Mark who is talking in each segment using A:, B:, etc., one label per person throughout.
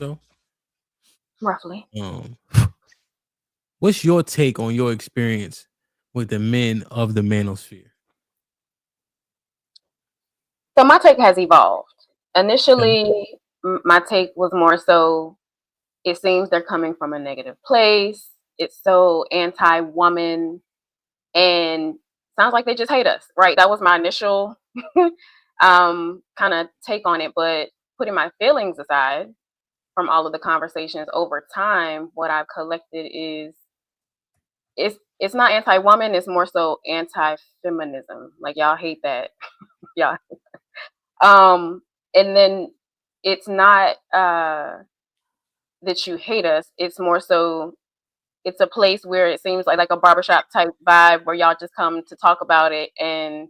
A: so.
B: Roughly.
A: What's your take on your experience with the men of the Manosphere?
B: So my take has evolved. Initially, my take was more so, it seems they're coming from a negative place. It's so anti-woman and sounds like they just hate us, right? That was my initial kind of take on it. But putting my feelings aside from all of the conversations over time, what I've collected is it's not anti-woman, it's more so anti-feminism. Like, y'all hate that. Yeah. And then it's not that you hate us, it's more so it's a place where it seems like a barbershop type vibe where y'all just come to talk about it, and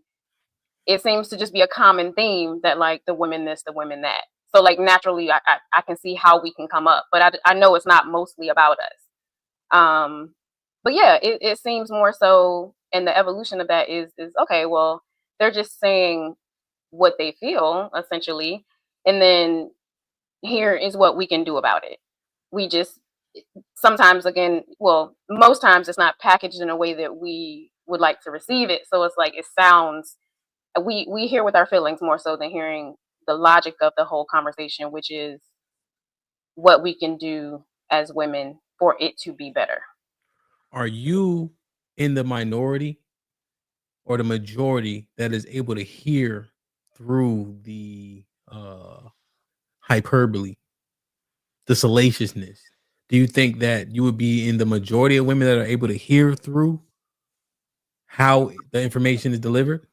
B: it seems to just be a common theme that like the women this, the women that. So like naturally I can see how we can come up, but I know it's not mostly about us. But yeah, it seems more so, and the evolution of that is okay, well, they're just saying what they feel essentially, and then here is what we can do about it. We just sometimes, again, well, most times it's not packaged in a way that we would like to receive it, so it's like it sounds, we hear with our feelings more so than hearing the logic of the whole conversation, which is what we can do as women for it to be better.
A: Are you in the minority or the majority that is able to hear through the hyperbole, the salaciousness? Do you think that you would be in the majority of women that are able to hear through how the information is delivered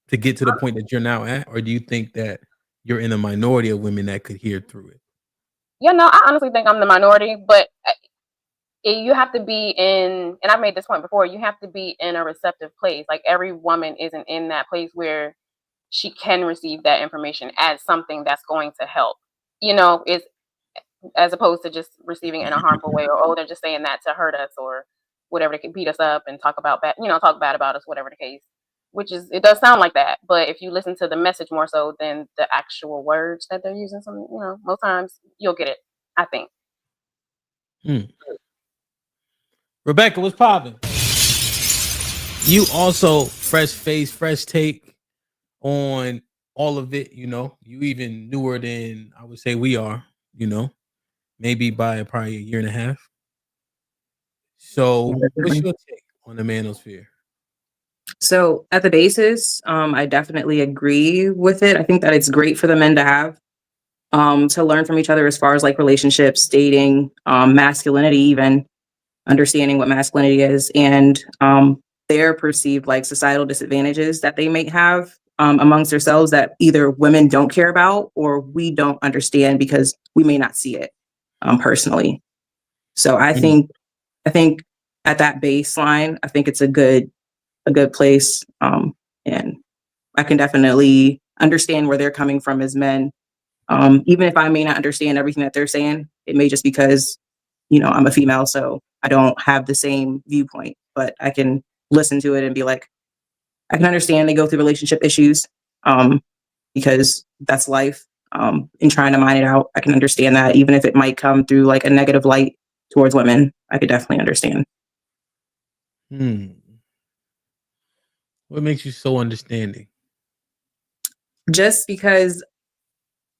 A: to get to the point that you're now at? Or do you think that you're in a minority of women that could hear through it?
B: Yeah, no, I honestly think I'm the minority, but you have to be in, and I've made this point before, you have to be in a receptive place. Like, every woman isn't in that place where she can receive that information as something that's going to help. It's as opposed to just receiving it in a harmful way, or, oh, they're just saying that to hurt us or whatever, they can beat us up and talk bad about us, whatever the case. Which is, it does sound like that, but if you listen to the message more so than the actual words that they're using, most times you'll get it, I think.
A: Rebecca, what's popping? You also fresh face, fresh take on all of it. You even newer than I would say we are. Maybe by probably a year and a half. So, what's your take on the Manosphere?
C: So, at the basis, I definitely agree with it. I think that it's great for the men to have, to learn from each other as far as like relationships, dating, masculinity, even understanding what masculinity is, and their perceived like societal disadvantages that they may have amongst themselves that either women don't care about or we don't understand because we may not see it personally. So I think at that baseline, I think it's a good place, and I can definitely understand where they're coming from as men. Even if I may not understand everything that they're saying, it may just because I'm a female, so I don't have the same viewpoint, but I can listen to it and be like, I can understand they go through relationship issues, because that's life. In trying to mine it out, I can understand that, even if it might come through like a negative light towards women, I could definitely understand.
A: What makes you so understanding?
C: Just because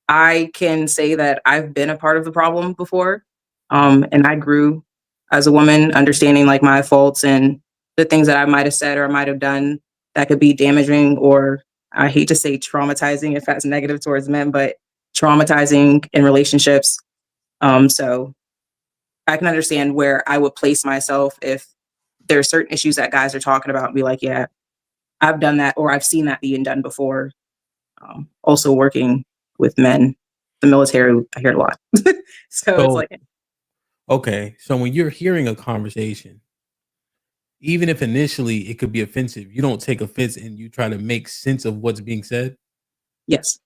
C: I can say that I've been a part of the problem before, and I grew as a woman, understanding like my faults and the things that I might have said or might have done that could be damaging, or I hate to say traumatizing if that's negative towards men, but traumatizing in relationships. So I can understand where I would place myself if there are certain issues that guys are talking about and be like, yeah, I've done that, or I've seen that being done before. Also working with men, the military, I hear it a lot. So it's like,
A: okay. So when you're hearing a conversation, even if initially it could be offensive, you don't take offense and you try to make sense of what's being said?
C: Yes.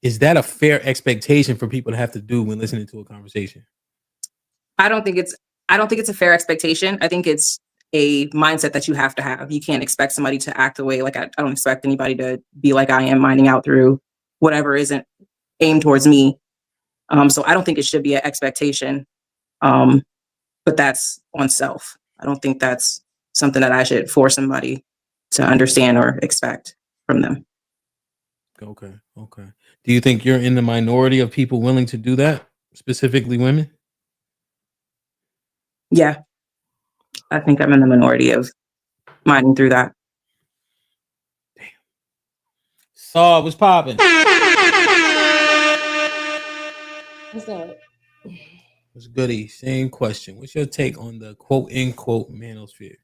A: Is that a fair expectation for people to have to do when listening to a conversation?
C: I don't think it's a fair expectation. I think it's a mindset that you have to have. You can't expect somebody to act the way, like I don't expect anybody to be like I am, minding out through whatever isn't aimed towards me. So I don't think it should be an expectation, but that's on self. I don't think that's something that I should force somebody to understand or expect from them.
A: Okay. Okay. Do you think you're in the minority of people willing to do that, specifically women?
C: Yeah, I think I'm in the minority of minding through that.
A: Saw what's popping.
D: What's up?
A: What's goody? Same question. What's your take on the quote unquote manosphere?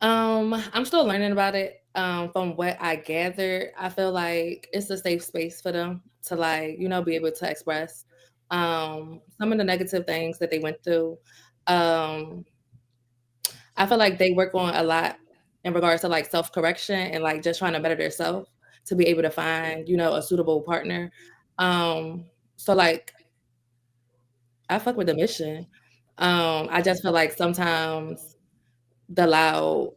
D: I'm still learning about it. From what I gathered, I feel like it's a safe space for them to be able to express some of the negative things that they went through. Um, I feel like they work on a lot in regards to like self-correction and like just trying to better themselves to be able to find, a suitable partner. So like I fuck with the mission. I just feel like sometimes the loud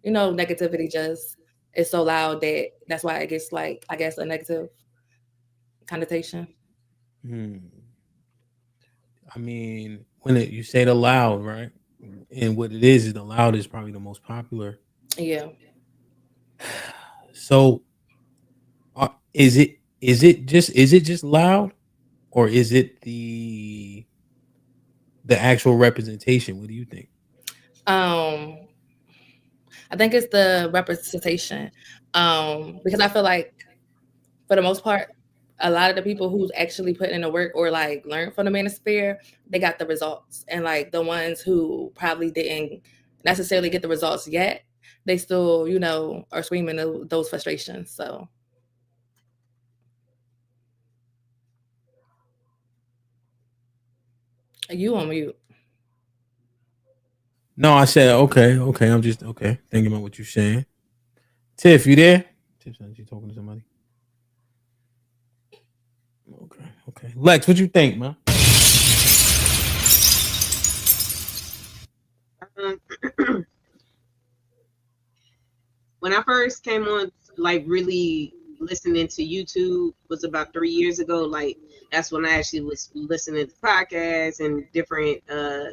D: negativity just is so loud that's why it gets like I guess a negative connotation.
A: Hmm. I mean, you say it aloud, right? And what it is the loud is probably the most popular.
D: Yeah.
A: So, is it just loud, or is it the actual representation? What do you think?
D: um I think it's the representation, because I feel like for the most part a lot of the people who's actually put in the work or like learned from the manosphere, they got the results, and like the ones who probably didn't necessarily get the results yet, they still are screaming those frustrations. So you on mute.
A: No, I said okay, okay. I'm just okay thinking about what you're saying. Tiff, you there? Tiff said she's talking to somebody. Okay, okay. Lex, what you think, man?
E: Um, when I first came on, like really listening to YouTube was about 3 years ago. Like that's when I actually was listening to podcasts and different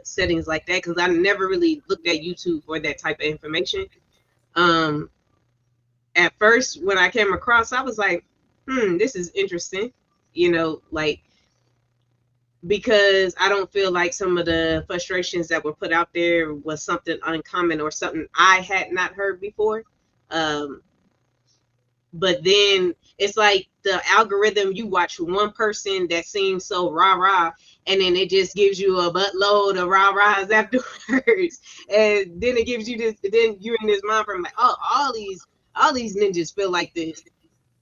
E: settings like that because I never really looked at YouTube for that type of information. Um, at first, when I came across, I was like, this is interesting. Like because I don't feel like some of the frustrations that were put out there was something uncommon or something I had not heard before. Um, but then it's like the algorithm, you watch one person that seems so rah-rah, and then it just gives you a buttload of rah-rahs afterwards. And then it gives you this, then you're in this mind frame like, oh, all these ninjas feel like this.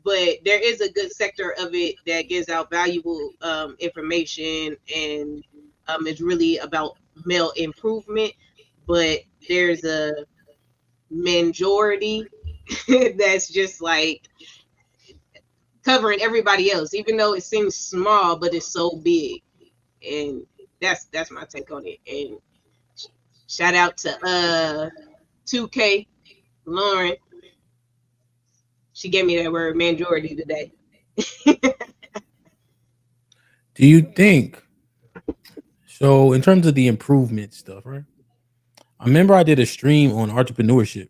E: But there is a good sector of it that gives out valuable information, and it's really about male improvement. But there's a majority that's just like covering everybody else, even though it seems small, but it's so big. And that's my take on it. And shout out to 2K Lauren. She gave me that word majority today.
A: Do you think so? In terms of the improvement stuff, right? I remember I did a stream on entrepreneurship,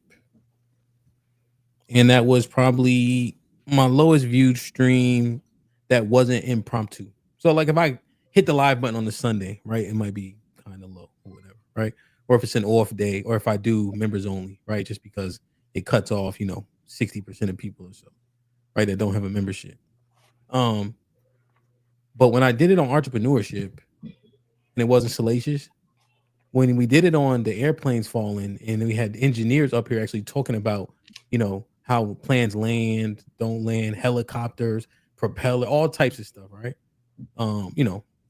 A: and that was probably my lowest viewed stream that wasn't impromptu. So, like, if I hit the live button on the Sunday, right, it might be kind of low or whatever, right? Or if it's an off day, or if I do members only, right, just because it cuts off, 60% of people or so, right, that don't have a membership. Um, but when I did it on entrepreneurship and it wasn't salacious, when we did it on the airplanes falling and we had engineers up here actually talking about, how planes land, don't land, helicopters, propeller, all types of stuff, right?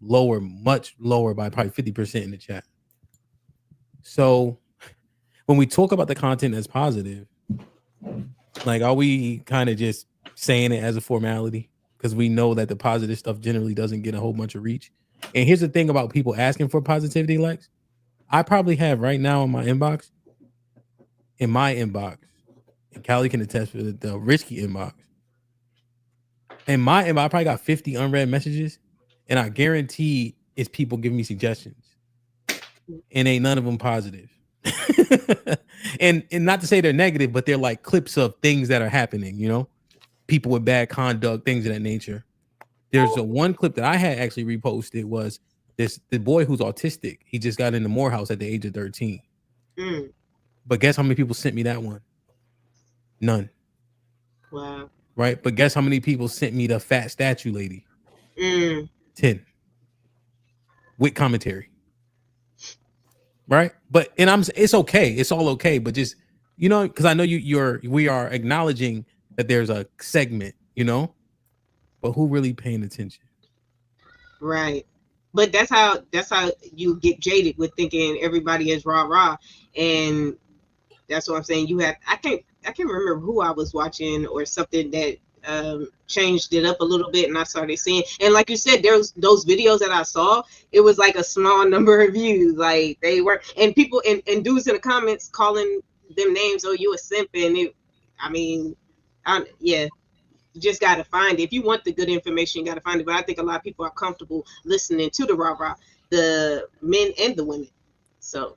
A: Lower, much lower by probably 50% in the chat. So when we talk about the content as positive, like, are we kind of just saying it as a formality? Because we know that the positive stuff generally doesn't get a whole bunch of reach. And here's the thing about people asking for positivity, Lex. I probably have right now in my inbox, and Callie can attest for the risky inbox. And I probably got 50 unread messages, and I guarantee it's people giving me suggestions, and ain't none of them positive. and not to say they're negative, but they're like clips of things that are happening, you know, people with bad conduct, things of that nature. There's a one clip that I had actually reposted was the boy who's autistic. He just got into Morehouse at the age of 13. But guess how many people sent me that one? None.
E: Wow.
A: Right? But guess how many people sent me the fat statue lady? 10. With commentary. Right? But it's okay. It's all okay. But just, you know, because I know we are acknowledging that there's a segment, you know, but who really paying attention? Right.
E: But that's how you get jaded with thinking everybody is rah, and that's what I'm saying. I can't remember who I was watching or something that changed it up a little bit, and I started seeing, and like you said, there's those videos that I saw, it was like a small number of views, like they were, and people and dudes in the comments calling them names, oh, you a simp, and yeah. You just got to find it. If you want the good information, you got to find it. But I think a lot of people are comfortable listening to the rah-rah, the men and the women. So.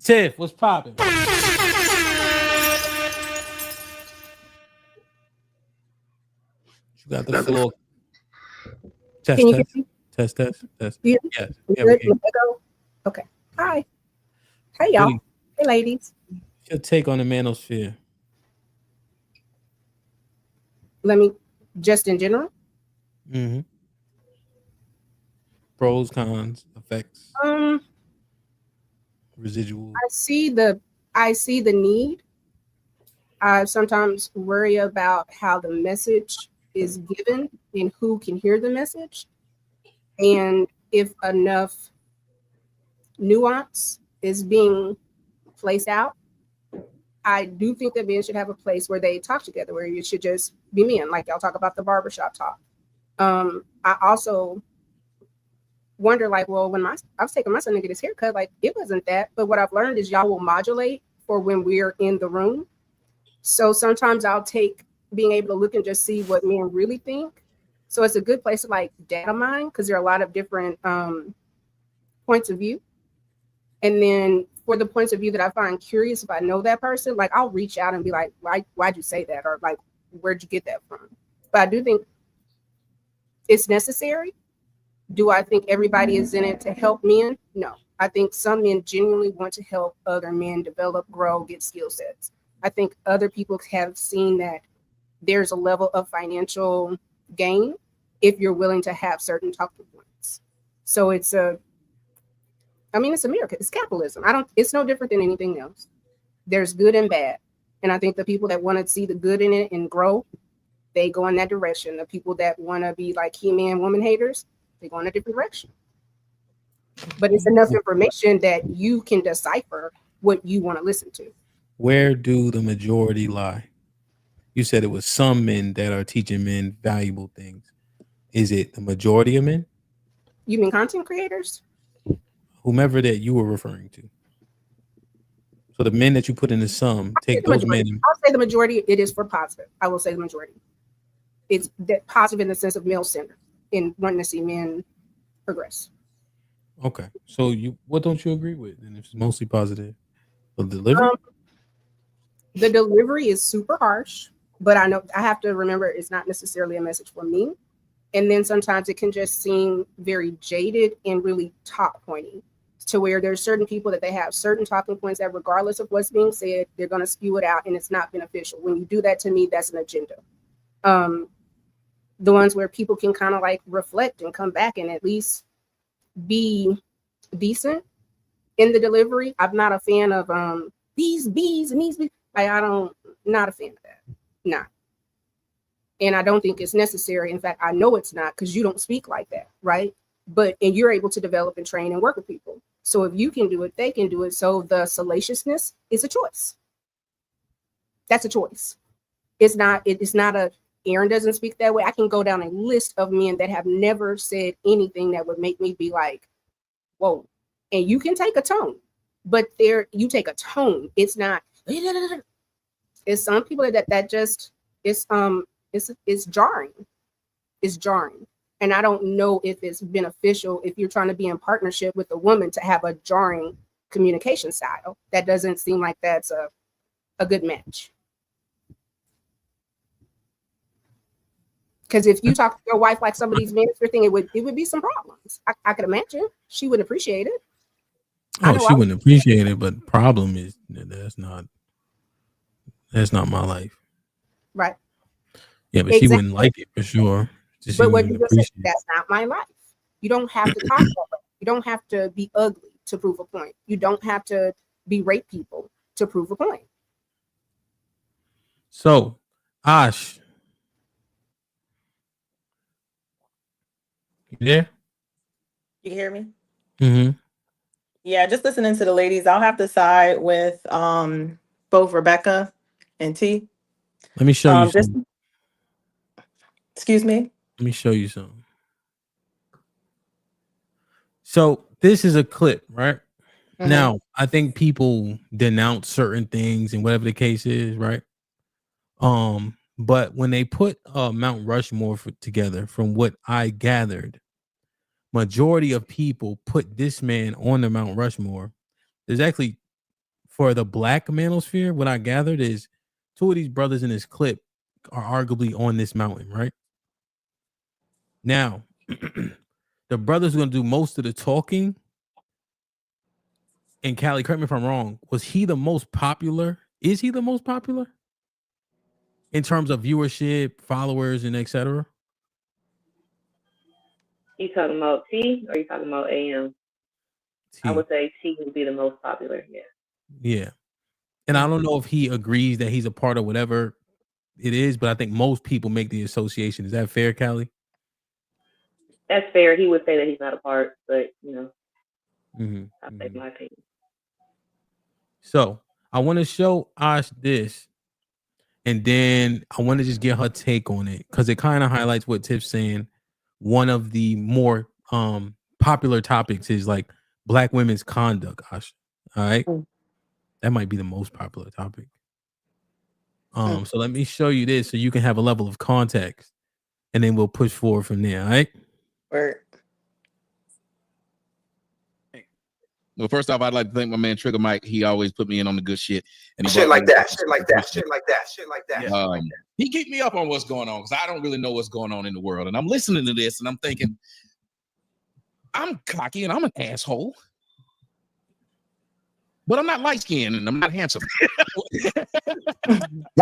A: Tiff, what's popping? You got the floor. Test.
F: Yeah.
A: Yes.
F: Okay. Hi. Hey, y'all. Hey, ladies.
A: What's your take on the manosphere?
F: Let me, just in general.
A: Pros, cons, effects. Residual.
F: I see the need. I sometimes worry about how the message is given and who can hear the message, and if enough nuance is being placed out. I do think that men should have a place where they talk together, where you should just be men, like y'all talk about the barbershop talk. I also wonder, like, well, when I was taking my son to get his haircut, like, it wasn't that. But what I've learned is y'all will modulate for when we're in the room. So sometimes I'll take being able to look and just see what men really think. So it's a good place to like data mine, because there are a lot of different points of view. And then for the points of view that I find curious, if I know that person, like I'll reach out and be like, why'd you say that? Or like, where'd you get that from? But I do think it's necessary. Do I think everybody is in it to help men? No. I think some men genuinely want to help other men develop, grow, get skill sets. I think other people have seen that there's a level of financial gain if you're willing to have certain talking points. So it's America. It's capitalism. It's no different than anything else. There's good and bad. And I think the people that want to see the good in it and grow, they go in that direction. The people that want to be like He-Man woman haters, they go in a different direction. But it's enough information that you can decipher what you want to listen to.
A: Where do the majority lie? You said it was some men that are teaching men valuable things. Is it the majority of men?
F: You mean content creators?
A: Whomever that you were referring to. So the men that you put in the sum, take those men.
F: I'll say the majority, it is for positive. I will say the majority. It's that positive in the sense of male-centered and wanting to see men progress.
A: Okay. So what don't you agree with? And it's mostly positive. The delivery?
F: The delivery is super harsh, but I know I have to remember it's not necessarily a message for me. And then sometimes it can just seem very jaded and really top pointing, to where there's certain people that they have certain talking points that regardless of what's being said, they're going to spew it out and it's not beneficial. When you do that, to me, that's an agenda. The ones where people can kind of like reflect and come back and at least be decent in the delivery. I'm not a fan of these bees and these bees. Not a fan of that. Nah. And I don't think it's necessary. In fact, I know it's not, because you don't speak like that, right? And you're able to develop and train and work with people. So if you can do it, they can do it. So the salaciousness is a choice. That's a choice. It's not Aaron doesn't speak that way. I can go down a list of men that have never said anything that would make me be like, whoa. And you can take a tone, but you take a tone. It's not, it's some people that just, it's It's jarring. It's jarring. And I don't know if it's beneficial if you're trying to be in partnership with a woman to have a jarring communication style. That doesn't seem like that's a good match. Because if you talk to your wife like somebody's Manosphere thing, it would be some problems. I could imagine she wouldn't appreciate it.
A: Oh, she wouldn't appreciate it, but problem is that's not my life.
F: Right.
A: Yeah, but she wouldn't like it for sure.
F: But what you just said, that's not my life. You don't have to talk that way. You don't have to be ugly to prove a point. You don't have to berate people to prove a point.
A: So, Ash, you there?
G: You can hear me?
A: Mm-hmm.
G: Yeah, just listening to the ladies, I'll have to side with both Rebecca and T.
A: Let me show you something.
G: Excuse me?
A: Let me show you something. So this is a clip, right? Mm-hmm. Now, I think people denounce certain things and whatever the case is, right? But when they put Mount Rushmore together, from what I gathered, majority of people put this man on the Mount Rushmore. There's actually, for the Black Manosphere, what I gathered is two of these brothers in this clip are arguably on this mountain, right? Now, the brother's going to do most of the talking. And Callie, correct me if I'm wrong, was he the most popular? Is he the most popular in terms of viewership, followers, and etc.?
H: You talking about T or you talking about AM? T. I would say T would be the most popular. Yeah.
A: Yeah. And I don't know if he agrees that he's a part of whatever it is, but I think most people make the association. Is that fair, Callie?
H: That's fair. He would say that he's not a part, but I'll say my opinion.
A: So I want to show Ash this, and then I want to just get her take on it because it kind of highlights what Tiff's saying. One of the more popular topics is like Black women's conduct, Ash. All right. That might be the most popular topic. So let me show you this so you can have a level of context, and then we'll push forward from there. All right.
G: Right.
I: Well, first off, I'd like to thank my man Trigger Mike. He always put me in on the good shit. And
J: shit like that.
I: He keep me up on what's going on because I don't really know what's going on in the world. And I'm listening to this and I'm thinking, I'm cocky and I'm an asshole. But I'm not light-skinned and I'm not handsome.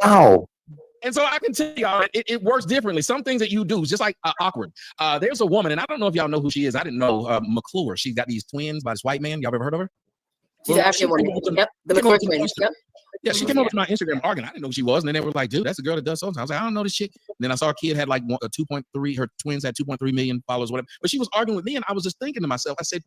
J: Wow.
I: And so I can tell y'all, it works differently. Some things that you do is just like awkward. There's a woman, and I don't know if y'all know who she is. I didn't know McClure. She's got these twins by this white man. Y'all ever heard of her?
K: She's an African woman. Yep, the McClure twins. Yep.
I: Yeah, she came over to my Instagram arguing. I didn't know who she was. And then they were like, dude, that's the girl that does something. I was like, I don't know this shit. And then I saw a kid had like 2.3, her twins had 2.3 million followers, whatever. But she was arguing with me, and I was just thinking to myself, I said,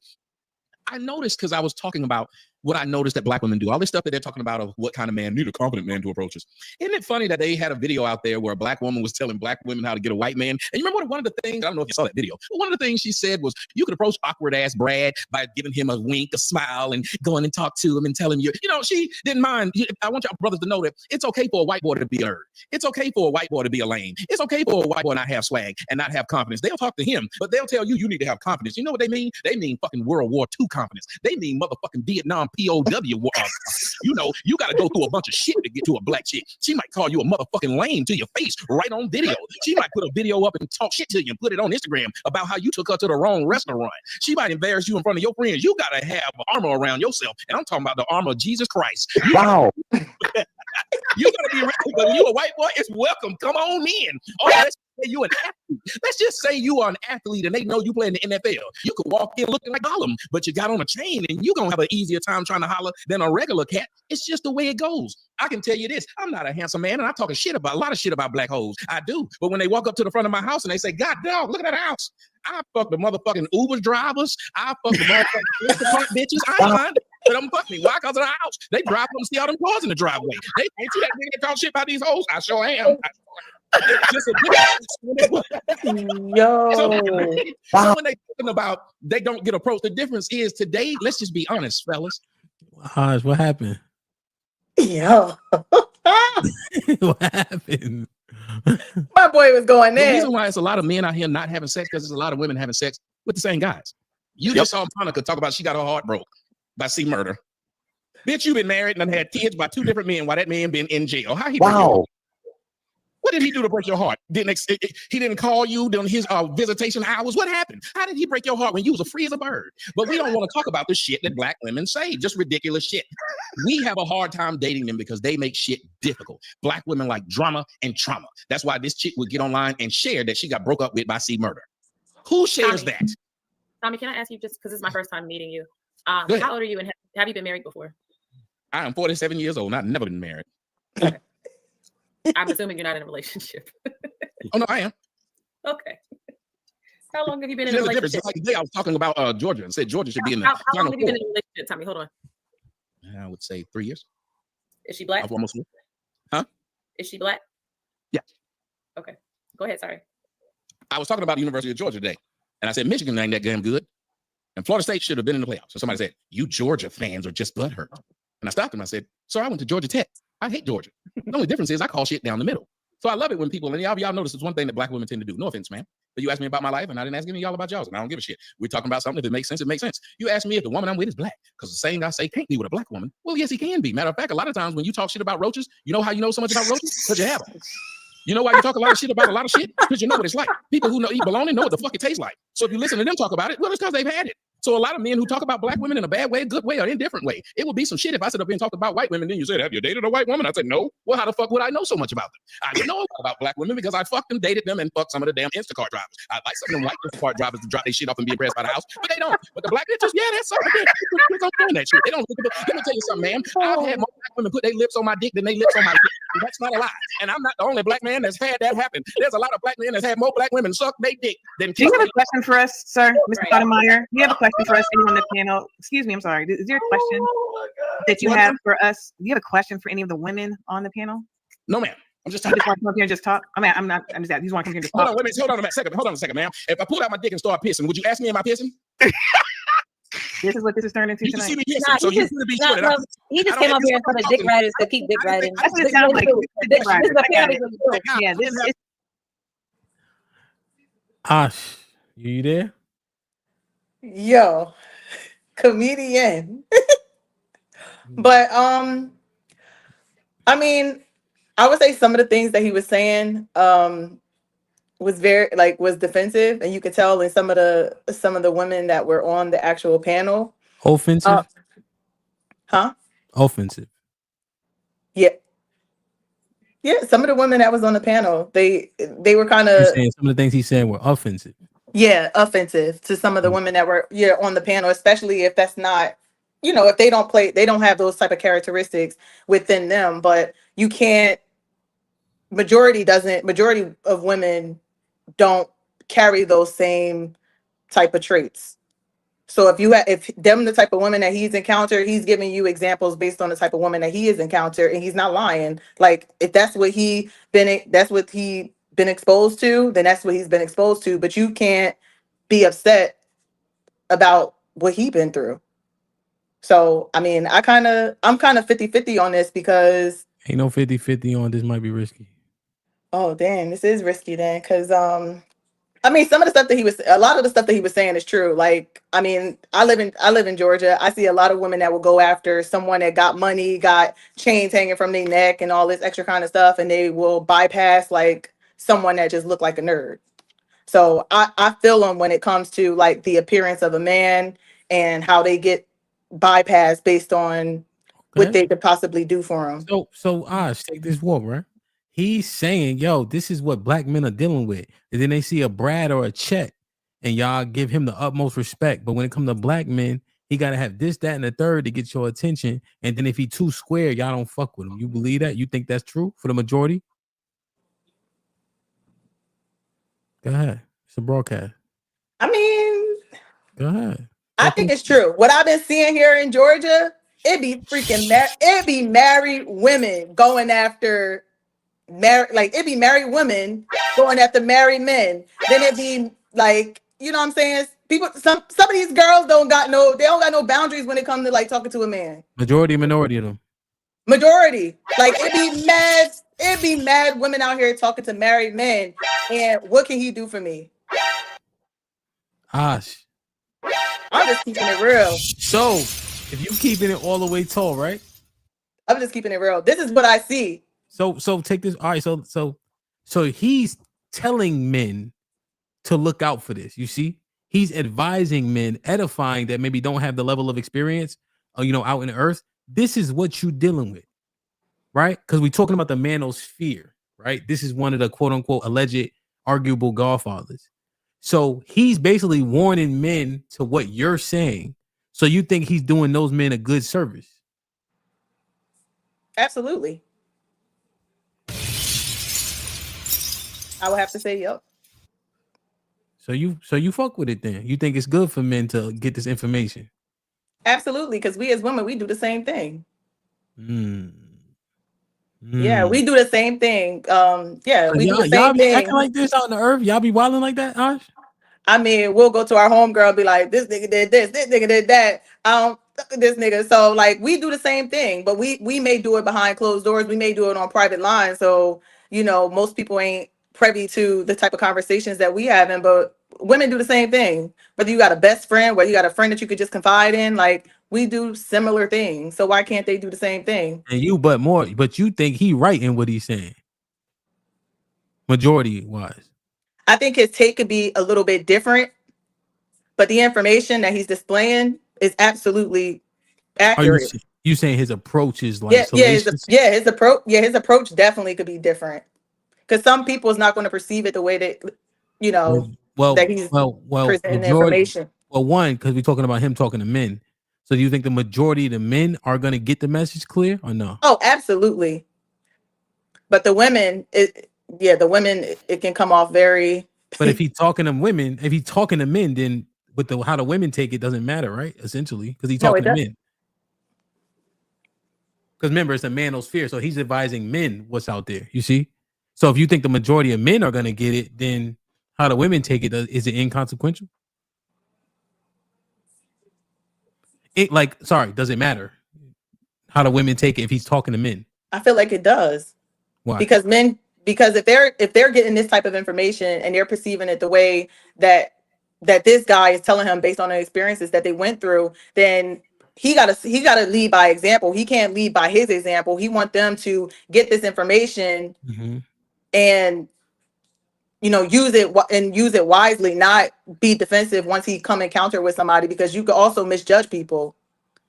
I: I noticed because I was talking about what I noticed that Black women do, all this stuff that they're talking about of what kind of man need a confident man to approach us. Isn't it funny that they had a video out there where a Black woman was telling Black women how to get a white man? And you remember one of the things, I don't know if you saw that video, but one of the things she said was you could approach awkward ass Brad by giving him a wink, a smile, and going and talk to him and tell him she didn't mind. I want y'all brothers to know that it's okay for a white boy to be a nerd. It's okay for a white boy to be a lame. It's okay for a white boy not have swag and not have confidence. They'll talk to him, but they'll tell you need to have confidence. You know what they mean? They mean fucking World War II confidence. They mean motherfucking Vietnam POW war. You got to go through a bunch of shit to get to a Black chick. She might call you a motherfucking lame to your face right on video. She might put a video up and talk shit to you and put it on Instagram about how you took her to the wrong restaurant. She might embarrass you in front of your friends. You got to have armor around yourself. And I'm talking about the armor of Jesus Christ.
J: Wow.
I: You got to be ready. But when you a white boy, it's welcome. Come on in. Oh, let's say you an athlete. Let's just say you are an athlete and they know you play in the NFL. You could walk in looking like Gollum, but you got on a chain and you're going to have an easier time trying to holler than a regular cat. It's just the way it goes. I can tell you this. I'm not a handsome man and I'm talking a lot of shit about Black hoes. I do. But when they walk up to the front of my house and they say, God dog, look at that house. I fuck the motherfucking Uber drivers. I fuck the motherfucking bitches. I ain't lying. But them fuck me. Why? Because of the house. They drive them, see all them cars in the driveway. They ain't see that nigga that talk shit about these hoes. I sure am.
G: Yo.
I: So when they talking about they don't get approached, the difference is today, let's just be honest, fellas.
A: Haj, what happened?
G: Yo.
A: What happened?
G: My boy was going
I: The
G: there.
I: reason why it's a lot of men out here not having sex because there's a lot of women having sex with the same guys. You just saw Monica talk about she got her heart broke by C Murder. Bitch, you been married and had kids by 2 different men while that man been in jail. How he break your heart? What did he do to break your heart? He didn't call you during his visitation hours. What happened? How did he break your heart when you was free as a bird? But we don't want to talk about the shit that black women say. Just ridiculous shit. We have a hard time dating them because they make shit difficult. Black women like drama and trauma. That's why this chick would get online and share that she got broke up with by C Murder. Who shares that?
K: Tommy, can I ask you, just because this is my first time meeting you, how old are you and have you been married before?
I: I am 47 years old and I've never been married.
K: Okay. I'm assuming you're not in a relationship.
I: Oh, no, I am.
K: Okay. How long have you been in a relationship?
I: Like today I was talking about Georgia and said Georgia should be in the
K: How long have you been in a relationship, Tommy? Hold on.
I: I would say 3 years.
K: Is she black?
I: Almost. Huh?
K: Is she black?
I: Yeah.
K: Okay. Go ahead. Sorry.
I: I was talking about the University of Georgia today, and I said Michigan ain't that damn good, and Florida State should have been in the playoffs. So somebody said, "You Georgia fans are just butthurt," and I stopped him. I said, "Sir, I went to Georgia Tech. I hate Georgia. The only difference is I call shit down the middle." So I love it when people, and y'all notice it's one thing that black women tend to do. No offense, man. But you asked me about my life, and I didn't ask any of y'all about y'all's, and I don't give a shit. We're talking about something. If it makes sense, it makes sense. You ask me if the woman I'm with is black, because the same guy say can't be with a black woman. Well, yes, he can be. Matter of fact, a lot of times when you talk shit about roaches, you know how you know so much about roaches? Because you have them. You know why you talk a lot of shit about a lot of shit? Because you know what it's like. People who eat bologna know what the fuck it tastes like. So if you listen to them talk about it, well, it's because they've had it. So a lot of men who talk about black women in a bad way, a good way, or indifferent way, it would be some shit if I sit up here and talked about white women. Then you said, "Have you dated a white woman?" I said, "No." Well, how the fuck would I know so much about them? I know a lot about black women because I fucked them, dated them, and fucked some of the damn Instacart drivers. I like some of them white Instacart drivers to drop their shit off and be impressed by the house, but they don't. But the black bitches, yeah, that's something. They don't doing that shit. They don't. Let me tell you something, ma'am. I've had more black women put their lips on my dick than they lips on my dick. That's not a lie. And I'm not the only black man that's had that happen. There's a lot of black men that's had more black women suck their dick than.
J: Do you have a question for us, sir, Mr. Sotomayor? Do you have a question for us, anyone on the panel? Excuse me, I'm sorry. Is there a question that you have for us? Do you have a question for any of the women on the panel?
I: No, ma'am. I'm just
J: talking. You just want to come up here and just talk? I mean, I'm just you just want to come here and just talk.
I: Hold on a second, ma'am. If I pulled out my dick and started pissing, would you ask me, am I pissing?
J: This is what this is turning into tonight.
K: He just came up here for the dick riders to keep dick riding. That's what it sounds like.
J: Yeah, this is.
A: Ash, you there?
G: Yo, comedian. But I mean, I would say some of the things that he was saying was very was defensive, and you could tell in some of the women that were on the actual panel.
A: Offensive?
G: Huh?
A: Offensive.
G: Yeah. Yeah, some of the women that was on the panel, they were kind of
A: saying some of the things he said were offensive.
G: Yeah, offensive to some of the women that were on the panel, especially if that's not, if they don't have those type of characteristics within them. But you can't. Majority of women don't carry those same type of traits. So if them the type of women that he's encountered, he's giving you examples based on the type of woman that he has encountered, and he's not lying. Like if that's what he been exposed to, then that's what he's been exposed to. But you can't be upset about what he been through. So I mean, I'm kind of 50-50 on this because
A: ain't no 50-50 on this. Might be risky.
G: Oh damn, this is risky then, because I mean, a lot of the stuff that he was saying is true. Like, I mean, I live in Georgia. I see a lot of women that will go after someone that got money, got chains hanging from their neck and all this extra kind of stuff, and they will bypass like someone that just looked like a nerd. So I feel them when it comes to like the appearance of a man and how they get bypassed based on what they could possibly do for them.
A: So Ash, take this walk, right? He's saying, yo, this is what black men are dealing with. And then they see a Brad or a Chet and y'all give him the utmost respect. But when it comes to black men, he got to have this, that, and the third to get your attention. And then if he too square, y'all don't fuck with him. You believe that? You think that's true for the majority? Go ahead. It's a broadcast.
G: I mean,
A: go ahead.
G: I think it's true. What I've been seeing here in Georgia, it be married women going after it'd be married women going after married men. Then it'd be like, you know what I'm saying? People, some of these girls don't got no boundaries when it comes to like talking to a man.
A: Minority of them.
G: Majority. Like it'd be mad women out here talking to married men. And what can he do for me?
A: Gosh.
G: I'm just keeping it real.
A: So if you keeping it all the way tall, right?
G: I'm just keeping it real. This is what I see.
A: So take this. All right. So he's telling men to look out for this. You see, he's advising men, edifying that maybe don't have the level of experience, out in the earth. This is what you're dealing with, right? Because we're talking about the manosphere, right? This is one of the quote unquote alleged arguable godfathers. So he's basically warning men to what you're saying. So you think he's doing those men a good service?
G: Absolutely. I would have to say, yep.
A: So you fuck with it then. You think it's good for men to get this information?
G: Absolutely, because we as women, we do the same thing.
C: Yeah, we do the same thing. Yeah, we do the
A: y'all
C: same
A: be
C: thing.
A: acting like this out in the earth. Y'all be wilding like that, Ash?
C: I mean, we'll go to our homegirl and be like, this nigga did this nigga did that. This nigga. So like we do the same thing, but we may do it behind closed doors. We may do it on private lines. So, most people ain't privy to the type of conversations that we having, but women do the same thing. Whether you got a best friend, whether you got a friend that you could just confide in, like we do similar things. So why can't they do the same thing?
A: And but you think he right in what he's saying? Majority wise.
C: I think his take could be a little bit different, but the information that he's displaying is absolutely accurate.
A: You saying his approach is like
C: his approach definitely could be different, because some people is not going to perceive it the way that that he's presenting the information.
A: Well, one, because we're talking about him talking to men. So do you think the majority of the men are going to get the message clear or no?
C: Oh, absolutely. But the women, it can come off very.
A: But if he's talking to women, if he's talking to men, then with how the women take it doesn't matter, right? Essentially, because he's talking to men. Because remember, it's a manosphere, so he's advising men what's out there. You see, so if you think the majority of men are going to get it, then how the women take it, is it inconsequential? Does it matter how the women take it if he's talking to men?
C: I feel like it does.
A: Why?
C: Because if they're getting this type of information and they're perceiving it the way that this guy is telling him based on the experiences that they went through, then he gotta lead by example. He can't lead by his example. He want them to get this information and use it wisely, not be defensive once he come encounter with somebody, because you could also misjudge people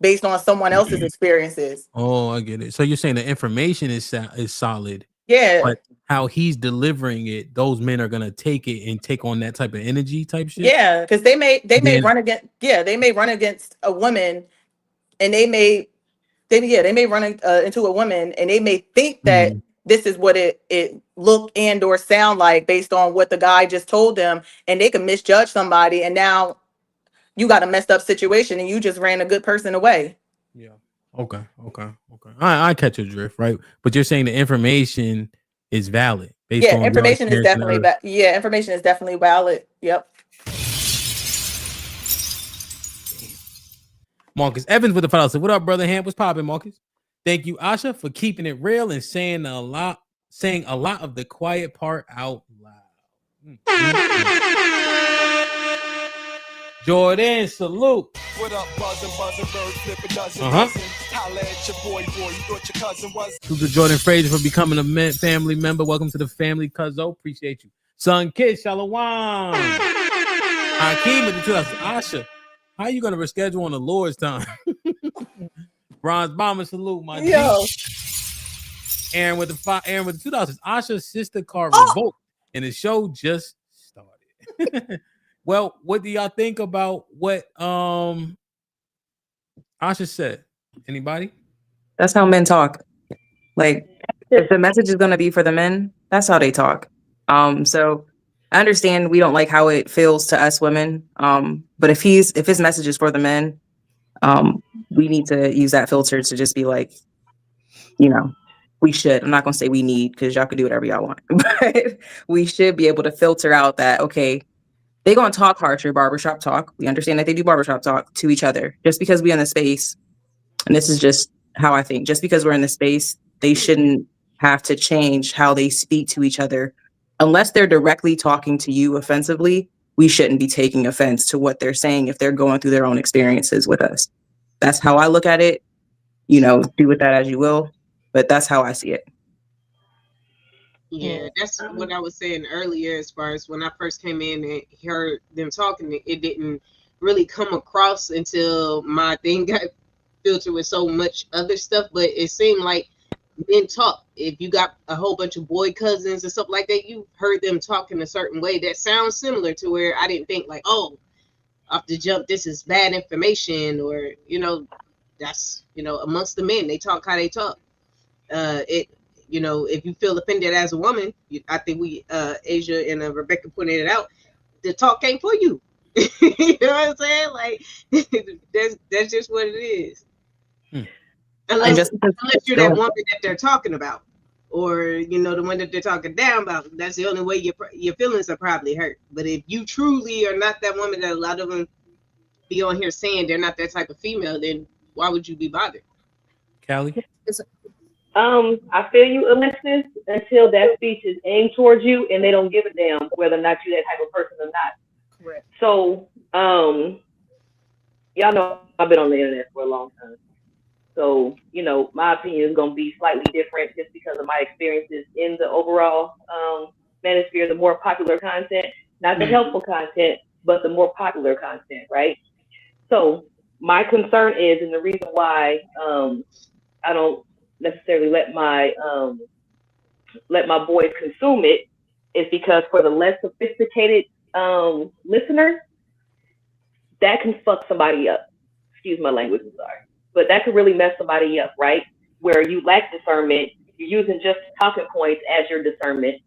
C: based on someone else's experiences.
A: Oh, I get it. So you're saying the information is solid.
C: Yeah.
A: But how he's delivering it, those men are gonna take it and take on that type of energy type shit.
C: Yeah, because they may run against a woman, and they may run into a woman, and they may think that this is what it look and or sound like based on what the guy just told them, and they can misjudge somebody, and now you got a messed up situation and you just ran a good person away.
A: Yeah. Okay. I catch your drift, right? But you're saying the information is valid based on
C: information is definitely information is definitely valid. Yep.
A: Marcus Evans with the $5. What up, brother Hamp? What's popping, Marcus? Thank you, Asha, for keeping it real and saying a lot of the quiet part out loud. Jordan, salute. What up, buzzing, bird flipping dozen. Holla at your boy, you thought your cousin was. To Jordan Fraser for becoming a family member. Welcome to the family, cuzzo. Appreciate you. Son Kid, Shalom. Hakeem with the 2,000. Asha, how are you going to reschedule on the Lord's time? Bronze Bomber, salute, my G. Aaron with the $2. Asha's sister car revoked, and the show just started. Well, what do y'all think about what Asha said? Anybody?
C: That's how men talk. Like, if the message is going to be for the men, that's how they talk. So I understand we don't like how it feels to us women. But if his message is for the men, we need to use that filter to just be like, we should. I'm not going to say we need, because y'all can do whatever y'all want. But we should be able to filter out that, okay, they're going to talk harsher barbershop talk. We understand that they do barbershop talk to each other just because we in the space. And this is just how I think. Just because we're in the space, they shouldn't have to change how they speak to each other. Unless they're directly talking to you offensively, we shouldn't be taking offense to what they're saying if they're going through their own experiences with us. That's how I look at it. You know, do with that as you will, but that's how I see it.
E: Yeah, that's what I was saying earlier. As far as when I first came in and heard them talking, it didn't really come across until my thing got filtered with so much other stuff. But it seemed like men talk. If you got a whole bunch of boy cousins and stuff like that, you heard them talk in a certain way that sounds similar to where I didn't think like, oh, off the jump, this is bad information, or that's amongst the men, they talk how they talk. It if you feel offended as a woman, I think we Asia and Rebecca pointed it out, the talk ain't for you. You know what I'm saying? Like that's just what it is. Unless you're that woman that they're talking about, or the one that they're talking down about. That's the only way your feelings are probably hurt. But if you truly are not that woman that a lot of them be on here saying they're not that type of female, then why would you be bothered?
A: Callie?
H: I feel you, Alexis, until that speech is aimed towards you and they don't give a damn whether or not you're that type of person or not.
F: Correct.
H: So, y'all know I've been on the internet for a long time. So, my opinion is going to be slightly different just because of my experiences in the overall manosphere, the more popular content, not the helpful content, but the more popular content, right? So my concern is, and the reason why I don't necessarily let my boys consume it, is because for the less sophisticated listener, that can fuck somebody up. Excuse my language, I'm sorry. But that could really mess somebody up, right? Where you lack discernment, you're using just talking points as your discernment.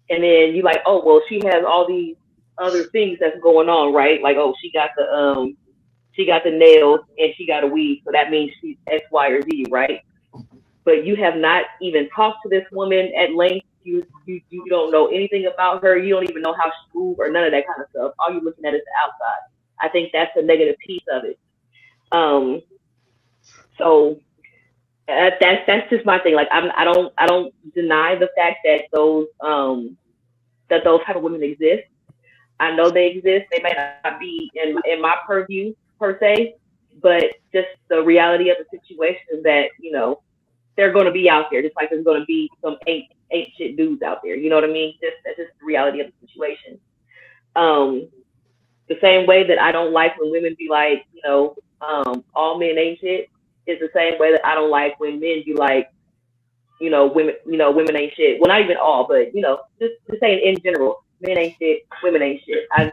H: And then you like, oh, well, she has all these other things that's going on, right? Like, oh, she got the nails and she got a weave, so that means she's X, Y, or Z, right? But you have not even talked to this woman at length. You don't know anything about her. You don't even know how she moves or none of that kind of stuff. All you're looking at is the outside. I think that's the negative piece of it. So that's just my thing. Like I don't deny the fact that those type of women exist. I know they exist. They may not be in my purview per se, but just the reality of the situation is that they're going to be out there, just like there's going to be some ain't shit dudes out there. You know what I mean? That's just the reality of the situation. The same way that I don't like when women be like, all men ain't shit, is the same way that I don't like when men be like, women ain't shit. Well, not even all, but just saying in general, men ain't shit, women ain't shit. I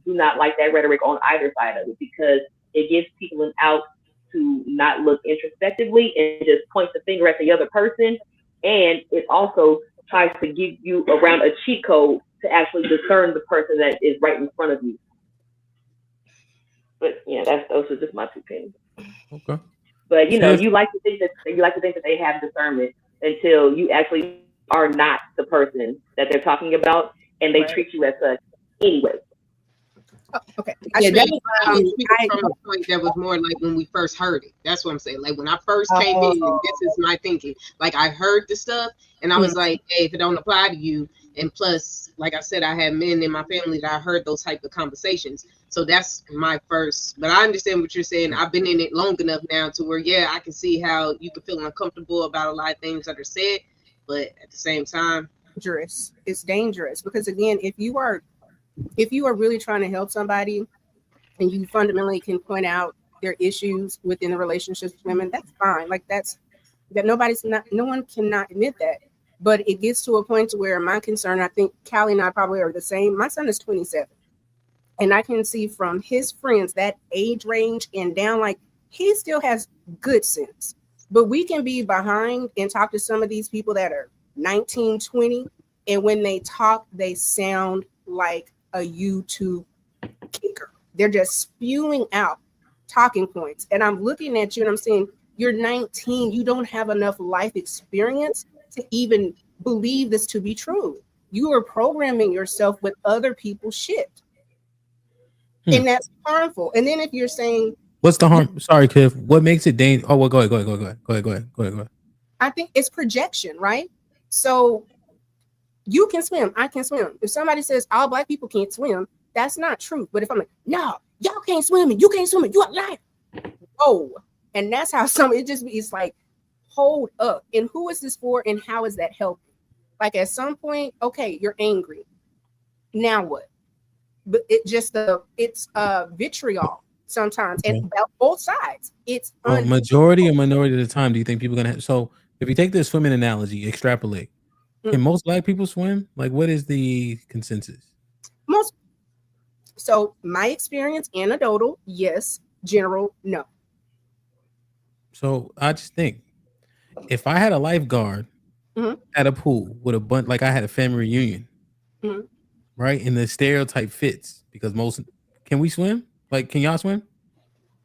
H: do not like that rhetoric on either side of it, because it gives people an out to not look introspectively and just point the finger at the other person, and it also tries to give you around a cheat code to actually discern the person that is right in front of you. But those are just my 2 opinions.
A: Okay.
H: But you like to think that they have discernment until you actually are not the person that they're talking about, and they treat you as such anyway.
F: Okay.
E: I was speaking from a point that was more like when we first heard it. That's what I'm saying. Like when I first came in, this is my thinking. Like I heard the stuff and I was like, hey, if it don't apply to you, and plus, like I said, I had men in my family that I heard those type of conversations. So that's my first. But I understand what you're saying. I've been in it long enough now to where, I can see how you can feel uncomfortable about a lot of things that are said. But at the same time,
F: it's dangerous because again, if you are really trying to help somebody and you fundamentally can point out their issues within the relationships with women, that's fine. Like no one cannot admit that. But it gets to a point to where my concern, I think Callie and I probably are the same. My son is 27. And I can see from his friends that age range and down, like he still has good sense. But we can be behind and talk to some of these people that are 19, 20. And when they talk, they sound like a YouTube kicker. They're just spewing out talking points. And I'm looking at you and I'm saying, you're 19. You don't have enough life experience to even believe this to be true. You are programming yourself with other people's shit. And that's harmful. And then if you're saying,
A: What's the harm? Sorry, Cliff. What makes it dangerous? Oh, well, go ahead.
F: I think it's projection, right? So you can swim, I can swim. If somebody says all black people can't swim, that's not true. But if I'm like, no, y'all can't swim and you can't swim and you are lying. Oh, and that's how it's like, hold up. And who is this for? And how is that helping? Like at some point, okay, you're angry. Now what? But it's vitriol sometimes, and both sides. It's
A: majority or minority of the time. Do you think people are gonna have? So if you take this swimming analogy, extrapolate. Can most black people swim? Like, what is the consensus?
F: So my experience, anecdotal, yes. General, no.
A: So I just think if I had a lifeguard at a pool with a bunch, like I had a family reunion, right? And the stereotype fits because can we swim? Like, can y'all swim?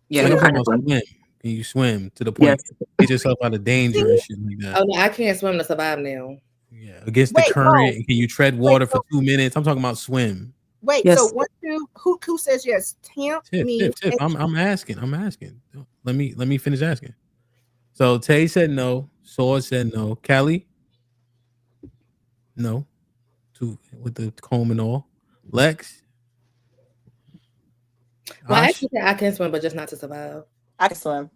C: Yeah,
A: like, swim. Can you swim to the point get yourself out of danger and shit like that?
D: Oh no, I can't swim to survive now.
A: Yeah, against the current. Can you tread water for 2 minutes? I'm talking about swim.
F: Wait, so who says yes? Tip.
A: I'm asking. Let me finish asking. So Tay said no. Sword said no. Callie? No. With the comb and all. Lex?
D: Well, actually, I can swim, but just not to survive.
G: I can swim.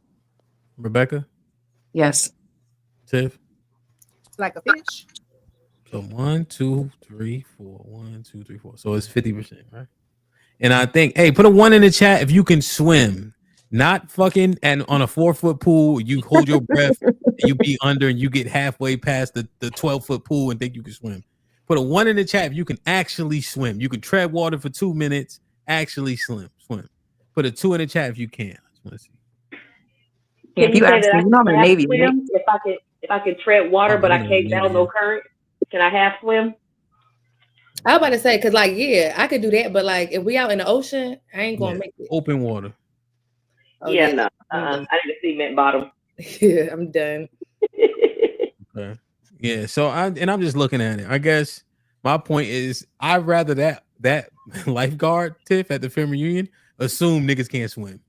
A: Rebecca?
C: Yes.
F: Tiff? Like a fish.
A: So 1, 2, 3, 4. 1, 2, 3, 4. So it's 50%, right? And I think, hey, put a 1 in the chat if you can swim. Not fucking and on a 4-foot pool, you hold your breath and you be under and you get halfway past the 12-foot pool and think you can swim. Put a 1 in the chat if you can actually swim. You can tread water for 2 minutes, actually swim. Put a 2 in the chat if you can. I just want to see.
H: Can you say that I can Navy, swim if I can tread water, but I can't down no current? Can I half swim?
D: I was about to say, cause like, yeah, I could do that, but like, if we out in the ocean, I ain't gonna make it.
A: Open water.
H: Oh, yeah, no. I need a cement bottom.
D: Yeah, I'm done.
A: Okay. Yeah. So I'm just looking at it. I guess my point is, I'd rather that lifeguard Tiff at the family reunion assume niggas can't swim.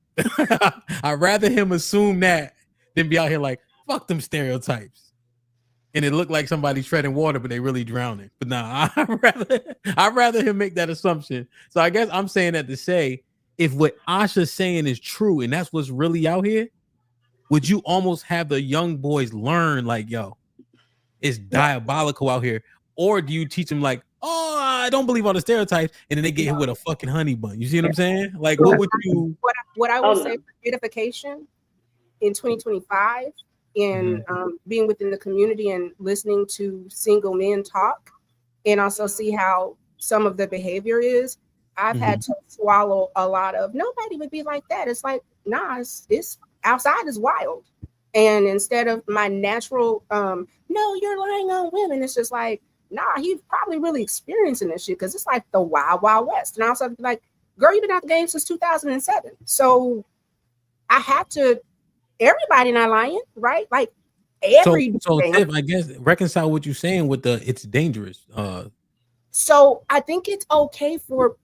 A: I'd rather him assume that than be out here like, fuck them stereotypes. And it looked like somebody's treading water, but they really drowning. But nah, I'd rather him make that assumption. So I guess I'm saying that to say, if what Asha's saying is true, and that's what's really out here, would you almost have the young boys learn like, yo, it's diabolical out here? Or do you teach them like, oh, I don't believe all the stereotypes, and then they get hit with a fucking honey bun? You see what I'm saying? Like, what would you?
F: What I would say for edification in 2025, in being within the community and listening to single men talk, and also see how some of the behavior is. I've had to swallow a lot of nobody would be like that. It's like, nah, it's outside is wild. And instead of my natural, no, you're lying on women, it's just like, nah, he's probably really experiencing this shit because it's like the wild, wild west. And I also be like, girl, you've been out the game since 2007. So I have to, everybody not lying, right? Like every
A: so Tiff, I guess reconcile what you're saying with the it's dangerous.
F: So I think it's okay for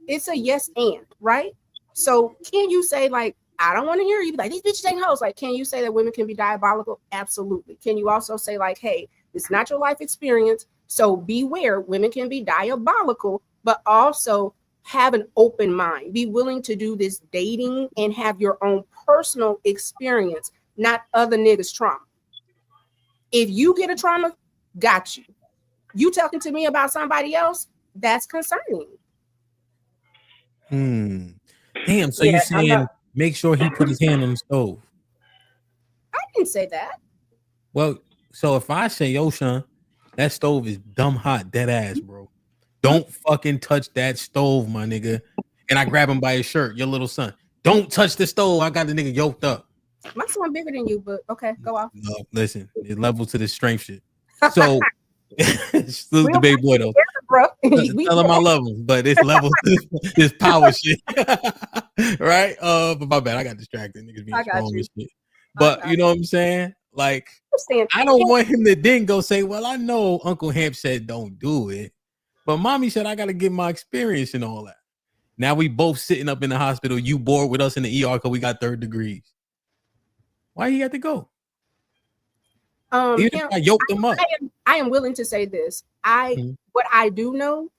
F: it's a yes and right. So can you say like I don't want to hear you be like these bitches ain't hoes? Like, can you say that women can be diabolical? Absolutely. Can you also say like, hey, it's not your life experience, so beware, women can be diabolical, but also have an open mind. Be willing to do this dating and have your own personal experience, not other niggas' trauma. If you get a trauma, got you. You talking to me about somebody else, that's concerning.
A: Damn, so you're saying make sure he put his hand on the stove.
F: I didn't say that.
A: Well, so if I say, yo, Sean, that stove is dumb hot, dead ass, bro. Don't fucking touch that stove, my nigga. And I grab him by his shirt, your little son. Don't touch the stove. I got the nigga yoked up.
F: My son bigger than you, but okay, go off.
A: No, listen, it's level to this strength shit. So salute the baby boy though. Tell him I love him, but it's level to this power shit. Right? But my bad, I got distracted. Niggas being strong and shit. But you know what I'm saying? Like, I don't want him to then go say, well, I know Uncle Hamp said don't do it, but mommy said I got to get my experience and all that. Now we both sitting up in the hospital. You bored with us in the ER because we got 3rd degrees. Why you got to go? Even if I yoked them up.
F: I am willing to say this. What I do know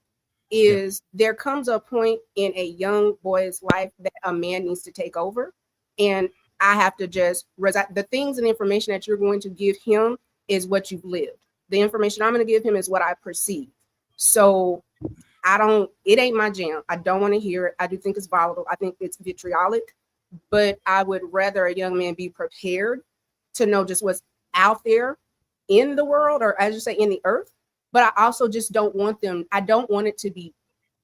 F: is there comes a point in a young boy's life that a man needs to take over, and I have to just the things and information that you're going to give him is what you've lived. The information I'm going to give him is what I perceive. So it ain't my jam. I don't want to hear it. I do think it's volatile. I think it's vitriolic, but I would rather a young man be prepared to know just what's out there in the world, or as you say, in the earth. But I also just don't want I don't want it to be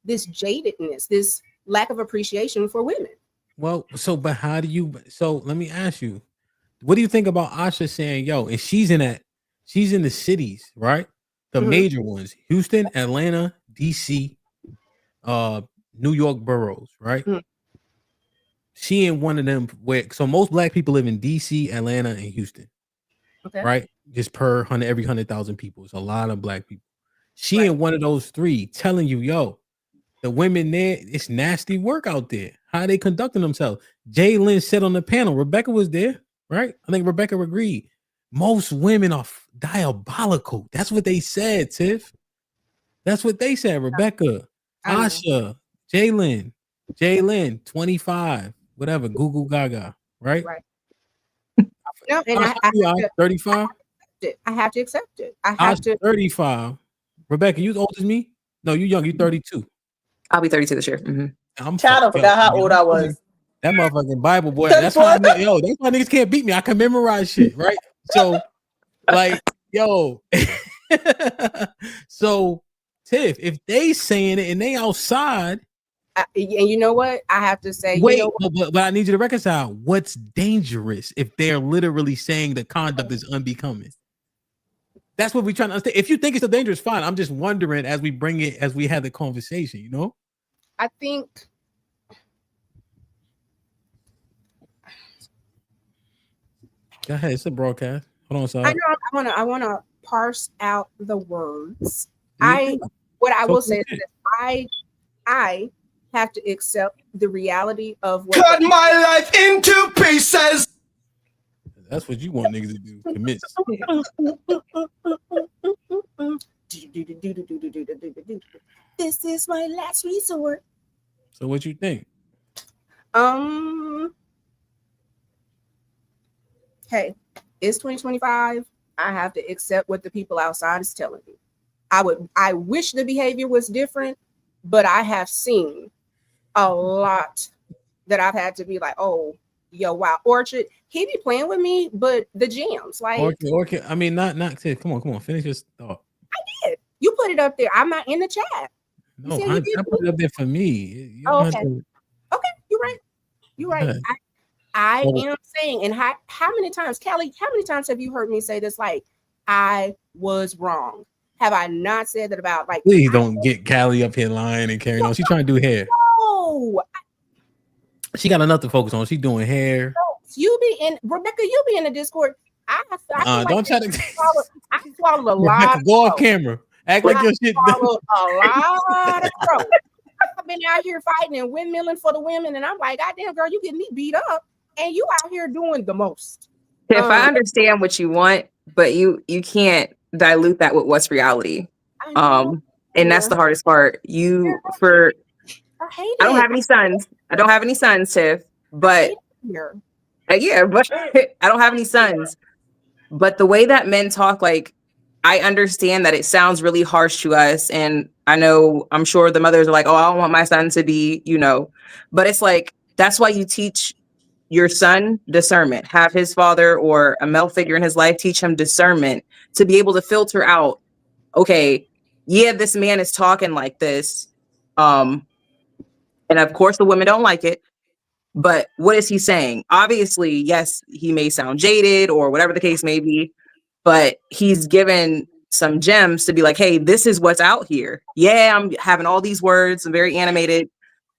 F: this jadedness, this lack of appreciation for women.
A: Well, but how do you, let me ask you, what do you think about Asha saying, yo, and she's in the cities, right? The major ones, Houston, Atlanta, DC, New York boroughs, right? She in one of them so most black people live in DC, Atlanta, and Houston. Okay. Right? Just every 100,000 people. It's a lot of black people. She in one of those 3 telling you, yo, the women there, it's nasty work out there. How they conducting themselves. Jay Lynn said on the panel, Rebecca was there, right? I think Rebecca agreed. Most women are diabolical. That's what they said, Tiff. That's what they said. Rebecca, Asha, Jay Lynn, 25, whatever, Google Gaga, right?
F: Right. No, and I
A: 35.
F: I have to accept it. I have to.
A: 35. Rebecca, you as old as me? No, you young. You 32.
C: I'll be 32 this year.
G: I forgot how old I was.
A: That motherfucking Bible boy. That's why that's why niggas can't beat me. I can memorize shit, right? So, like, yo. So, Tiff, if they saying it and they outside,
F: and you know what? I have to say,
A: wait, but I need you to reconcile what's dangerous if they're literally saying the conduct is unbecoming. That's what we're trying to understand. If you think it's so dangerous, fine. I'm just wondering as we have the conversation, you know?
F: I think
A: go ahead, it's a broadcast. Hold on, sorry.
F: I wanna parse out the words. What I will say is that I have to accept the reality of what
L: cut my life into pieces.
A: That's what you want niggas to do. Commit.
F: This is my last resort.
A: So what you think?
F: Hey, it's 2025. I have to accept what the people outside is telling me. I wish the behavior was different, but I have seen a lot that I've had to be like, oh, yo, wow, Orchard, he be playing with me, but the jams, like
A: Orchard. I mean, not come on, finish your thought.
F: I did. You put it up there. I'm not in the chat.
A: No, I put it up there for me.
F: Okay. Okay, you're right. You're right. I am saying, and how many times, Callie, how many times have you heard me say this? Like, I was wrong. Have I not said that about like?
A: Please don't get Callie up here lying and carrying on. She's trying to do hair.
F: No.
A: She got enough to focus on. She's doing hair.
F: You be in Rebecca. You be in the Discord. I
A: don't try to.
F: I swallowed a lot.
A: Go off camera. Act like your shit.
F: A lot of throat. I've been out here fighting and windmilling for the women, and I'm like, goddamn, girl, you getting me beat up, and you out here doing the most.
C: If I understand what you want, but you can't dilute that with what's reality. And that's the hardest part. I don't have any sons. I don't have any sons, Tiff. But but I don't have any sons. But the way that men talk, like, I understand that it sounds really harsh to us. And I'm sure the mothers are like, oh, I don't want my son to be, but it's like, that's why you teach your son discernment. Have his father or a male figure in his life teach him discernment to be able to filter out, okay, yeah, this man is talking like this. And of course the women don't like it, but what is he saying? Obviously, yes, he may sound jaded or whatever the case may be, but he's given some gems to be like, hey, this is what's out here. Yeah, I'm having all these words, I'm very animated,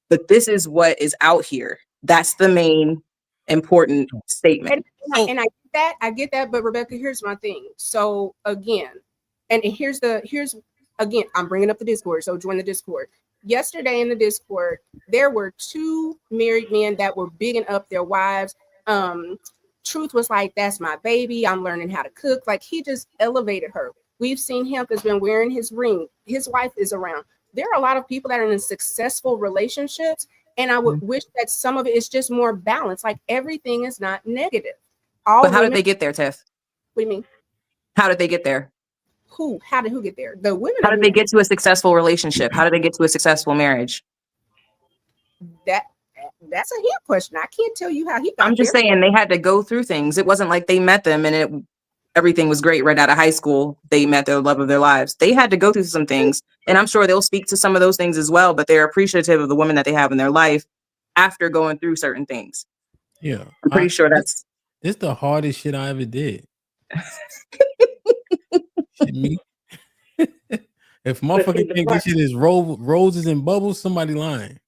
C: but this is what is out here. That's the main important statement.
F: And I get that, but Rebecca, here's my thing. So again, I'm bringing up the Discord, so join the Discord. yesterday in the Discord, there were 2 married men that were bigging up their wives. Truth was like, "That's my baby. I'm learning how to cook." Like, he just elevated her. We've seen Hemp has been wearing his ring. His wife is around. There are a lot of people that are in successful relationships, and I would wish that some of it is just more balanced. Like, everything is not negative.
C: But how did they get there, Tiff?
F: What do you mean?
C: How did they get there?
F: How did who get there? The women.
C: How did they get to a successful relationship? How did they get to a successful marriage?
F: That's a Hemp question. I can't tell you how he got
C: I'm just
F: there.
C: saying they had to go through things. It wasn't like they met them and everything was great right out of high school. They met the love of their lives. They had to go through some things. And I'm sure they'll speak to some of those things as well, but they're appreciative of the women that they have in their life after going through certain things.
A: Yeah.
C: I'm pretty sure
A: this the hardest shit I ever did. Shit me. If motherfucker think this shit is roses and bubbles, somebody lying.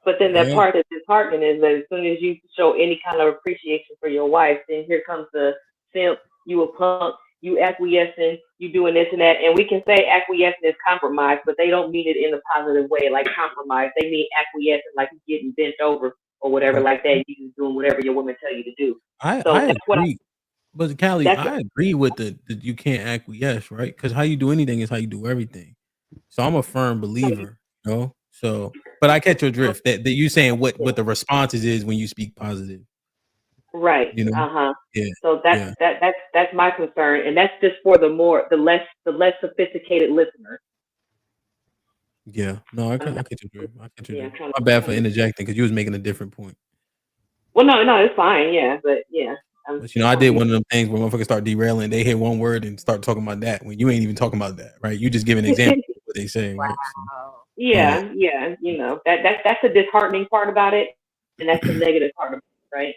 H: But then that part that's disheartening is that as soon as you show any kind of appreciation for your wife, then here comes the simp, you a punk, you acquiescing, you doing this and that. And we can say acquiescing is compromise, but they don't mean it in a positive way, like compromise. They mean acquiescing like you're getting bent over or whatever like that. You just doing whatever your women tell you to do.
A: I agree. But Callie, I agree with the you can't acquiesce, right? Because how you do anything is how you do everything. So I'm a firm believer, you know? So, but I catch your drift that you saying what the responses is when you speak positive.
H: Right.
A: You know? Yeah.
H: So that's my concern. And that's just for the less sophisticated listener.
A: Yeah. No, I catch your drift. My bad for interjecting because you was making a different point.
H: Well, no, it's fine. Yeah. But yeah.
A: But, I did one of them things where motherfuckers start derailing. They hear one word and start talking about that when you ain't even talking about that, right? You just give an example of what they saying, right? So,
H: yeah. You know, that's the disheartening part about it, and that's the negative part of it, right?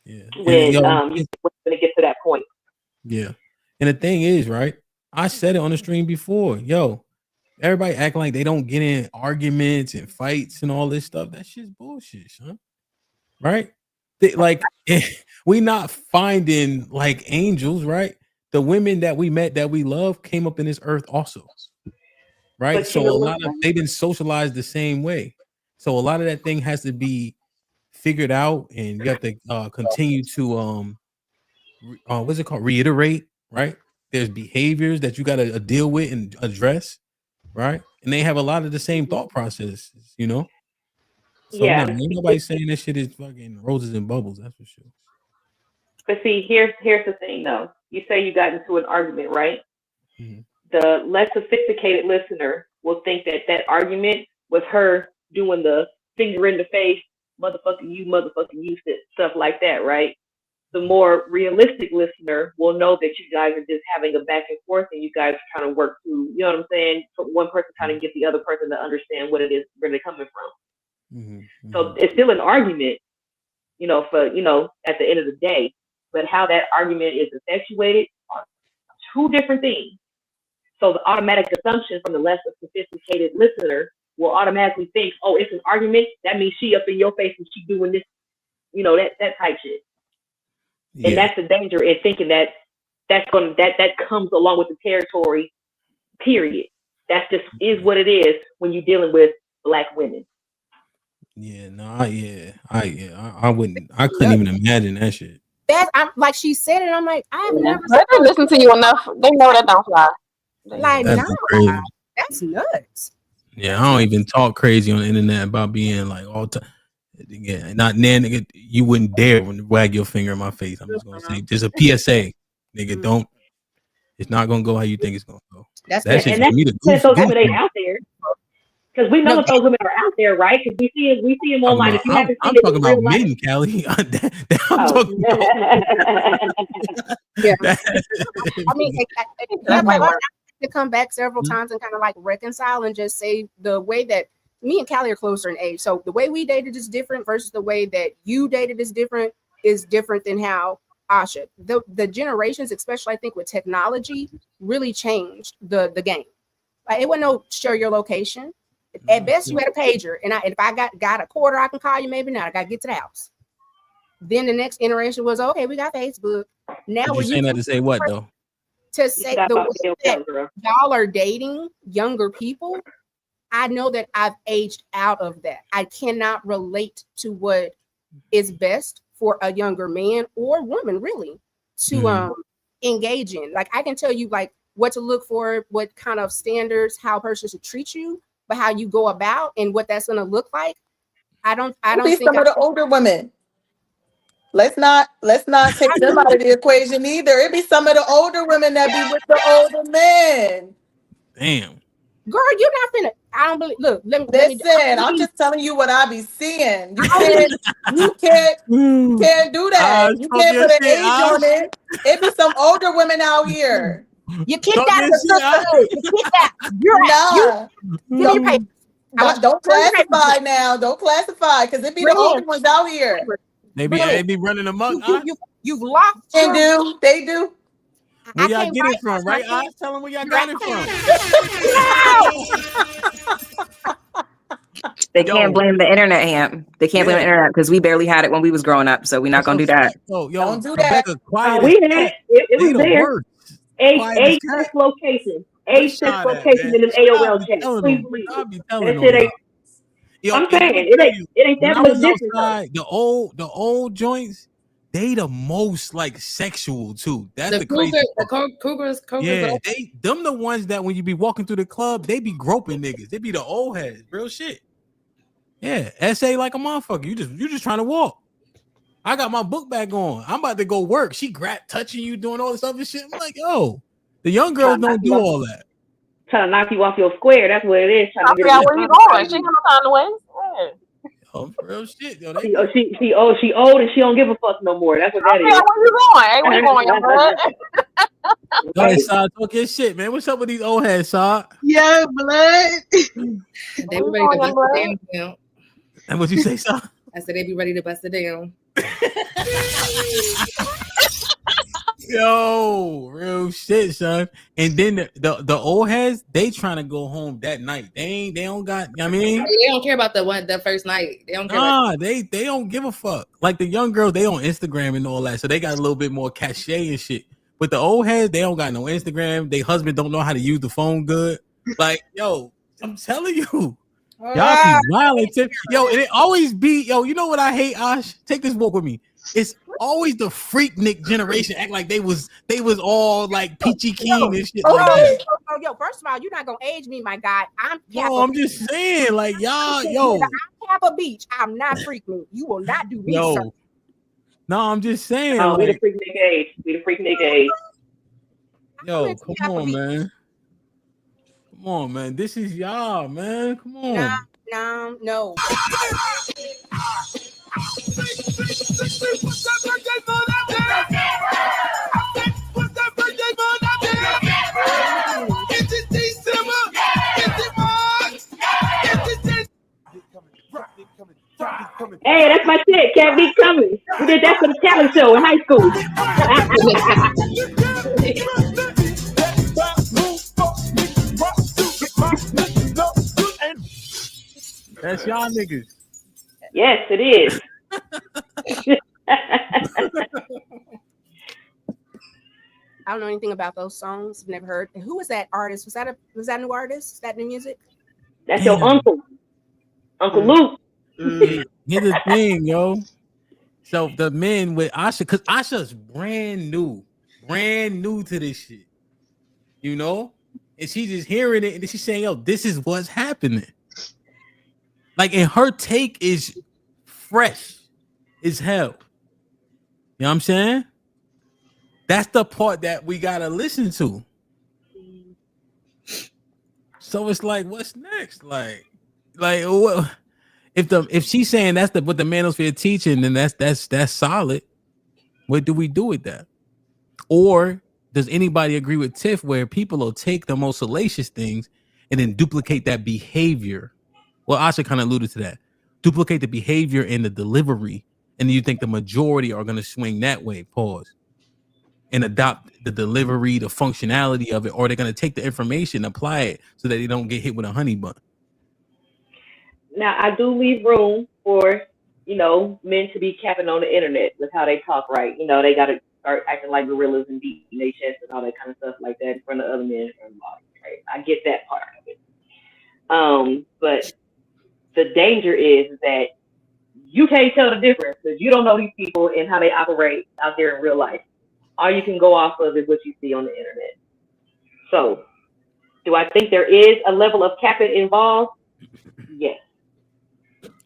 A: Yeah.
H: When you're going to get to that point.
A: Yeah. And the thing is, right? I said it on the stream before. Yo, everybody acting like they don't get in arguments and fights and all this stuff. That shit's bullshit, son. Right? We not finding like angels, right? The women that we met that we love came up in this earth also, right?
H: But
A: so a lot of they've been socialized the same way. So a lot of that thing has to be figured out, and you have to continue to what's it called? Reiterate, right? There's behaviors that you got to deal with and address, right? And they have a lot of the same thought processes, you know. So no, ain't nobody saying this shit is fucking roses and bubbles. That's for sure.
H: But see, here's the thing, though. You say you got into an argument, right? Mm-hmm. The less sophisticated listener will think that argument was her doing the finger in the face, motherfucking you, stuff like that, right? The more realistic listener will know that you guys are just having a back and forth, and you guys are trying to work through, you know what I'm saying? One person trying to get the other person to understand what it is where they're coming from. Mm-hmm. So it's still an argument, you know, for, you know, at the end of the day, but how that argument is effectuated are 2 different things. So the automatic assumption from the less sophisticated listener will automatically think, oh, it's an argument. That means she up in your face and she doing this, you know, that type shit. Yeah. And that's the danger in thinking that comes along with the territory, period. That's just is what it is when you're dealing with Black women.
A: Yeah, no, I wouldn't. I couldn't even imagine that shit.
F: I'm like, she said it. I'm like, I've never
B: listened to you enough. They know that don't fly.
F: Like, no, that's nuts.
A: Yeah, I don't even talk crazy on the internet about being like all time. Yeah, not nigga. You wouldn't dare wag your finger in my face. I'm just gonna say, just a PSA, nigga. Don't. It's not gonna go how you think it's gonna go.
H: That's those women ain't out there. Because we know that those women are out there, right? Because we see them online. If you haven't seen
A: I'm talking about men, Callie. I'm talking
F: yeah. I mean, to come back several times and kind of like reconcile and just say the way that me and Callie are closer in age. So the way we dated is different versus the way that you dated is different than how Asha. The generations, especially I think with technology, really changed the game. Like, it wasn't no share your location. At best, you had a pager, and if I got a quarter, I can call you. Maybe not. I got to get to the house. Then the next iteration was, okay, we got Facebook. Now
A: we're saying that to say what though?
F: To say the way that y'all are dating younger people, I know that I've aged out of that. I cannot relate to what is best for a younger man or woman, really, to engage in. Like, I can tell you like what to look for, what kind of standards, how a person should treat you, but how you go about and what that's going to look like. I don't think
G: some of the older women. Let's not take them out of the equation either. It be some of the older women that be with the older men.
A: Damn.
F: Girl, you're not finna. I don't believe. Look,
G: listen. I'm just telling you what I be seeing. You can't do that. You can't put an age on it. It be some older women out here.
F: You kicked out of the sisterhood. You kicked out. You're out. Give me your paper.
G: Don't classify now. Don't classify because it be the older ones out here.
A: They be running amok.
F: You've lost.
G: They do. They do.
A: Where y'all get it from, right? I tell them where y'all got it from.
C: They can't blame the internet, HAMP. They can't blame the internet because we barely had it when we was growing up, so we're not gonna do that.
G: Don't do that.
H: We had it was there. A test location. A test location in an AOL chat. Please believe it. That shit ain't. I'm saying it ain't that much different.
A: The old joints, they the most like sexual too. That's the crazy.
D: Cougars.
A: Yeah, them the ones that when you be walking through the club, they be groping niggas. They be the old heads, real shit. Yeah, essay like a motherfucker. You just trying to walk. I got my book bag on. I'm about to go work. She touching you, doing all this other shit. I'm like, yo, the young girls don't do all that.
H: Trying to knock you off your square. That's what it is. Trying to get
B: where you going? She got no time to win.
A: Oh, for real shit, yo.
H: She old and she don't give a fuck no more. That's what that is.
B: Where you going? Hey, where you going, young blood?
A: Go ahead, Saad, talk your shit, man. What's up with these old heads, Saad?
J: Yo, blood.
D: They were ready to bust it down.
A: And what you say, Saad?
D: I said they be ready to bust it down.
A: Yo, real shit, son. And then the old heads, they trying to go home that night. They don't got. I mean,
D: they don't care about the first night. They don't care.
A: They don't give a fuck. Like the young girls, they on Instagram and all that, so they got a little bit more cachet and shit. But the old heads, they don't got no Instagram. Their husband don't know how to use the phone good. Like, yo, I'm telling you. Y'all be violent. Yo, and it always be, yo, you know what I hate, Ash? Take this walk with me. It's always the freaknik generation act like they was all like peachy keen and shit.
F: Yo, first of all, you're not gonna age me, my guy. I'm
A: just saying, like, y'all, yo.
F: I'm Kappa Beach. I'm not freaking. You will not do me, sir.
A: No, I'm just saying.
H: Oh, we the freaknik age. We the freaknik age.
A: Yo, come on, man. Come on, man. This is y'all, man. Come on.
F: No.
H: Hey, that's my shit. Can't be coming. We did that for the talent show in high school.
A: That's y'all niggas.
H: Yes, it is.
F: I don't know anything about those songs. Never heard. And who was that artist? Was that a new artist? Is that new music?
H: That's your uncle, Uncle Luke.
A: Here's the thing, yo. So the men with Asha, because Asha's brand new to this shit, you know, and she's just hearing it and she's saying, "Yo, this is what's happening." Like, and her take is fresh as hell. You know what I'm saying? That's the part that we gotta listen to. So it's like, what's next? Like what? If she's saying that's what the Manosphere teaching, then that's solid. What do we do with that? Or does anybody agree with Tiff where people will take the most salacious things and then duplicate that behavior? Well, Asha kind of alluded to that. Duplicate the behavior and the delivery, and you think the majority are going to swing that way. Pause. And adopt the delivery, the functionality of it, or they're going to take the information, apply it so that they don't get hit with a honey bun.
H: Now, I do leave room for, men to be capping on the internet with how they talk, right? They got to start acting like gorillas and beating their chest and all that kind of stuff like that in front of other men. Right? I get that part of it. But the danger is that you can't tell the difference because you don't know these people and how they operate out there in real life. All you can go off of is what you see on the internet. So, do I think there is a level of capping involved? Yes.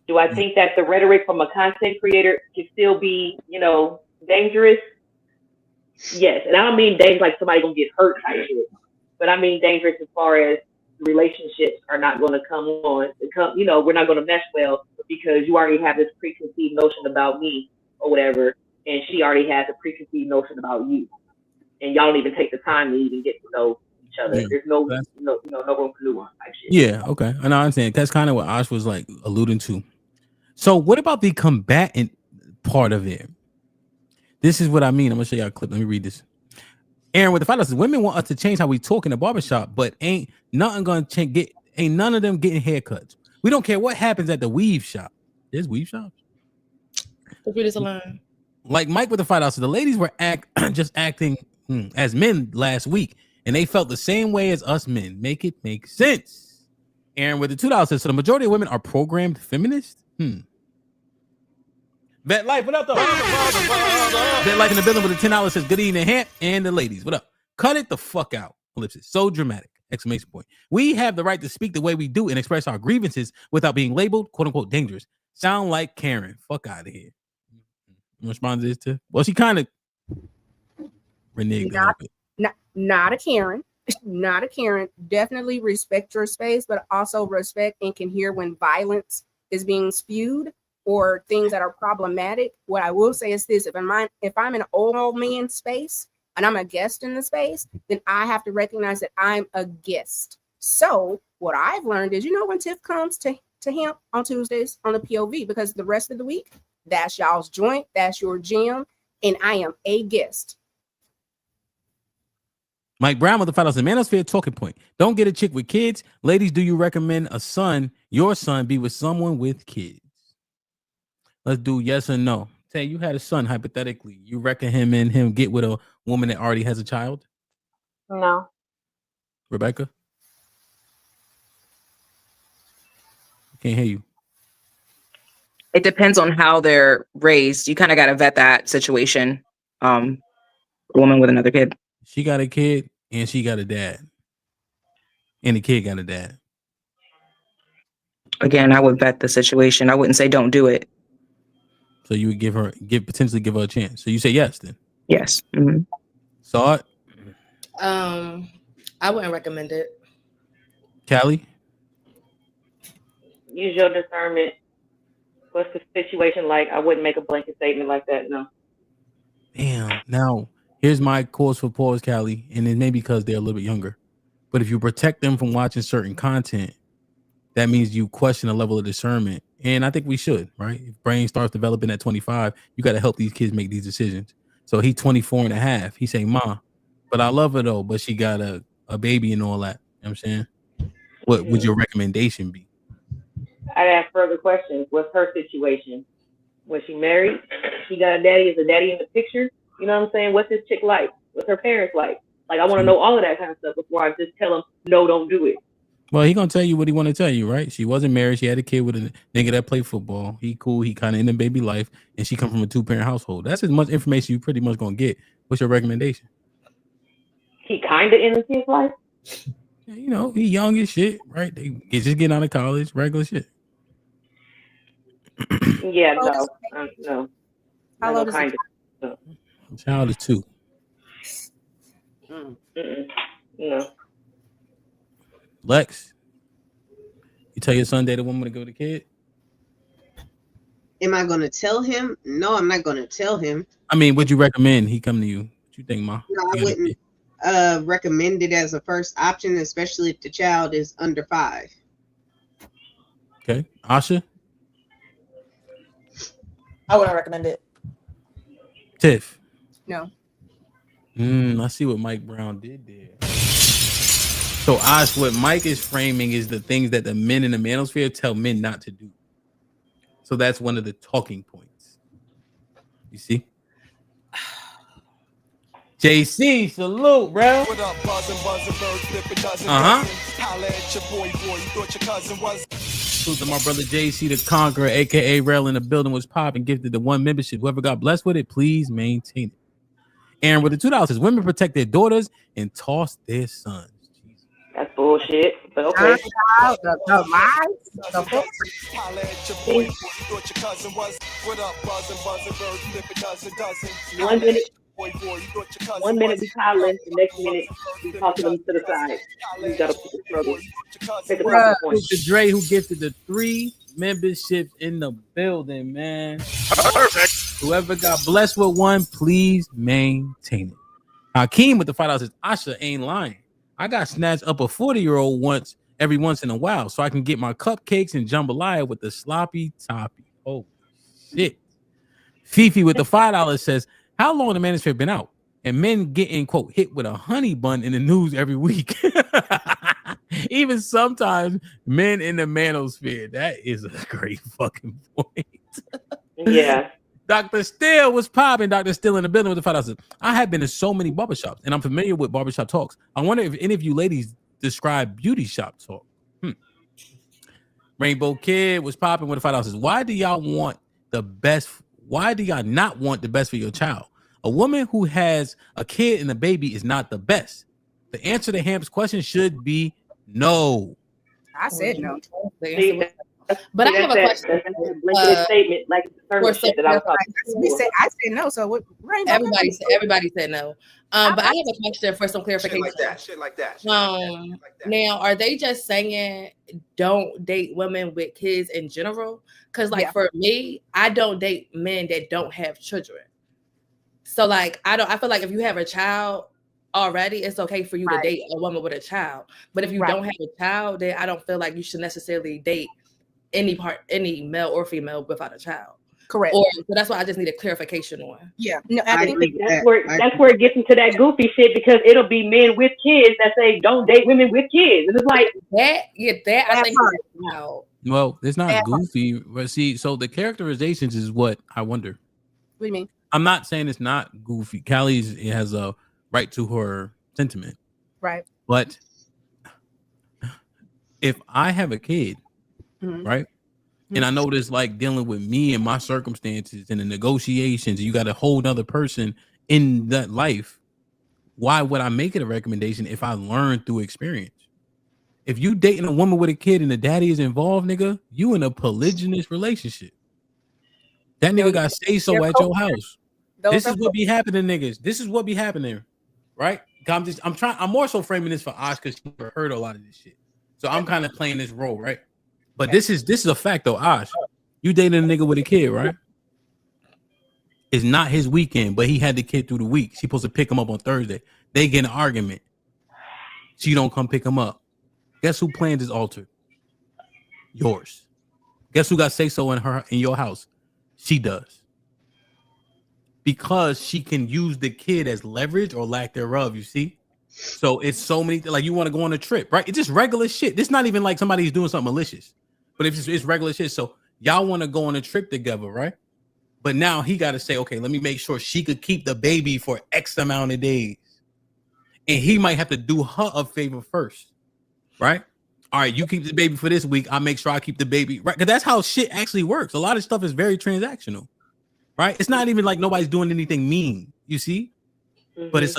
H: Do I think that the rhetoric from a content creator can still be, dangerous? Yes. And I don't mean dangerous like somebody gonna get hurt type shit, but I mean dangerous as far as relationships are not going to come on. We're not going to mesh well because you already have this preconceived notion about me or whatever, and she already has a preconceived notion about you, and y'all don't even take the time to even get to know each other.
A: Yeah.
H: There's no room for nuance type shit.
A: Yeah, okay. I know I'm saying that's kind of what Ash was like alluding to. So what about the combatant part of it? This is what I mean. I'm gonna show y'all a clip. Let me read this. Aaron with the $5 says women want us to change how we talk in the barbershop, but ain't nothing gonna change. Ain't none of them getting haircuts. We don't care what happens at the weave shop. There's weave shops. Like Mike with the $5 says the ladies were just acting as men last week, and they felt the same way as us men. Make it make sense. Aaron with the $2 says so the majority of women are programmed feminists. Bet Life, what up though? Bet Life in the building with the $10 says good evening, Hamp and the ladies. What up? Cut it the fuck out. Ellipsis. So dramatic. Exclamation point. We have the right to speak the way we do and express our grievances without being labeled quote unquote dangerous. Sound like Karen. Fuck out of here. You respond to this too? Well, she kind of reneged a little bit.
F: Not a Karen. Not a Karen. Definitely respect your space, but also respect and can hear when violence is being spewed or things that are problematic. What I will say is this: if I'm in an old man space and I'm a guest in the space, then I have to recognize that I'm a guest. So what I've learned is, when Tiff comes to HAMP on Tuesdays on the POV, because the rest of the week, that's y'all's joint, that's your jam, and I am a guest.
A: Mike Brown with the $5 says Manosphere talking point. Don't get a chick with kids. Ladies, do you recommend your son be with someone with kids? Let's do yes or no. Say you had a son, hypothetically. You reckon him get with a woman that already has a child?
B: No.
A: Rebecca? Can't hear you.
C: It depends on how they're raised. You kind of got to vet that situation. A woman with another kid.
A: She got a kid and she got a dad. And the kid got a dad.
C: Again, I would vet the situation. I wouldn't say don't do it.
A: So you would potentially give her a chance. So you say yes then?
C: Yes. Mm-hmm.
A: Saw it?
D: I wouldn't recommend it.
A: Callie?
H: Use your discernment. What's the situation like? I wouldn't make a blanket statement like that, no.
A: Damn. Now, here's my cause for pause, Callie, and it may be because they're a little bit younger. But if you protect them from watching certain content, that means you question the level of discernment. And I think we should, right? If brain starts developing at 25, you got to help these kids make these decisions. So he's 24 and a half. He's saying, Ma, but I love her though, but she got a baby and all that. You know what I'm saying? What would your recommendation be?
H: I'd ask further questions. What's her situation? Was she married? She got a daddy? Is the daddy in the picture? You know what I'm saying? What's this chick like? What's her parents like? Like, I want to know all of that kind of stuff before I just tell them, no, don't do it.
A: Well, he gonna tell you what he want to tell you, right? She wasn't married. She had a kid with a nigga that played football. He cool. He kind of in the baby life, and she come from a 2-parent household. That's as much information you pretty much gonna get. What's your recommendation?
H: He kind of in the kid's life.
A: Yeah, he young as shit, right? They just getting out of college, regular shit.
H: Yeah, no.
F: How old is
H: kind of.
A: No. Child is 2.
H: No.
A: Lex, you tell your son date a woman to go to the kid?
E: Am I going to tell him? No, I'm not going to tell him.
A: I mean, would you recommend he come to you? What you think, Ma?
E: No, I wouldn't recommend it as a first option, especially if the child is under 5.
A: Okay. Asha?
G: I wouldn't recommend it.
A: Tiff?
F: No.
A: I see what Mike Brown did there. So, Ash, what Mike is framing is the things that the men in the manosphere tell men not to do. So that's one of the talking points. You see? JC, salute, bro.
L: What up, buzzing, birds, flipping dozen. Holla at your boy, you thought your cousin was.
A: Salute to my brother JC the Conqueror, aka Rail in the building was popping, gifted the 1 membership. Whoever got blessed with it, please maintain it. Aaron with the $2 says women protect their daughters and toss their sons.
H: That's bullshit. But okay.
F: The lies, the books.
L: Holla at your boy, you thought your cousin was. What up, buzzing, birds, flipping dozen.
H: 1 minute. 1 minute we hollering, the next minute we talking them to the side. We gotta put the struggle. Take a
A: to Dre who gifted the 3 memberships in the building, man. Perfect. Whoever got blessed with 1, please maintain it. Hakeem with the $5 says Asha ain't lying. I got snatched up a 40-year-old every once in a while, so I can get my cupcakes and jambalaya with the sloppy toppy. Oh shit. Fifi with the $5 says, how long the Manosphere been out? And men getting, quote, hit with a honey bun in the news every week. Even sometimes men in the Manosphere. That is a great fucking point.
H: Yeah.
A: Dr. Steele was popping. Dr. Steele in the building with the $5. I have been to so many barbershops, and I'm familiar with barbershop talks. I wonder if any of you ladies describe beauty shop talk. Rainbow Kid was popping with the $5. Why do y'all want the best? Why do y'all not want the best for your child? A woman who has a kid and a baby is not the best. The answer to Hamp's question should be no.
F: I said no.
D: But I have a question.
H: That's a blanket statement, like the shit that I was talking about.
F: I said no. So what?
D: Everybody said no. But I have a question for some clarification.
L: Shit like that.
D: Now, are they just saying don't date women with kids in general? Because, for me, I don't date men that don't have children. So, I feel like if you have a child already, it's okay for you to date a woman with a child. But if you don't have a child, then I don't feel like you should necessarily date any male or female without a child.
F: Correct.
D: So that's why I just need a clarification on.
F: Yeah. No,
H: I think that's where it gets into that goofy shit, because it'll be men with kids that say don't date women with kids, and it's like
D: that I think.
A: Well, it's not goofy. But see, so the characterizations is what I wonder.
F: What do you mean?
A: I'm not saying it's not goofy. Callie has a right to her sentiment.
F: Right.
A: But if I have a kid, right? And I know this dealing with me and my circumstances and the negotiations, you got a whole other person in that life. Why would I make it a recommendation if I learned through experience? If you dating a woman with a kid and the daddy is involved, nigga, you in a polygynous relationship. That nigga got say so at your house. This is what be happening, niggas. This is what be happening, right? I'm more so framing this for Osh because she never heard a lot of this shit. So I'm kind of playing this role, right? But this is a fact though, Osh. You dating a nigga with a kid, right? It's not his weekend, but he had the kid through the week. She supposed to pick him up on Thursday. They get an argument. She don't come pick him up. Guess who plans is altered? Yours. Guess who got say so in your house? She does. Because she can use the kid as leverage or lack thereof, you see? So it's so many, you want to go on a trip, right? It's just regular shit. This not even like somebody's doing something malicious, but it's regular shit. So y'all want to go on a trip together, right? But now he got to say, okay, let me make sure she could keep the baby for X amount of days. And he might have to do her a favor first, right? All right, you keep the baby for this week. I'll make sure I keep the baby, right? Because that's how shit actually works. A lot of stuff is very transactional, right? It's not even like nobody's doing anything mean, you see? But it's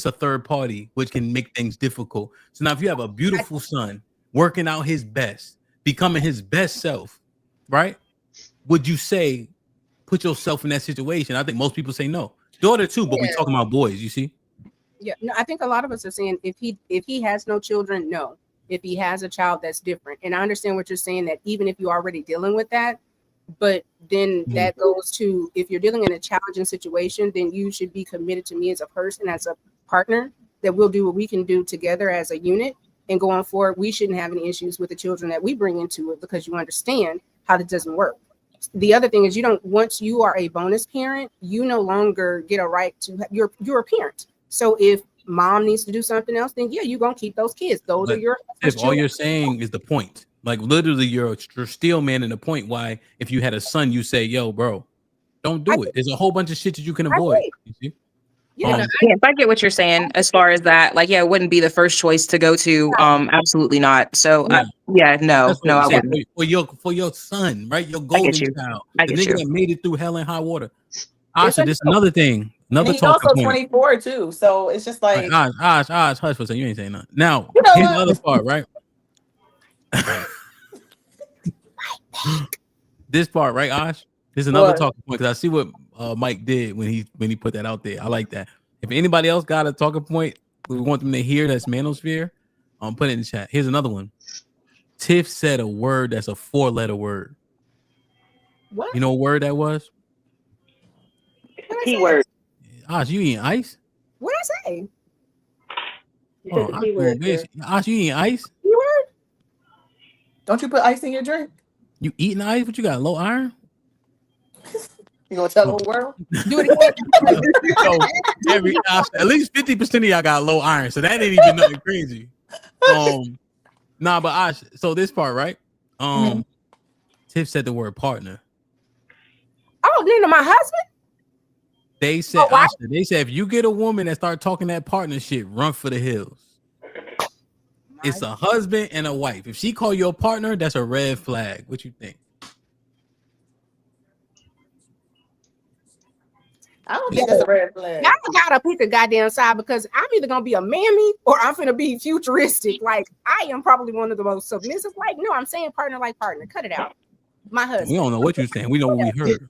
A: a third party which can make things difficult. So now if you have a beautiful son working out his best, becoming his best self, right? Would you say put yourself in that situation? I think most people say no. Daughter too, but we're talking about boys, you see?
F: Yeah, no, I think a lot of us are saying if he has no children, no. If he has a child, that's different. And I understand what you're saying, that even if you're already dealing with that, but then that goes to, if you're dealing in a challenging situation, then you should be committed to me as a person, as a partner, that we'll do what we can do together as a unit. And going forward, we shouldn't have any issues with the children that we bring into it, because you understand how this doesn't work. The other thing is, once you are a bonus parent, you no longer get a right to, you're a parent. So if mom needs to do something else, then yeah, you're going to keep those kids. Those are your
A: children. All you're saying is the point. Like literally you're still man in the point why if you had a son, you say, yo, bro, don't do it. There's a whole bunch of shit that you can avoid. You see?
F: Yeah.
C: Yeah, if I get what you're saying, as far as that, like, yeah, it wouldn't be the first choice to go to. Absolutely not. So,
A: Yeah.
C: no,
A: That's what
C: I
A: I'm saying.
C: wouldn't.
A: For your son, right? Your
C: I get
A: golden
C: you.
A: child,
C: I
A: the
C: get
A: nigga
C: you.
A: that made it through hell and high water.
F: It's
A: Asha,
F: a
A: this is another thing,
G: And
A: another
G: he's
A: talking
G: also
A: point.
G: 24 too. So it's just
A: All right,
G: like,
A: Hush for a second. You ain't saying nothing. Now,
G: you know
A: here's the
G: what?
A: other part, right? This part, right, Ash? This is another
G: What?
A: talking point because I see what Mike did when he put that out there. I like that. If anybody else got a talking point, we want them to hear that's Manosphere. Put it in the chat. Here's another one. Tiff said a word that's a 4-letter word.
F: What?
A: You know what word that was?
H: It's a keyword.
A: Ash, you eating ice?
F: What I say?
H: You
A: Hold
H: said
A: on,
H: the keyword.
A: Ash, you eating ice?
F: Keyword?
G: Don't you put ice in your drink?
A: You eating ice? What you got? Low iron?
G: You gonna tell the whole world?
F: Do it again.
A: So at least 50% of y'all got low iron, so that ain't even nothing crazy. Nah, but Ash, so this part, right? Tiff said the word partner.
F: Oh, then my husband?
A: They said, Asha, they said if you get a woman that start talking that partner shit, run for the hills. It's a husband and a wife. If she call you a partner, that's a red flag. What you think?
G: I don't think that's a red flag.
F: Y'all gotta pick a goddamn side because I'm either gonna be a mammy or I'm gonna be futuristic. Like I am probably one of the most submissive. Like no, I'm saying partner like partner. Cut it out. My husband.
A: We don't know what you're saying. We know what we heard.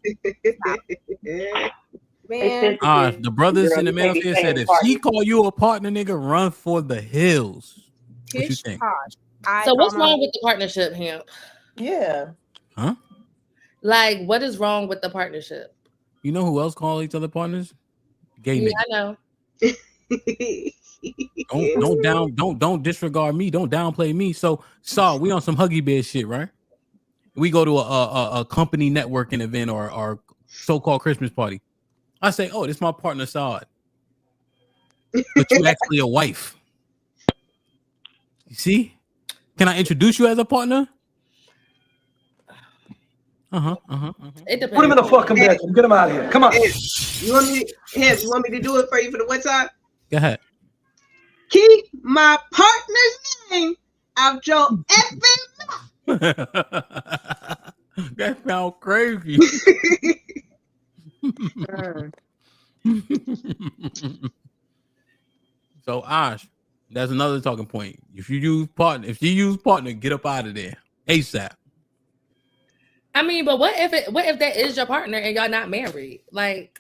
F: Man,
A: The brothers in the Manosphere said if she call you a partner, nigga, run for the hills. What you think?
D: So what's wrong with the partnership, Hamp?
G: Yeah.
A: Huh?
D: Like, what is wrong with the partnership?
A: You know who else call each other partners? Gay
D: Yeah,
A: niggas.
D: I know.
A: Don't disregard me. Don't downplay me. So we on some Huggy Bear shit, right? We go to a company networking event or so-called Christmas party. I say, oh, this is my partner Saad. But you actually a wife. You see? Can I introduce you as a partner?
D: It depends.
M: Put him in the fucking bedroom. Get him out of here. Come on.
E: You want me to do it for you for the what time?
A: Go ahead.
E: Keep my partner's name out your effing
A: That sounds crazy. So Ash, that's another talking point. If you use partner, get up out of there ASAP.
D: I mean, but what if that is your partner and y'all not married? Like,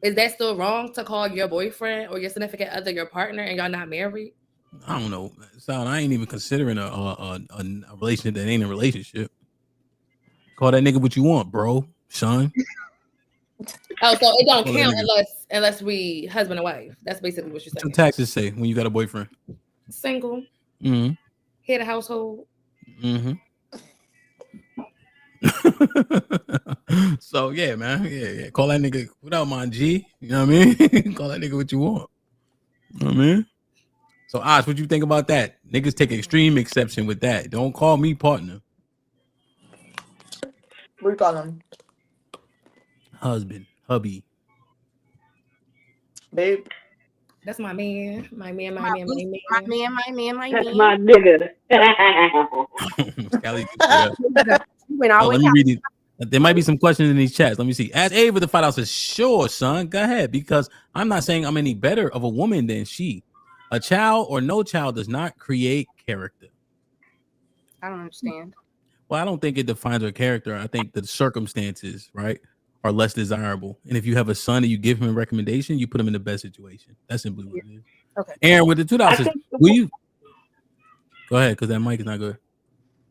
D: is that still wrong to call your boyfriend or your significant other your partner and y'all not married?
A: I don't know. So I ain't even considering a relationship that ain't a relationship. Call that nigga what you want, bro, son.
D: Oh, so it don't
A: Call that
D: count
A: nigga.
D: unless we husband and wife. That's basically what you're
A: What
D: saying.
A: your taxes say when you got a boyfriend?
D: Single.
A: Mm-hmm.
D: Head of household.
A: Mm-hmm. So yeah, man. Yeah. Call that nigga without my G. You know what I mean? Call that nigga what you want. You know what I mean? So Osh, what you think about that? Niggas take extreme exception with that. Don't call me partner.
G: What do you call him?
A: Husband, hubby.
G: Babe.
D: That's my man. My man.
F: My man.
H: That's my nigga.
A: Scally, let me read it. There might be some questions in these chats. Let me see. Ask Ava to find out. Says, sure, son, go ahead. Because I'm not saying I'm any better of a woman than she. A child or no child does not create character.
F: I don't understand.
A: Well, I don't think it defines her character. I think the circumstances, right, are less desirable. And if you have a son and you give him a recommendation, you put him in the best situation. That's simply what it is.
F: Okay.
A: Aaron with the $2. Will you go ahead? Because that mic is not good.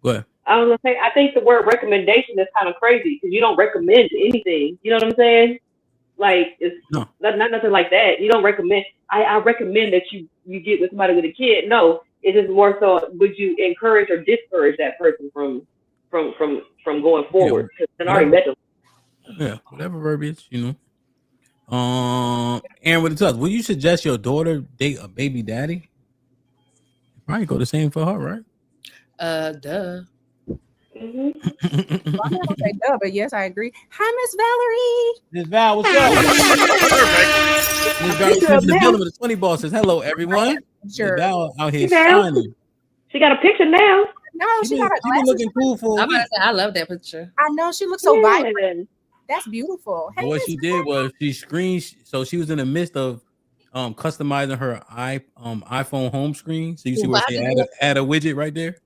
A: Go ahead.
H: I was gonna say, I think the word recommendation is kind of crazy because you don't recommend anything. You know what I'm saying? Like it's not nothing like that. You don't recommend. I recommend that you get with somebody with a kid. No, it's just more so. Would you encourage or discourage that person from going forward? Because I already met them.
A: Yeah, whatever verbiage, you know. Aaron with the $2. Will you suggest your daughter date a baby daddy? Probably go the same for her, right?
D: Duh.
B: Mm-hmm.
F: Well, I'm not gonna say duh, but yes, I agree. Hi, Miss Valerie.
A: Miss Val, what's up? Miss Val comes in the building with a 20 ball, says hello, everyone.
F: Sure.
A: Miss Val out here
H: Hey, Val.
A: shining.
H: She got a picture now.
F: No,
A: She
F: got her
A: been
F: glasses.
A: looking cool for a
D: I'm about
A: week.
D: to say, I love that picture.
F: I know she looks so
H: Yeah.
F: vibrant. That's beautiful. Hey,
A: But what
F: Miss
A: she did was she so she was in the midst of customizing her iPhone home screen. So you see where
D: Why
A: she
D: did you
A: add a widget right there.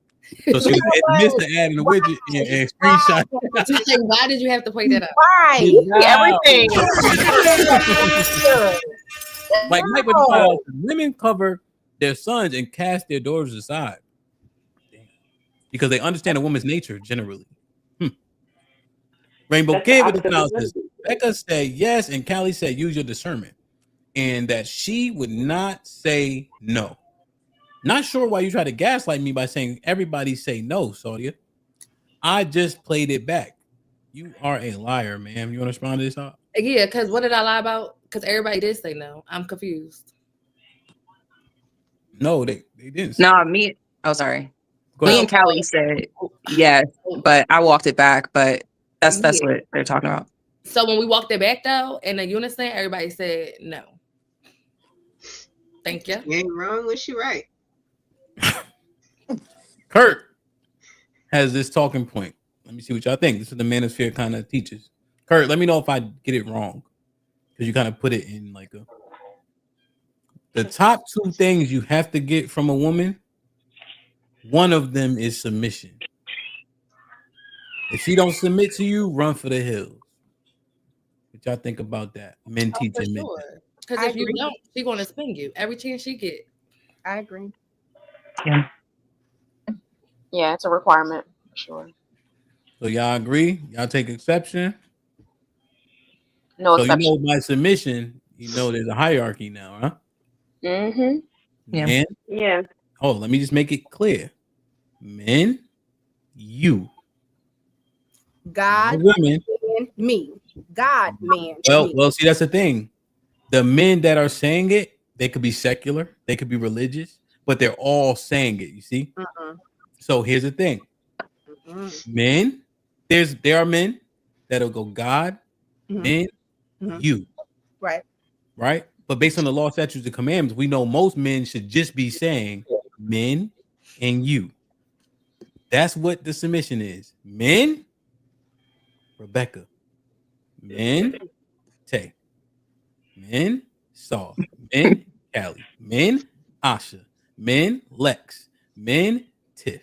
A: So she was in the midst of adding a widget and screenshot.
D: Why did you have to point that out?
F: Why?
B: Everything.
A: Like Mike would find out women cover their sons and cast their daughters aside. Because they understand a woman's nature generally. Rainbow
H: That's
A: Kid
H: the
A: with the
H: opposite of
A: analysis. Becca said yes, and Callie said use your discernment. And that she would not say no. Not sure why you try to gaslight me by saying everybody say no, Saudia. I just played it back. You are a liar, ma'am. You want to respond to this?
D: Yeah, because what did I lie about? Because everybody did say no. I'm confused.
A: No, they didn't.
C: No, me. Oh, sorry.
A: Go
C: Me
A: ahead.
C: and Callie said yes, but I walked it back. But that's what they're talking about.
D: So when we walked it back though, in the unison, everybody said no. Thank you.
E: You ain't wrong when she right.
A: Kurt has this talking point. Let me see what y'all think. This is the Manosphere kind of teaches. Kurt, let me know if I get it wrong. Because you kind of put it in like the top two things you have to get from a woman. One of them is submission. If she don't submit to you, run for the hills. What y'all think about that? Men teaching men.
D: Because if you don't, she's going to spin you every chance she get.
F: I agree.
B: Yeah, it's a requirement for sure.
A: So y'all agree? Y'all take exception?
B: No
A: so
B: exception.
A: You know by submission, you know there's a hierarchy now, huh?
B: Mm-hmm.
A: Men?
H: Yeah.
A: Oh, let me just make it clear. Men, you.
F: God,
A: women,
F: man, me. God, man, me.
A: Well, see, that's the thing. The men that are saying it, they could be secular, they could be religious, but they're all saying it. You see. So here's the thing. Men, there are men that'll go God, men, you. Right. But based on the law, statutes, and commandments, we know most men should just be saying men and you. That's what the submission is. Men, Rebecca. Men, Tay. Men, Saul. Men, Callie. Men, Asha. Men, Lex. Men, Tiff.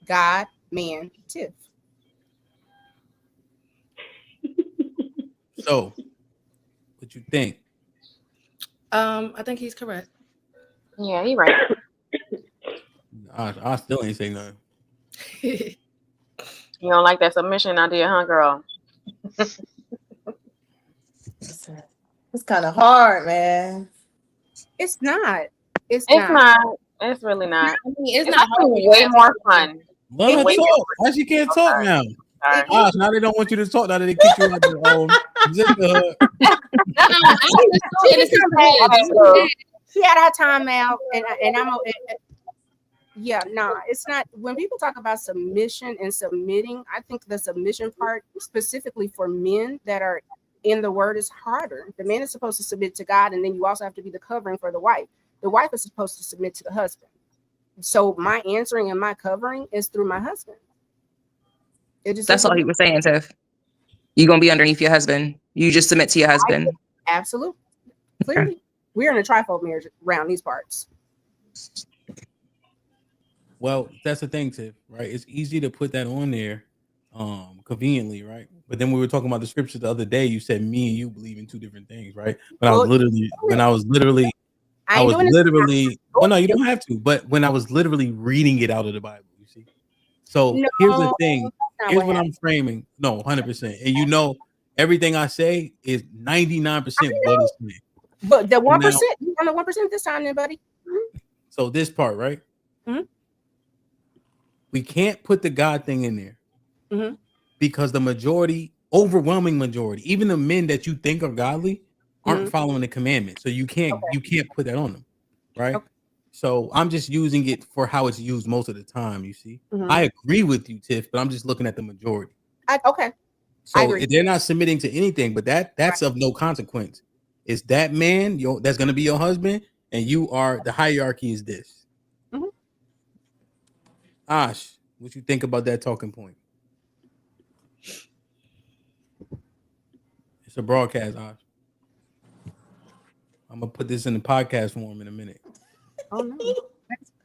F: God, man, Tiff.
A: So, what you think?
D: I think he's correct.
B: Yeah, he right.
A: I still ain't say nothing.
B: You don't like that submission idea, huh, girl?
G: It's kind of hard, man.
F: It's not.
B: It's not. It's really not.
D: I mean, it's
B: It's
D: not
B: actually way more fun.
A: Let her talk. Why she can't talk now? Gosh, now they don't want you to talk. Now that they kick you out the sisterhood.
F: She had her time out, and I'm. Yeah, nah, it's not. When people talk about submission and submitting, I think the submission part, specifically for men that are in the word, is harder. The man is supposed to submit to God, and then you also have to be the covering for the wife. The wife is supposed to submit to the husband. So my answering and my covering is through my husband.
C: That's all he was saying, Tiff. You're gonna be underneath your husband. You just submit to your husband.
F: Absolutely. Clearly, we're in a trifold marriage around these parts.
A: Well, that's the thing, Tiff, right? It's easy to put that on there conveniently, right? But then we were talking about the scripture the other day. You said me and you believe in two different things, right? But I was literally, well, no, you don't have to. But when I was literally reading it out of the Bible, you see. So here's the thing. Here's what I'm framing. No, 100%. And you know, everything I say is 99% what it's saying.
F: But the 1%, you on the 1% this time, then, buddy.
A: So this part, right? We can't put the God thing in there because the overwhelming majority, even the men that you think are godly, aren't following the commandment. So you can't put that on them, right? So I'm just using it for how it's used most of the time. You see,
F: Mhm.
A: I agree with you, Tiff, but I'm just looking at the majority.
F: Okay. I
A: So
F: agree.
A: they're not submitting to anything, but that's of no consequence. It's that man that's going to be your husband, and you are the hierarchy is this.
F: Mhm.
A: Ash, what you think about that talking point? It's a broadcast, Ash. I'm gonna put this in the podcast form in a minute.
F: Oh no.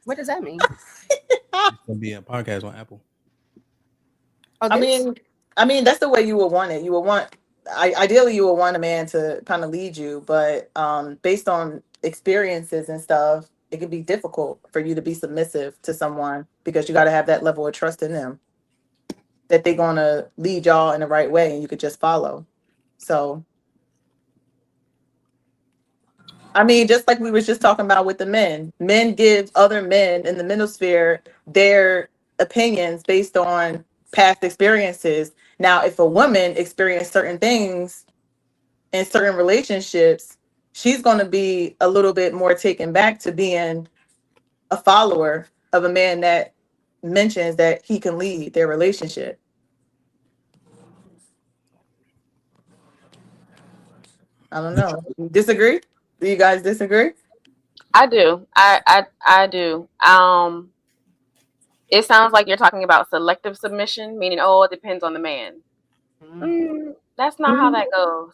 F: What does that mean?
A: It's gonna be a podcast on Apple.
F: Oh,
G: I
F: this?
G: mean, that's the way you would want it. You would want, ideally, you would want a man to kind of lead you, but based on experiences and stuff, it can be difficult for you to be submissive to someone because you got to have that level of trust in them that they're gonna lead y'all in the right way, and you could just follow. So, I mean, just like we was just talking about with the men give other men in the manosphere their opinions based on past experiences. Now, if a woman experienced certain things in certain relationships, she's going to be a little bit more taken back to being a follower of a man that mentions that he can lead their relationship. I don't know. Disagree? Do you guys disagree?
B: I do. I do. It sounds like you're talking about selective submission, meaning it depends on the man. That's not how that goes.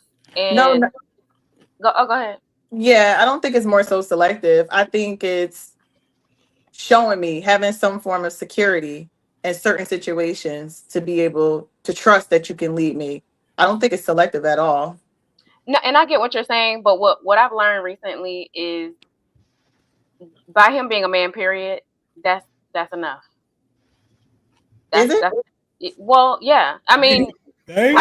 G: No,
B: And
G: no.
B: go ahead.
G: Yeah, I don't think it's more so selective. I think it's showing me having some form of security in certain situations to be able to trust that you can lead me. I don't think it's selective at all.
B: No, and I get what you're saying, but what I've learned recently is by him being a man, period, that's enough.
G: Is it?
B: Well, yeah. I mean, I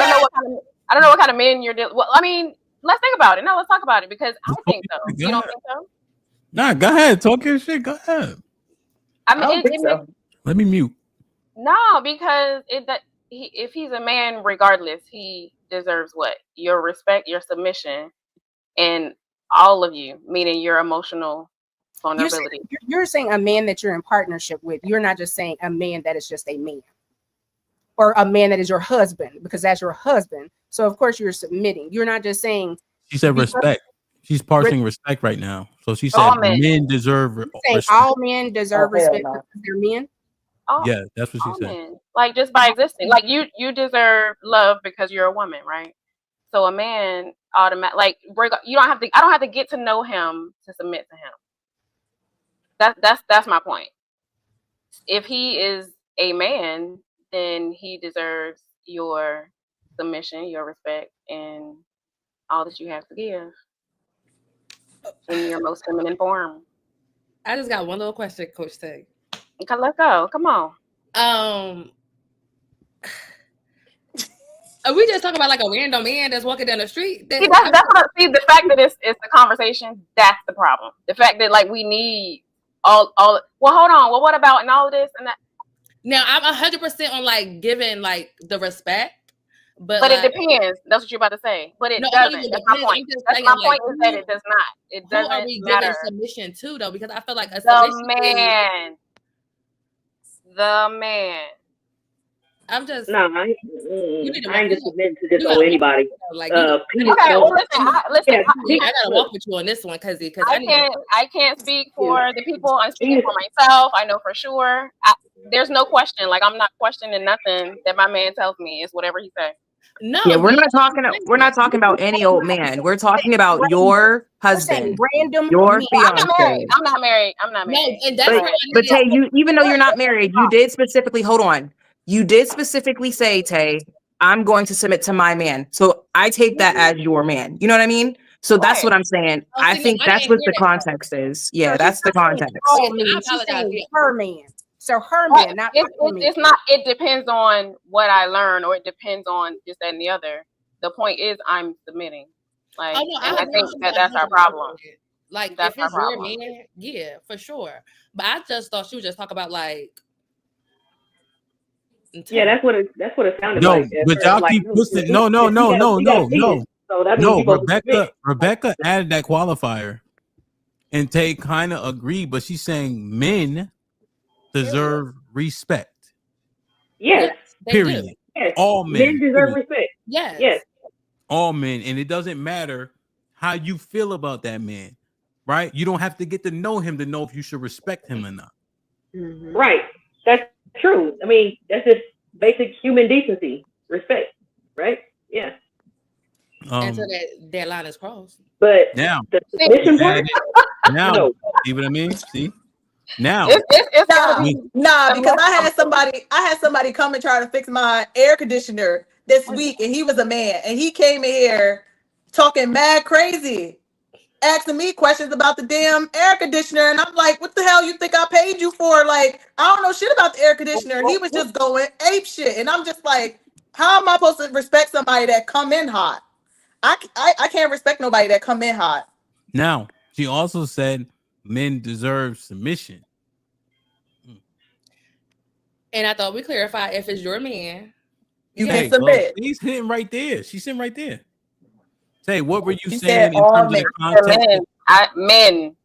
B: don't know what kind of men you're dealing. Well, I mean, let's think about it. No, let's talk about it because I think so. You don't think so?
A: Nah, go ahead. Talk your shit. Go ahead.
B: I mean,
G: I don't think so.
A: Let me mute.
B: No, because if he's a man, regardless, he deserves what? Your respect, your submission, and all of you, meaning your emotional vulnerability.
F: You're saying a man that you're in partnership with. You're not just saying a man that is just a man. Or a man that is your husband, because that's your husband. So of course you're submitting. You're not just saying.
A: She said respect. She's parsing respect right now. So she said
B: all
A: men deserve respect.
F: All men deserve respect because they're men.
A: Yeah, that's what she said.
B: Men. Like just by existing, like you deserve love because you're a woman, right? So a man automatic, you don't have to. I don't have to get to know him to submit to him. That's my point. If he is a man, then he deserves your submission, your respect, and all that you have to give in your most feminine form.
D: I just got one little question, Coach Tay.
B: Okay, let's go. Come on.
D: Are we just talking about like a random man that's walking down the street?
B: See, that's what the fact that it's the conversation, that's the problem. The fact that like we need all well, hold on. Well, what about and all of this and that?
D: Now I'm 100% on like giving like the respect. But
B: like, it depends. That's what you're about to say. But it doesn't. That's my point. That's my point is that it does not. It doesn't matter. Who are we giving
D: submission to though? Because I feel like
B: the man.
D: I'm just
H: I ain't just submitting to just anybody.
B: Like, okay, well, listen.
D: I gotta walk with you on this one because
B: I can't speak for the people. I'm speaking for myself. I know for sure. There's no question. Like I'm not questioning nothing that my man tells me. It's whatever he says.
C: No, yeah, we're not talking about any old man. We're talking about your husband, your fiance.
B: I'm not married. No,
D: and that's
C: but Tay, you even though you're not married, you did specifically You did specifically say, Tay, I'm going to submit to my man. So I take that as your man. You know what I mean? So that's what I'm saying. I think that's what the context is. Yeah, that's the context.
F: Her man. So her man, not
B: it's not. It depends on what I learn, or it depends on this, that, and the other. The point is, I'm submitting. Like, I think that's our problem.
D: Like, if it's your man, yeah, for sure. But I just thought she was just talking about like.
H: Yeah, that's what it sounded like.
A: No, but y'all keep pushing. No.
H: So
A: No, Rebecca added that qualifier. And Tay kind of agreed, but she's saying men deserve respect.
H: Yes.
D: They
A: Period.
D: do.
H: Yes.
A: All men.
H: Men deserve
A: Period.
H: respect.
D: Yes.
H: Yes.
A: All men, and it doesn't matter how you feel about that man, right? You don't have to get to know him to know if you should respect him or not.
E: Mhm.
H: Right. That's true. I mean, that's just basic human decency, respect, right? Yeah.
D: Until that line is crossed.
H: But
A: now,
H: the submission part,
A: now,
H: no.
A: see what I mean? See, now,
B: It's gotta
G: Nah,
B: be
G: nah, because
B: unless
G: I had somebody come and try to fix my air conditioner this week, and he was a man, and he came in here talking mad crazy, asking me questions about the damn air conditioner, and I'm like, what the hell you think I paid you for? Like, I don't know shit about the air conditioner, and he was just going ape shit, and I'm just like, how am I supposed to respect somebody that come in hot? I can't respect nobody that come in hot.
A: now, she also said men deserve submission.
D: And I thought we clarified if it's your man,
G: You
A: Hey,
G: can
A: well,
G: submit.
A: she's sitting right there. She's sitting right there. Say, what were you
G: She
A: saying
G: said
A: in
G: all
A: terms of
G: men.
A: the
B: for
A: context?
B: men,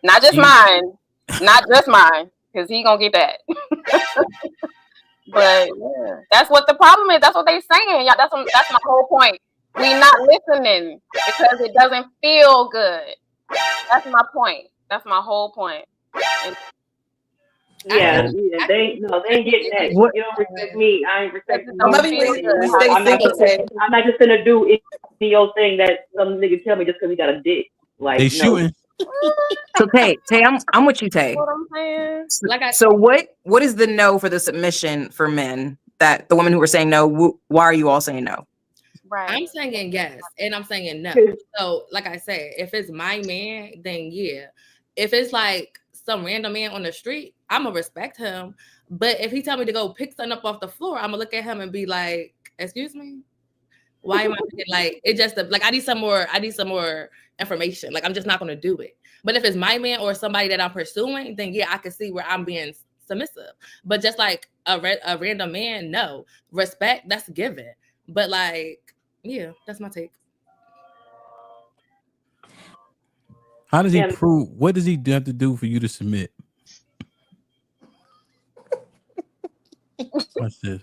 B: not just
A: You-
B: mine, not just mine, because he gonna get that. But yeah, that's what the problem is. That's what they saying. Yeah, that's my whole point. We not listening because it doesn't feel good. That's my point. That's my whole point. And
H: Yeah,
A: Oh.
H: yeah, they ain't getting that.
G: What?
H: You don't respect me, I ain't respecting
B: it
H: you.
B: don't
G: Let me
B: feel
H: And
B: good.
G: stay
H: I'm not
G: single,
H: just
G: Tay.
H: I'm not just gonna do any old thing that some nigga tell me just because he got a dick.
A: They
H: Like, no.
A: shooting.
C: So Tay, I'm with you, Tay.
B: What I'm saying.
C: So what is the no for the submission for men? That the women who were saying no, why are you all saying no?
B: Right.
D: I'm saying yes, and I'm saying no. So, like I said, if it's my man, then yeah. If it's like some random man on the street, I'm gonna respect him. But if he tell me to go pick something up off the floor, I'm gonna look at him and be like, "Excuse me, why am I picking, like it? Just like I need some more information. Like I'm just not gonna do it. But if it's my man or somebody that I'm pursuing, then yeah, I can see where I'm being submissive. But just like a random man, no respect. That's given. But like. Yeah, that's my take.
A: How does he prove? What does he have to do for you to submit? Watch this.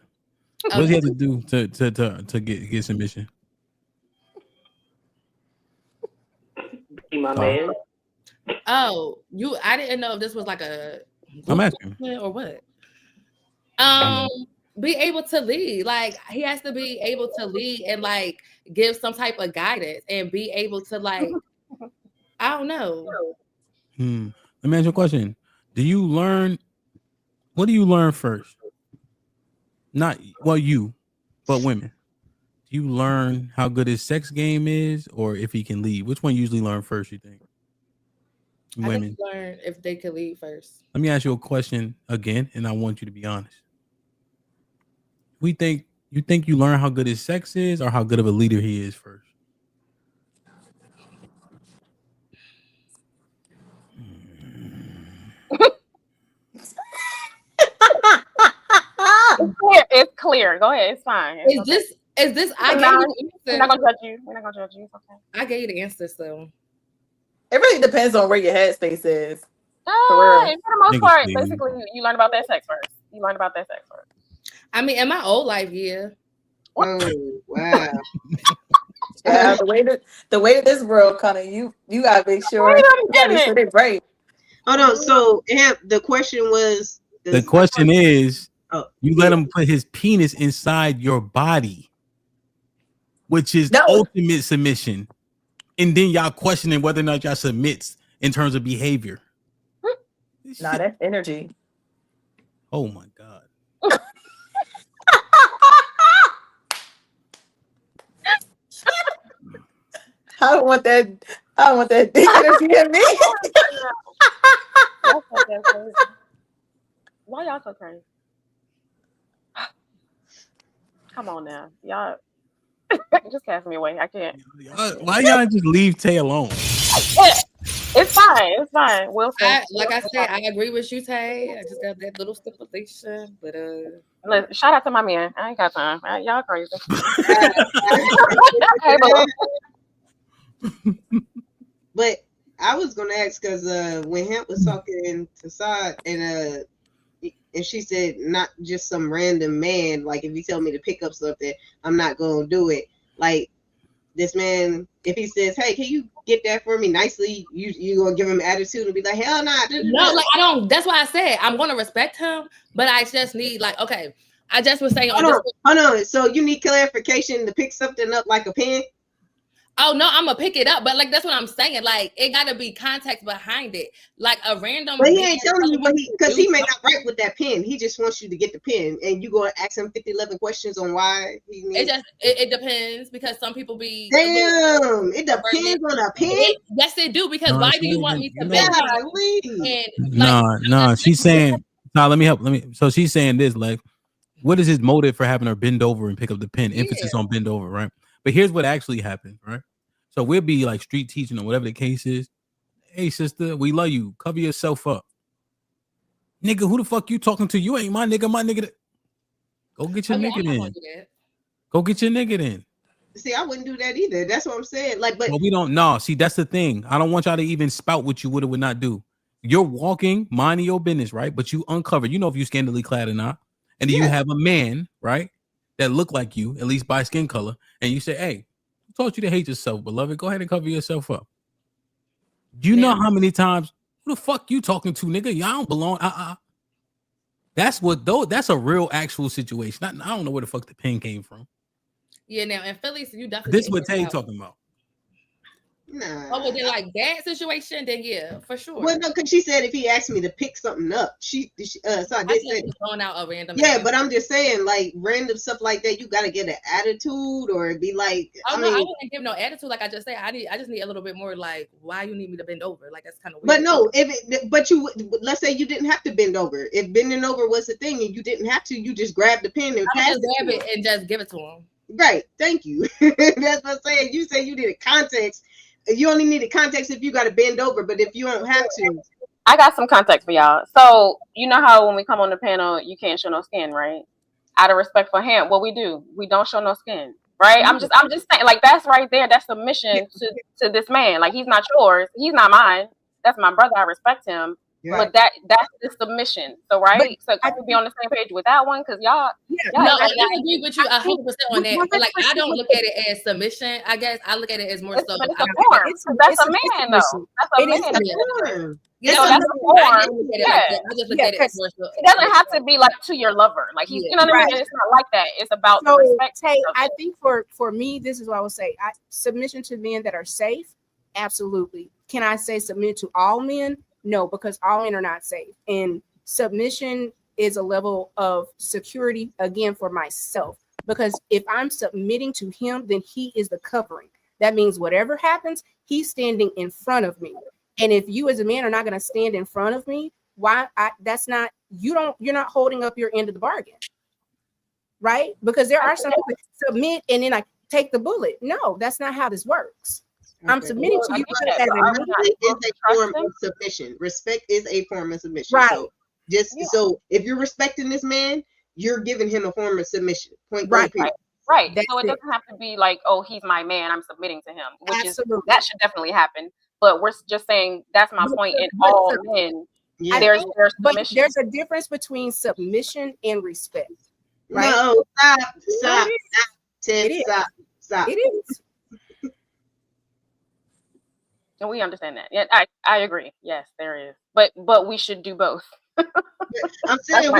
A: What does he have to do to get submission?
H: Be my man.
D: Oh, I didn't know if this was like a
A: I'm asking.
D: or what. Be able to lead. Like he has to be able to lead and like give some type of guidance and be able to like I don't know.
A: Let me ask you a question. What do you learn first? Not you, but women. Do you learn how good his sex game is or if he can lead? Which one you usually learn first, you think? Women.
D: I think you learn if they can lead first.
A: Let me ask you a question again, and I want you to be honest. You think you learn how good his sex is or how good of a leader he is first?
B: It's clear. Go ahead. It's fine.
D: Is this I gave you the
B: We're
D: answer.
B: not gonna judge you. We're not gonna judge you. It's okay.
D: I gave you the answer, so
G: It really depends on where your headspace is.
B: For the most part,
A: Niggas
B: basically, you learn about that sex first.
D: I mean in my old life, yeah.
E: Oh wow.
G: Yeah, the way that this world kind of you gotta make sure they're right.
E: Hold on. So the question was
A: The question is,
E: Oh,
A: you let him put his penis inside your body, which is
G: No.
A: ultimate submission. And then y'all questioning whether or not y'all submits in terms of behavior.
G: Nah, that's energy.
A: Oh my God.
G: I don't want that big energy in me.
B: Y'all so damn crazy. Why y'all so crazy? Come on now, y'all. Just cast me away. I can't.
A: Why y'all just leave Tay alone?
B: It's fine. It's fine. Wilson.
D: Like I said, I agree with you, Tay. I just got that little stipulation, but
B: Look, shout out to my man. I ain't got time. Y'all crazy.
E: But I was gonna ask because when Hamp was talking to Saad and she said not just some random man, like if you tell me to pick up something, I'm not gonna do it. Like this man, if he says, "Hey, can you get that for me nicely?" You gonna give him attitude and be like, "Hell nah."
D: No, like I don't. That's why I said I'm gonna respect him, but I just need like okay. I just was saying.
E: Hold on. So you need clarification to pick something up like a pen.
D: Oh no, I'm gonna pick it up, but like that's what I'm saying. Like it gotta be context behind it. Like a random.
E: But he ain't telling you what because he may not write with that pen. He just wants you to get the pen, and you go and ask him 11 questions on why he needs.
D: It depends because some people be.
E: Damn, it depends on a pen.
D: Yes, it do because why do you want me to bend?
A: No, she's saying. No, let me help. So she's saying this like, what is his motive for having her bend over and pick up the pen? Emphasis on bend over, right? But here's what actually happened, right? So we'll be like street teaching or whatever the case is. Hey, sister, we love you. Cover yourself up. Nigga, who the fuck you talking to? You ain't my nigga, my nigga. Go get your nigga in. Go get your nigga in.
E: See, I wouldn't do that either. That's what I'm saying. Like, but
A: we don't know. See, that's the thing. I don't want y'all to even spout what you would or would not do. You're walking, minding your business, right? But you uncovered. You know if you scantily clad or not. And then you have a man, right? That look like you, at least by skin color. And you say, hey, who taught you to hate yourself, beloved? Go ahead and cover yourself up. Do you know how many times, who the fuck you talking to, nigga? Y'all don't belong. That's what, though. That's a real actual situation. I don't know where the fuck the pen came from.
D: Yeah, now in Philly, so you definitely.
A: This is what Tay talking about.
E: Nah.
D: Oh, well, then like that situation, then yeah, for sure.
E: Well, no, because she said if he asked me to pick something up, so I did say
D: throwing out a random.
E: Yeah, but I'm just saying, like random stuff like that, you gotta get an attitude or be like.
D: I wouldn't give no attitude. Like I just say, I just need a little bit more. Like, why you need me to bend over? Like that's kind of weird.
E: But no, let's say you didn't have to bend over. If bending over was the thing and you didn't have to, you just grab the pen and pass it.
D: Grab it and just give it to him.
E: Right. Thank you. That's what I'm saying. You say you needed context. You only needed context if you got to bend over, but if you don't have to.
B: I got some context for y'all. So you know how when we come on the panel, you can't show no skin, right? Out of respect for him, what we do, we don't show no skin, right? I'm just saying, like that's right there. That's submission to this man. Like he's not yours, he's not mine. That's my brother. I respect him. Yeah. But that's the submission. So right. So can we be on the same page with that one? Because y'all
D: no, I agree with you 100% on that. But like I don't look at it as submission. I guess I look at it as more so.
B: But it's a form. That's a man though. That's a man. You know, that's a form. I just look at it as more so. It doesn't have to be like to your lover. Like he's, you know what I mean? It's not like that. It's about the respect.
F: Hey, I think for me, this is what I would say. Submission to men that are safe, absolutely. Can I say submit to all men? No, because all men are not safe. And submission is a level of security, again, for myself. Because if I'm submitting to him, then he is the covering. That means whatever happens, he's standing in front of me. And if you as a man are not going to stand in front of me, you're not holding up your end of the bargain. Right? Because there are some people submit and then I take the bullet. No, that's not how this works. Okay. I'm submitting to you because
E: is a form of submission. Respect is a form of submission.
F: Right.
E: So so if you're respecting this man, you're giving him a form of submission.
B: Right. So it doesn't have to be like, oh, he's my man, I'm submitting to him. Which is that should definitely happen. But we're just saying that's my point in all men. Yeah. There's submission.
F: There's a difference between submission and respect. Right?
E: No, stop.
F: It is.
B: And we understand that. Yeah, I agree. Yes, there is. But we should do both.
E: I'm saying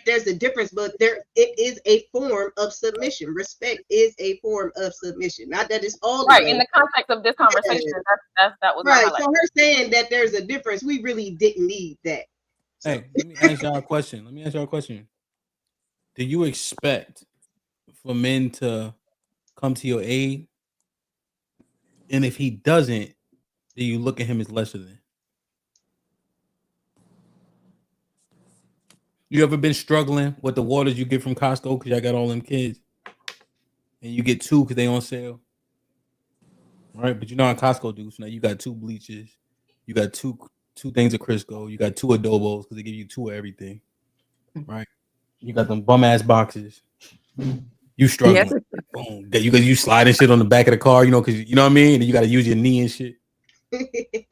E: there's a difference, but it is a form of submission. Respect is a form of submission. Not that it's all
B: right in the context of this conversation. That was
E: right. So her saying that there's a difference, we really didn't need that.
A: So. Hey, let me ask y'all a question. Do you expect for men to come to your aid? And if he doesn't, do you look at him as lesser than? You ever been struggling with the waters you get from Costco because y'all got all them kids? And you get 2 because they on sale. Right? But you know how Costco do. So now you got 2 bleaches. You got two things of Crisco. You got 2 adobos because they give you 2 of everything. Right? You got them bum ass boxes. You struggling. Boom. You sliding shit on the back of the car, because you know what I mean? And you got to use your knee and shit.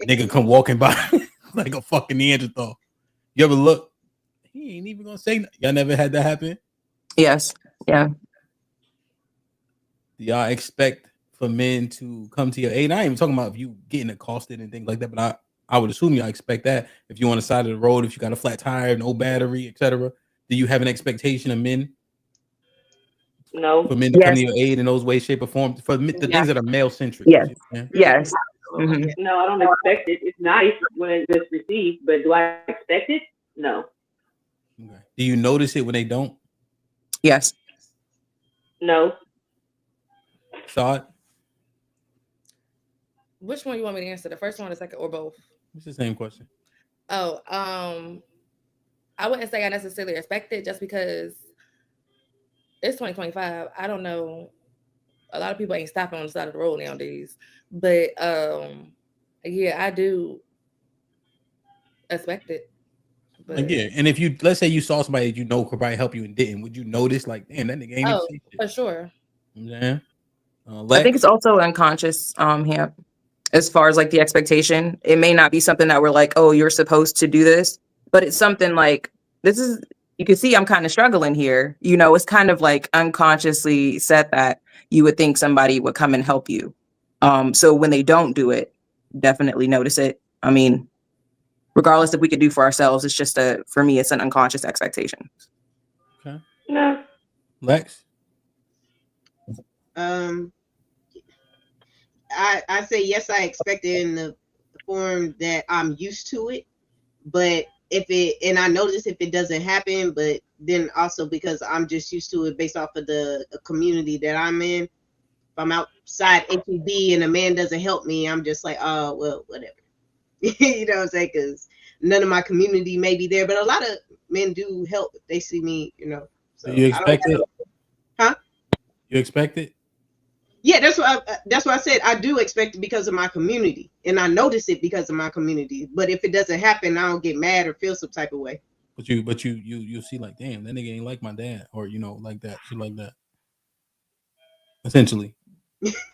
A: Nigga come walking by like a fucking Neanderthal. You ever look? He ain't even gonna say nothing. Y'all never had that happen?
C: Yes. Yeah.
A: Do y'all expect for men to come to your aid? And I ain't even talking about if you getting accosted and things like that, but I would assume y'all expect that if you're on the side of the road, if you got a flat tire, no battery, etc. Do you have an expectation of men?
H: No.
A: For men to come
C: Yes.
A: to your aid in those ways, shape, or form? For the
C: Yeah.
A: things that are male centric.
C: Yes. Yes.
H: No, I don't expect it. It's nice when it's received, but do I expect it? No.
A: Okay. Do you notice it when they don't?
C: Yes.
H: No.
A: Saw it?
D: Which one you want me to answer? The first one, the second, or both?
A: It's the same question.
D: Oh, I wouldn't say I necessarily expect it just because it's 2025. I don't know. A lot of people ain't stopping on the side of the road nowadays. But yeah, I do expect it. But
A: Like, yeah, and if you, let's say you saw somebody that you know could probably help you and didn't, would you notice like, damn, that nigga ain't even say shit?
D: for sure.
A: You know what I'm saying?
C: I think it's also unconscious, Hamp, as far as like the expectation. It may not be something that we're like, oh, you're supposed to do this, but it's something like, this is, you can see I'm kind of struggling here. You know, it's kind of like unconsciously set that you would think somebody would come and help you. So when they don't do it, definitely notice it. I mean, regardless if we could do for ourselves, it's just for me, it's an unconscious expectation.
A: Okay.
H: No.
A: Lex?
E: I say yes, I expect it in the form that I'm used to it. But and I notice if it doesn't happen, but then also because I'm just used to it based off of the community that I'm in. If I'm outside HEB and a man doesn't help me, I'm just like, oh, well, whatever. You know what I'm saying? Because none of my community may be there, but a lot of men do help if they see me, you know. So
A: Do you expect it?
E: Huh?
A: You expect it?
E: Yeah, that's what I said. I do expect it because of my community, and I notice it because of my community. But if it doesn't happen, I don't get mad or feel some type of way.
A: But you see like, damn, that nigga ain't like my dad, or you know, like that, shit like that. Essentially.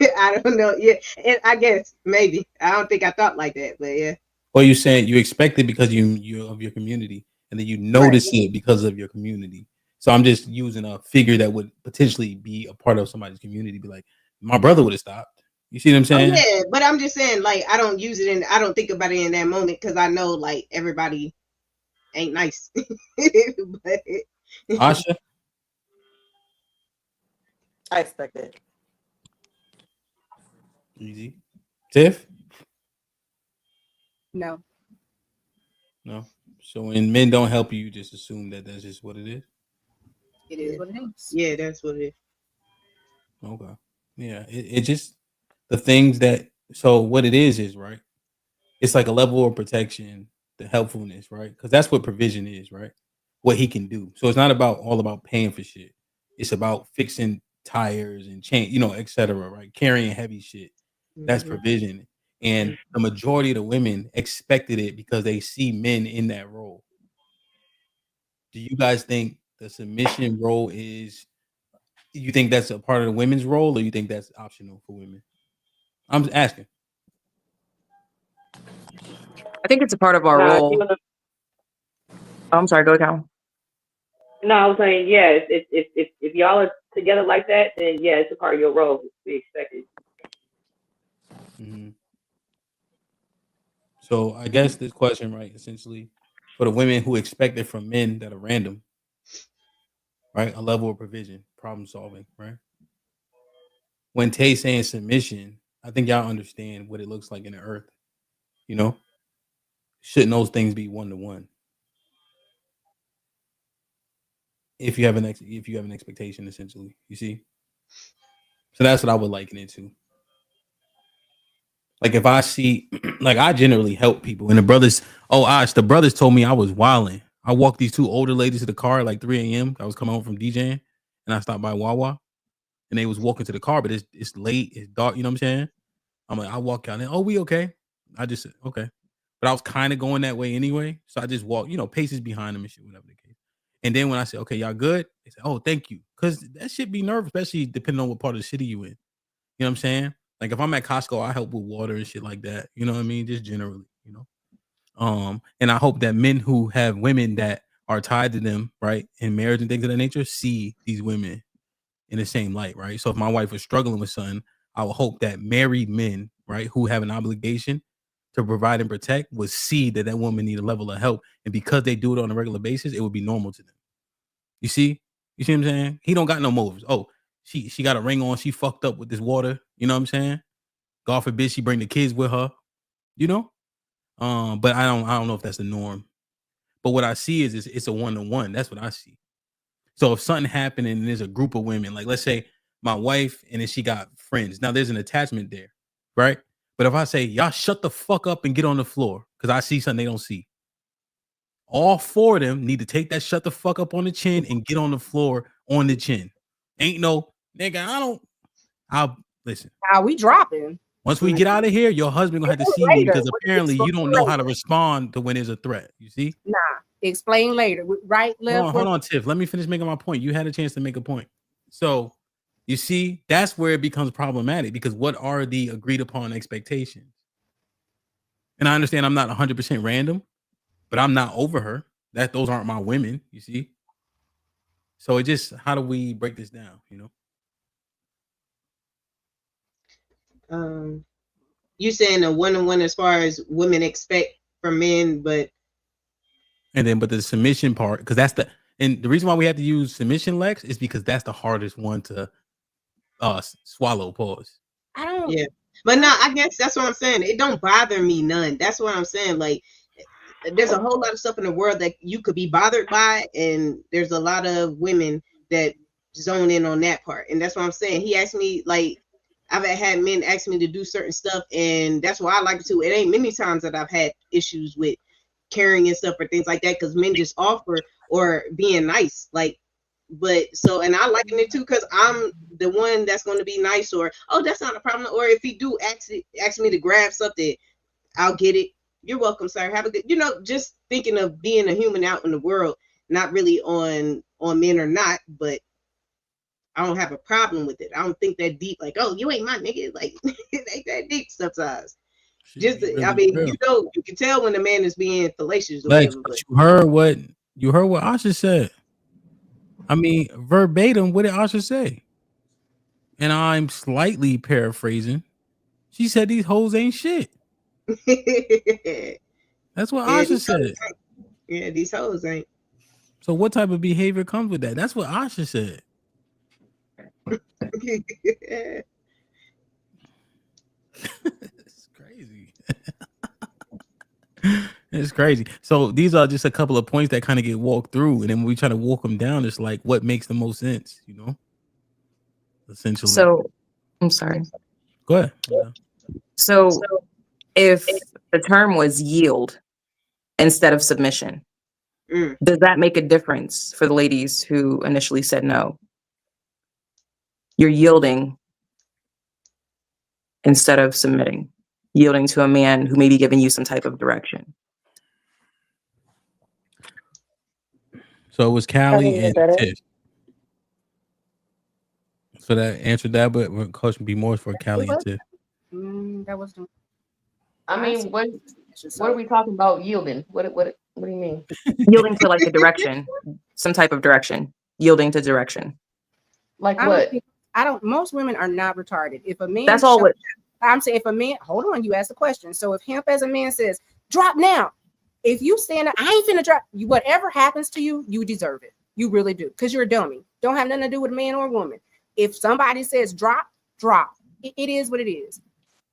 E: I don't know. Yeah, and I guess maybe I don't think I thought like that, but yeah.
A: Or you saying you expect it because you of your community, and then you notice it because of your community. So I'm just using a figure that would potentially be a part of somebody's community. Be like, my brother would have stopped. You see what I'm saying?
E: Oh, yeah, but I'm just saying, like, I don't use it I don't think about it in that moment because I know, like, everybody ain't nice. But
A: Asha?
G: I expect it.
A: Easy. Tiff?
F: No.
A: No. So when men don't help you, you just assume that that's just what it is?
F: It is what it is.
E: Yeah, that's what it is.
A: Okay. Yeah. It just, the things that, so what it is right? It's like a level of protection, the helpfulness, right? Because that's what provision is, right? What he can do. So it's not all about paying for shit. It's about fixing tires and chain, you know, etc. Right? Carrying heavy shit. That's provision. And the majority of the women expected it because they see men in that role. Do you guys think the submission role is, you think that's a part of the women's role, or you think that's optional for women? I'm just asking.
C: I think it's a part of our role. I'm sorry, go down.
H: No, I was saying, yeah, if y'all are together like that, then yeah, it's a part of your role to be expected.
A: Mm-hmm. So I guess this question, right, essentially, for the women who expect it from men that are random, right, a level of provision, problem solving, right? When Tay's saying submission, I think y'all understand what it looks like in the earth. You know, shouldn't those things be 1-to-1? If you have an expectation, essentially, you see. So that's what I would liken it to. Like if I see, like I generally help people, and the brothers told me I was wilding. I walked these two older ladies to the car at like 3 a.m. I was coming home from DJing, and I stopped by Wawa, and they was walking to the car, but it's late, it's dark. You know what I'm saying? I'm like, I walk out, and oh, we okay? I just said okay, but I was kind of going that way anyway, so I just walked, paces behind them and shit, whatever the case. And then when I said, okay, y'all good? They said, oh, thank you, because that shit be nerve, especially depending on what part of the city you in. You know what I'm saying? Like if I'm at Costco, I help with water and shit like that. You know what I mean? Just generally, you know. And I hope that men who have women that are tied to them, right, in marriage and things of that nature, see these women in the same light, right? So if my wife was struggling with something, I would hope that married men, right, who have an obligation to provide and protect, would see that that woman need a level of help, and because they do it on a regular basis, it would be normal to them. You see what I'm saying? He don't got no motives. Oh, she got a ring on. She fucked up with this water. You know what I'm saying? God forbid she bring the kids with her. You know. But I don't know if that's the norm. But what I see is it's a 1-to-1. That's what I see. So if something happened and there's a group of women, like let's say my wife and then she got friends. Now there's an attachment there, right? But if I say y'all shut the fuck up and get on the floor because I see something they don't see, all 4 of them need to take that shut the fuck up on the chin and get on the floor on the chin. Ain't no nigga. I'll listen.
F: How we dropping?
A: Once we get out of here, your husband gonna have to see me because apparently you don't know how to respond to when there's a threat. You see?
F: Nah, explain later. Right, left.
A: Hold on, Tiff. Let me finish making my point. You had a chance to make a point. So you see, that's where it becomes problematic because what are the agreed upon expectations? And I understand I'm not 100% random, but I'm not over her. Those aren't my women. You see? So it just, how do we break this down? You know?
E: You saying a 1-to-1 as far as women expect from men, but
A: the submission part, because and the reason why we have to use submission, Lex, is because that's the hardest one to swallow. Pause.
F: I don't.
E: Yeah, but no, I guess that's what I'm saying. It don't bother me none. That's what I'm saying. Like, there's a whole lot of stuff in the world that you could be bothered by, and there's a lot of women that zone in on that part, and that's what I'm saying. He asked me, like, I've had men ask me to do certain stuff, and that's why I like it too. It ain't many times that I've had issues with caring and stuff or things like that, because men just offer or being nice, like. But so, and I liking it too, because I'm the one that's going to be nice, or oh, that's not a problem, or if he do ask me to grab something, I'll get it. You're welcome, sir. Have a good, just thinking of being a human out in the world, not really on men or not, but I don't have a problem with it. I don't think that deep, like, oh, you ain't my nigga, like it ain't that deep sometimes. Just, really, I mean, real. You can tell when the man is being fallacious or
A: Lex,
E: whatever.
A: But you heard what Asha said. I mean, verbatim, what did Asha say? And I'm slightly paraphrasing. She said these hoes ain't shit. That's what Asha said.
E: Yeah, these hoes ain't.
A: So what type of behavior comes with that? That's what Asha said. It's crazy. It's crazy. So these are just a couple of points that kind of get walked through, and then we try to walk them down. It's like what makes the most sense, essentially.
C: So I'm sorry.
A: Go ahead.
C: So if the term was yield instead of submission, does that make a difference for the ladies who initially said no? You're yielding instead of submitting, yielding to a man who may be giving you some type of direction.
A: So it was Callie and Tiff. So that answered that, but the question be more for Callie and Tiff.
F: That was.
N: I mean, what are we talking about? Yielding? What do you mean?
C: Yielding to like a direction, some type of direction. Yielding to direction.
N: Like what?
F: Most women are not retarded. If a man,
C: that's all.
F: I'm saying, if a man, hold on, you asked the question. So if HAMP as a man says, drop now. If you stand up, I ain't finna drop you. Whatever happens to you, you deserve it. You really do, because you're a dummy. Don't have nothing to do with a man or a woman. If somebody says drop. It is what it is.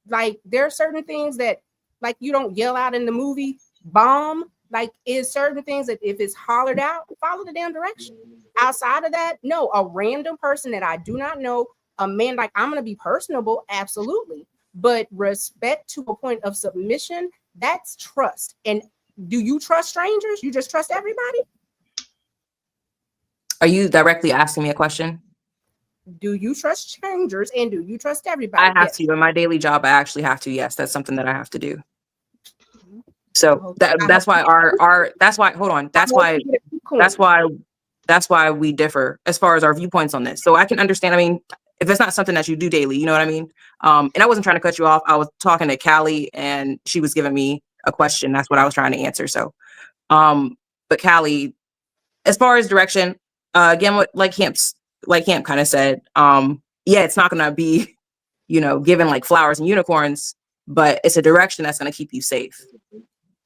F: Like, there are certain things that, like, you don't yell out in the movie bomb. Like, is certain things that if it's hollered out, follow the damn direction. Outside of that, no. A random person that I do not know, a man, like, I'm gonna be personable, absolutely, but respect to a point of submission, that's trust. And do you trust strangers? You just trust everybody?
C: Are you directly asking me a question?
F: Do you trust strangers and do you trust everybody?
C: I have to. In my daily job, I actually have to. Yes, that's something that I have to do. So that's why that's why we differ as far as our viewpoints on this. So I can understand. I mean, if it's not something that you do daily, you know what I mean? And I wasn't trying to cut you off. I was talking to Callie and she was giving me a question. That's what I was trying to answer. So, but Callie, as far as direction, again, what like Hamp kind of said, yeah, it's not gonna be, given like flowers and unicorns, but it's a direction that's gonna keep you safe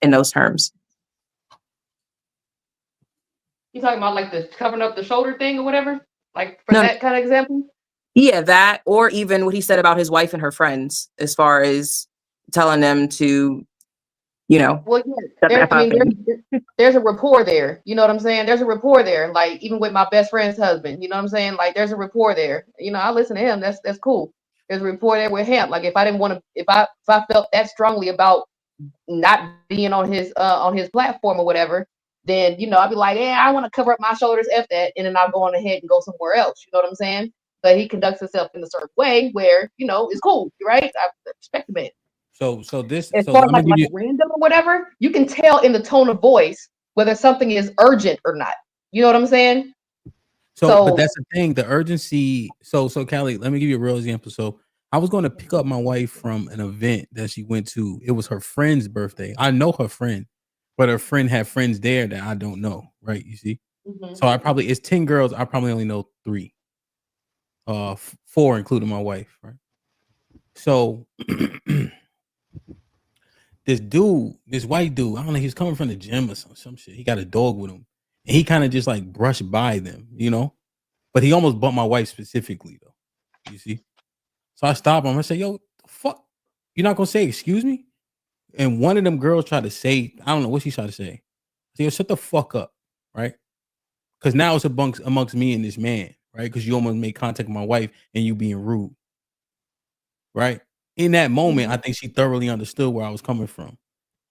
C: in those terms.
N: You talking about like the covering up the shoulder thing or whatever? Like for
C: No,
N: that kind of example?
C: yeah, that, or even what he said about his wife and her friends, as far as telling them to,
N: Well,
C: shut the F up.
N: there's a rapport there. You know what I'm saying? There's a rapport there. Like even with my best friend's husband, you know what I'm saying? Like there's a rapport there. I listen to him. That's cool. There's a rapport there with him. Like if I didn't want to, if I felt that strongly about not being on his platform or whatever, then I'd be like, yeah, I want to cover up my shoulders, F that, and then I'll go on ahead and go somewhere else. You know what I'm saying? But he conducts himself in a certain way where it's cool, right? I respect the man.
A: So
N: As far as like random or whatever, you can tell in the tone of voice whether something is urgent or not. You know what I'm saying?
A: But that's the thing, the urgency. So Callie, let me give you a real example. So I was going to pick up my wife from an event that she went to. It was her friend's birthday. I know her friend, but her friend had friends there that I don't know, right? You see?
N: Mm-hmm.
A: So it's 10 girls. I probably only know 3. 4 including my wife, right? So this white dude, I don't know, he's coming from the gym or some shit. He got a dog with him. And he kind of just like brushed by them, But he almost bumped my wife specifically, though. You see? So I stopped him. I said, yo, the fuck? You're not gonna say excuse me? And one of them girls tried to say, I don't know what she tried to say. I said, yo, shut the fuck up, right? Because now it's amongst me and this man, right? Because you almost made contact with my wife and you being rude. Right? In that moment, I think she thoroughly understood where I was coming from.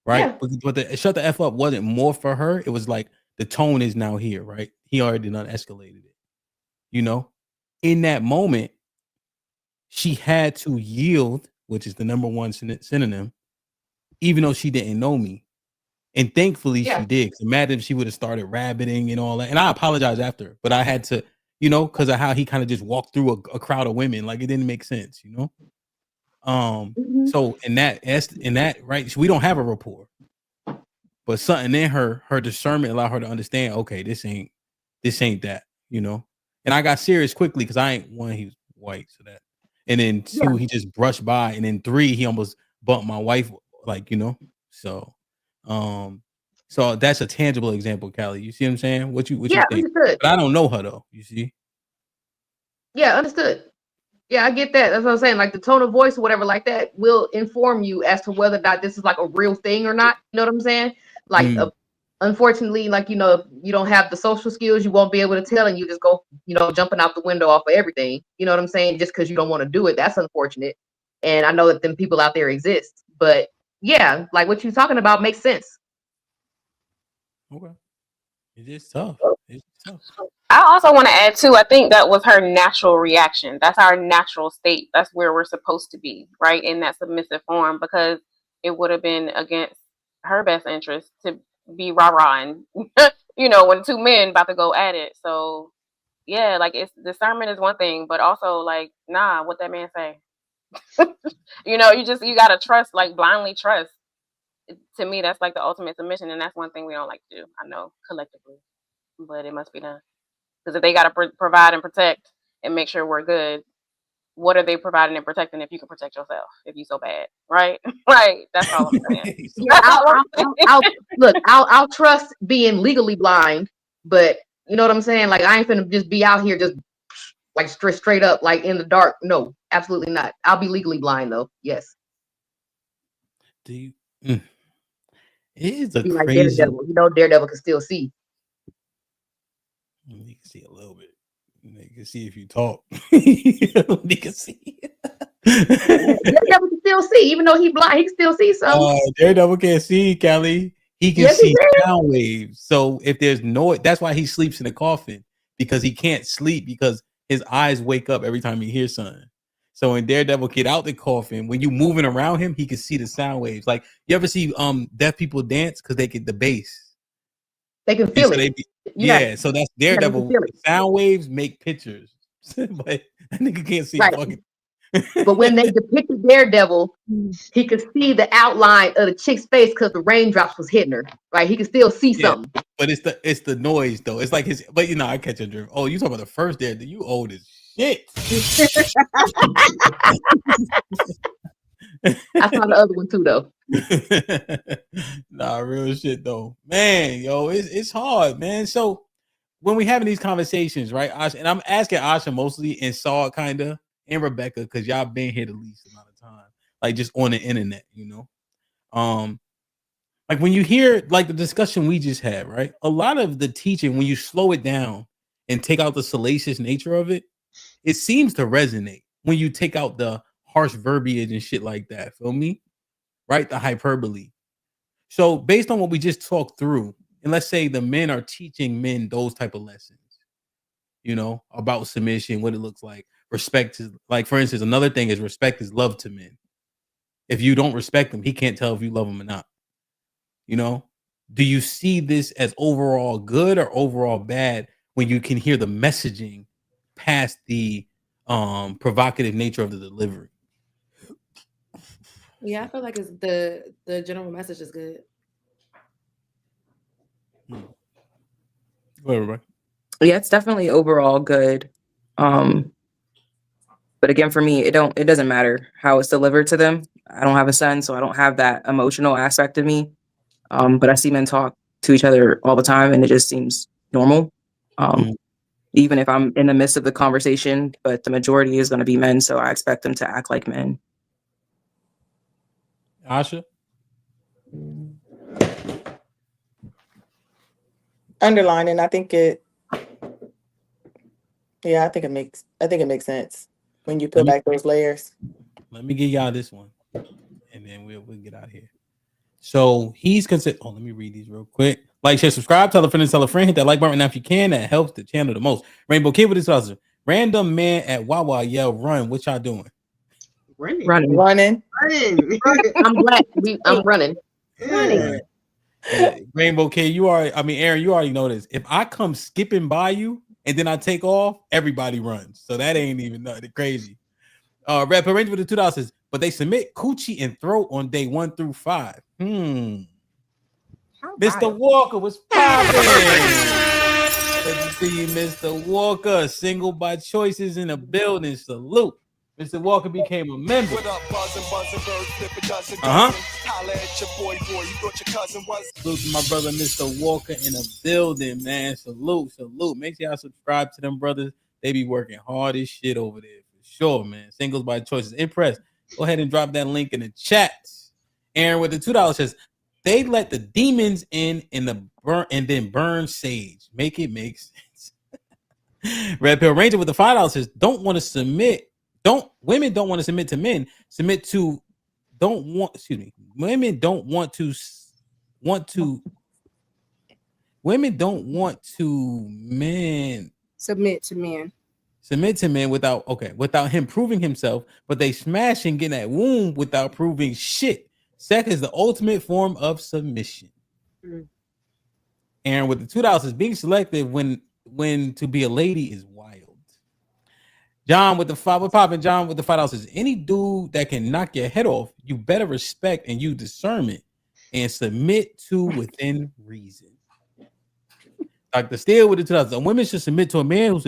A: Right?
N: Yeah.
A: But the shut the F up wasn't more for her. It was like the tone is now here, right? He already done escalated it. In that moment, she had to yield, which is the number one synonym, even though she didn't know me. And thankfully she did. Imagine if she would have started rabbiting and all that. And I apologize after, but I had to, because of how he kind of just walked through a crowd of women. Like it didn't make sense, So in that, right, we don't have a rapport. But something in her discernment allowed her to understand, okay, this ain't that, And I got serious quickly because I ain't one, he was white, so that. And then 2, he just brushed by, and then 3, he almost bumped my wife, like, So so that's a tangible example, Callie. You see what I'm saying? What you think?
N: Understood.
A: But I don't know her though, you see?
N: Yeah, understood. Yeah, I get that. That's what I'm saying. Like the tone of voice or whatever like that will inform you as to whether or not this is like a real thing or not. You know what I'm saying? Like, unfortunately, like, if you don't have the social skills, you won't be able to tell, and you just go, jumping out the window off of everything. You know what I'm saying? Just because you don't want to do it. That's unfortunate. And I know that them people out there exist. But yeah, like what you're talking about makes sense.
A: Okay. It is tough. It's tough.
B: I also want to add too, I think that was her natural reaction. That's our natural state. That's where we're supposed to be, right? In that submissive form, because it would have been against her best interest to be rah-rah and, when 2 men about to go at it. So yeah, like it's discernment is one thing, but also like, nah, what that man say? You gotta trust, like blindly trust. To me, that's like the ultimate submission. And that's one thing we don't like to do. I know collectively, but it must be done. Because if they got to provide and protect and make sure we're good, what are they providing and protecting if you can protect yourself, if you so bad, right? Right. That's all I'm saying.
N: I'll trust being legally blind, but you know what I'm saying? Like I ain't finna just be out here just like straight up like in the dark. No, absolutely not. I'll be legally blind though. Yes.
A: Do you? It is a
N: be
A: crazy.
N: Like Daredevil. Daredevil can still see.
A: You can see a little bit. You can see if you talk. You can see.
N: Daredevil can still see, even though he blind. He can still see something.
A: Daredevil can't see, Callie. He can see sound waves. So if there's noise, that's why he sleeps in a coffin, because he can't sleep because his eyes wake up every time he hears something. So when Daredevil get out the coffin, when you moving around him, he can see the sound waves. Like you ever see deaf people dance because they get the bass.
N: They can feel it.
A: So so that's Daredevil. Sound waves make pictures. but that nigga can't see
N: Right.
A: a fucking.
N: But when they depicted Daredevil, he could see the outline of the chick's face because the raindrops was hitting her. Right, he could still see something.
A: But it's the noise though. It's like his. But I catch a drift. Oh, you talking about the first Daredevil? You old as shit.
N: I saw the other one too, though.
A: Nah, real shit though, man. Yo, it's hard, man. So when we having these conversations, right, Asha, and I'm asking Asha mostly and Saw kinda and Rebecca because y'all been here the least amount of time, like just on the internet, like when you hear like the discussion we just had, right? A lot of the teaching, when you slow it down and take out the salacious nature of it, it seems to resonate when you take out the harsh verbiage and shit like that. Feel me? Right? The hyperbole. So based on what we just talked through, and let's say the men are teaching men those type of lessons, about submission, what it looks like. Respect is, like, for instance, another thing is respect is love to men. If you don't respect him, he can't tell if you love him or not. Do you see this as overall good or overall bad when you can hear the messaging past the provocative nature of the delivery?
D: Yeah, I feel like it's the general message is good.
A: Go ahead, everybody.
C: Yeah, it's definitely overall good. But again, for me, it doesn't matter how it's delivered to them. I don't have a son, so I don't have that emotional aspect of me. But I see men talk to each other all the time, and it just seems normal. Even if I'm in the midst of the conversation, but the majority is going to be men, so I expect them to act like men.
A: Asha?
G: Underlining, I think it makes sense when you peel back those layers.
A: Let me give y'all this one, and then we'll get out of here. So he's considered. Oh, let me read these real quick. Like, share, subscribe, tell a friend, hit that like button right now if you can. That helps the channel the most. Rainbow Kid with his hustle. Random man at Wawa yell, "Run!" What y'all doing?
N: Running.
B: I'm black. I'm running.
A: Right. Rainbow Kid, Aaron, you already know this. If I come skipping by you and then I take off, everybody runs. So that ain't even nothing crazy. Red Pill Ranger with the $2 says, but they submit coochie and throat on day 1 through 5. Mr. Walker was popping. Good to see you, Mr. Walker. Single by choices in the building. Salute. Mr. Walker became a member. Salute to my brother, Mr. Walker, in the building, man. Salute. Make sure y'all subscribe to them brothers. They be working hard as shit over there for sure, man. Singles by choices. Impressed. Go ahead and drop that link in the chat. Aaron with the $2 says they let the demons in and then burn sage. Make it make sense. Red Pill Ranger with the $5 says women don't want to submit to men. Women don't want to submit to men without him proving himself, but they smash and get that womb without proving shit. Sex is the ultimate form of submission. Aaron with the $2 is being selective when to be a lady is wild. John with the $5 says any dude that can knock your head off, you better respect and use discernment and submit to within reason. Dr. Steele with the $2. A women should submit to a man who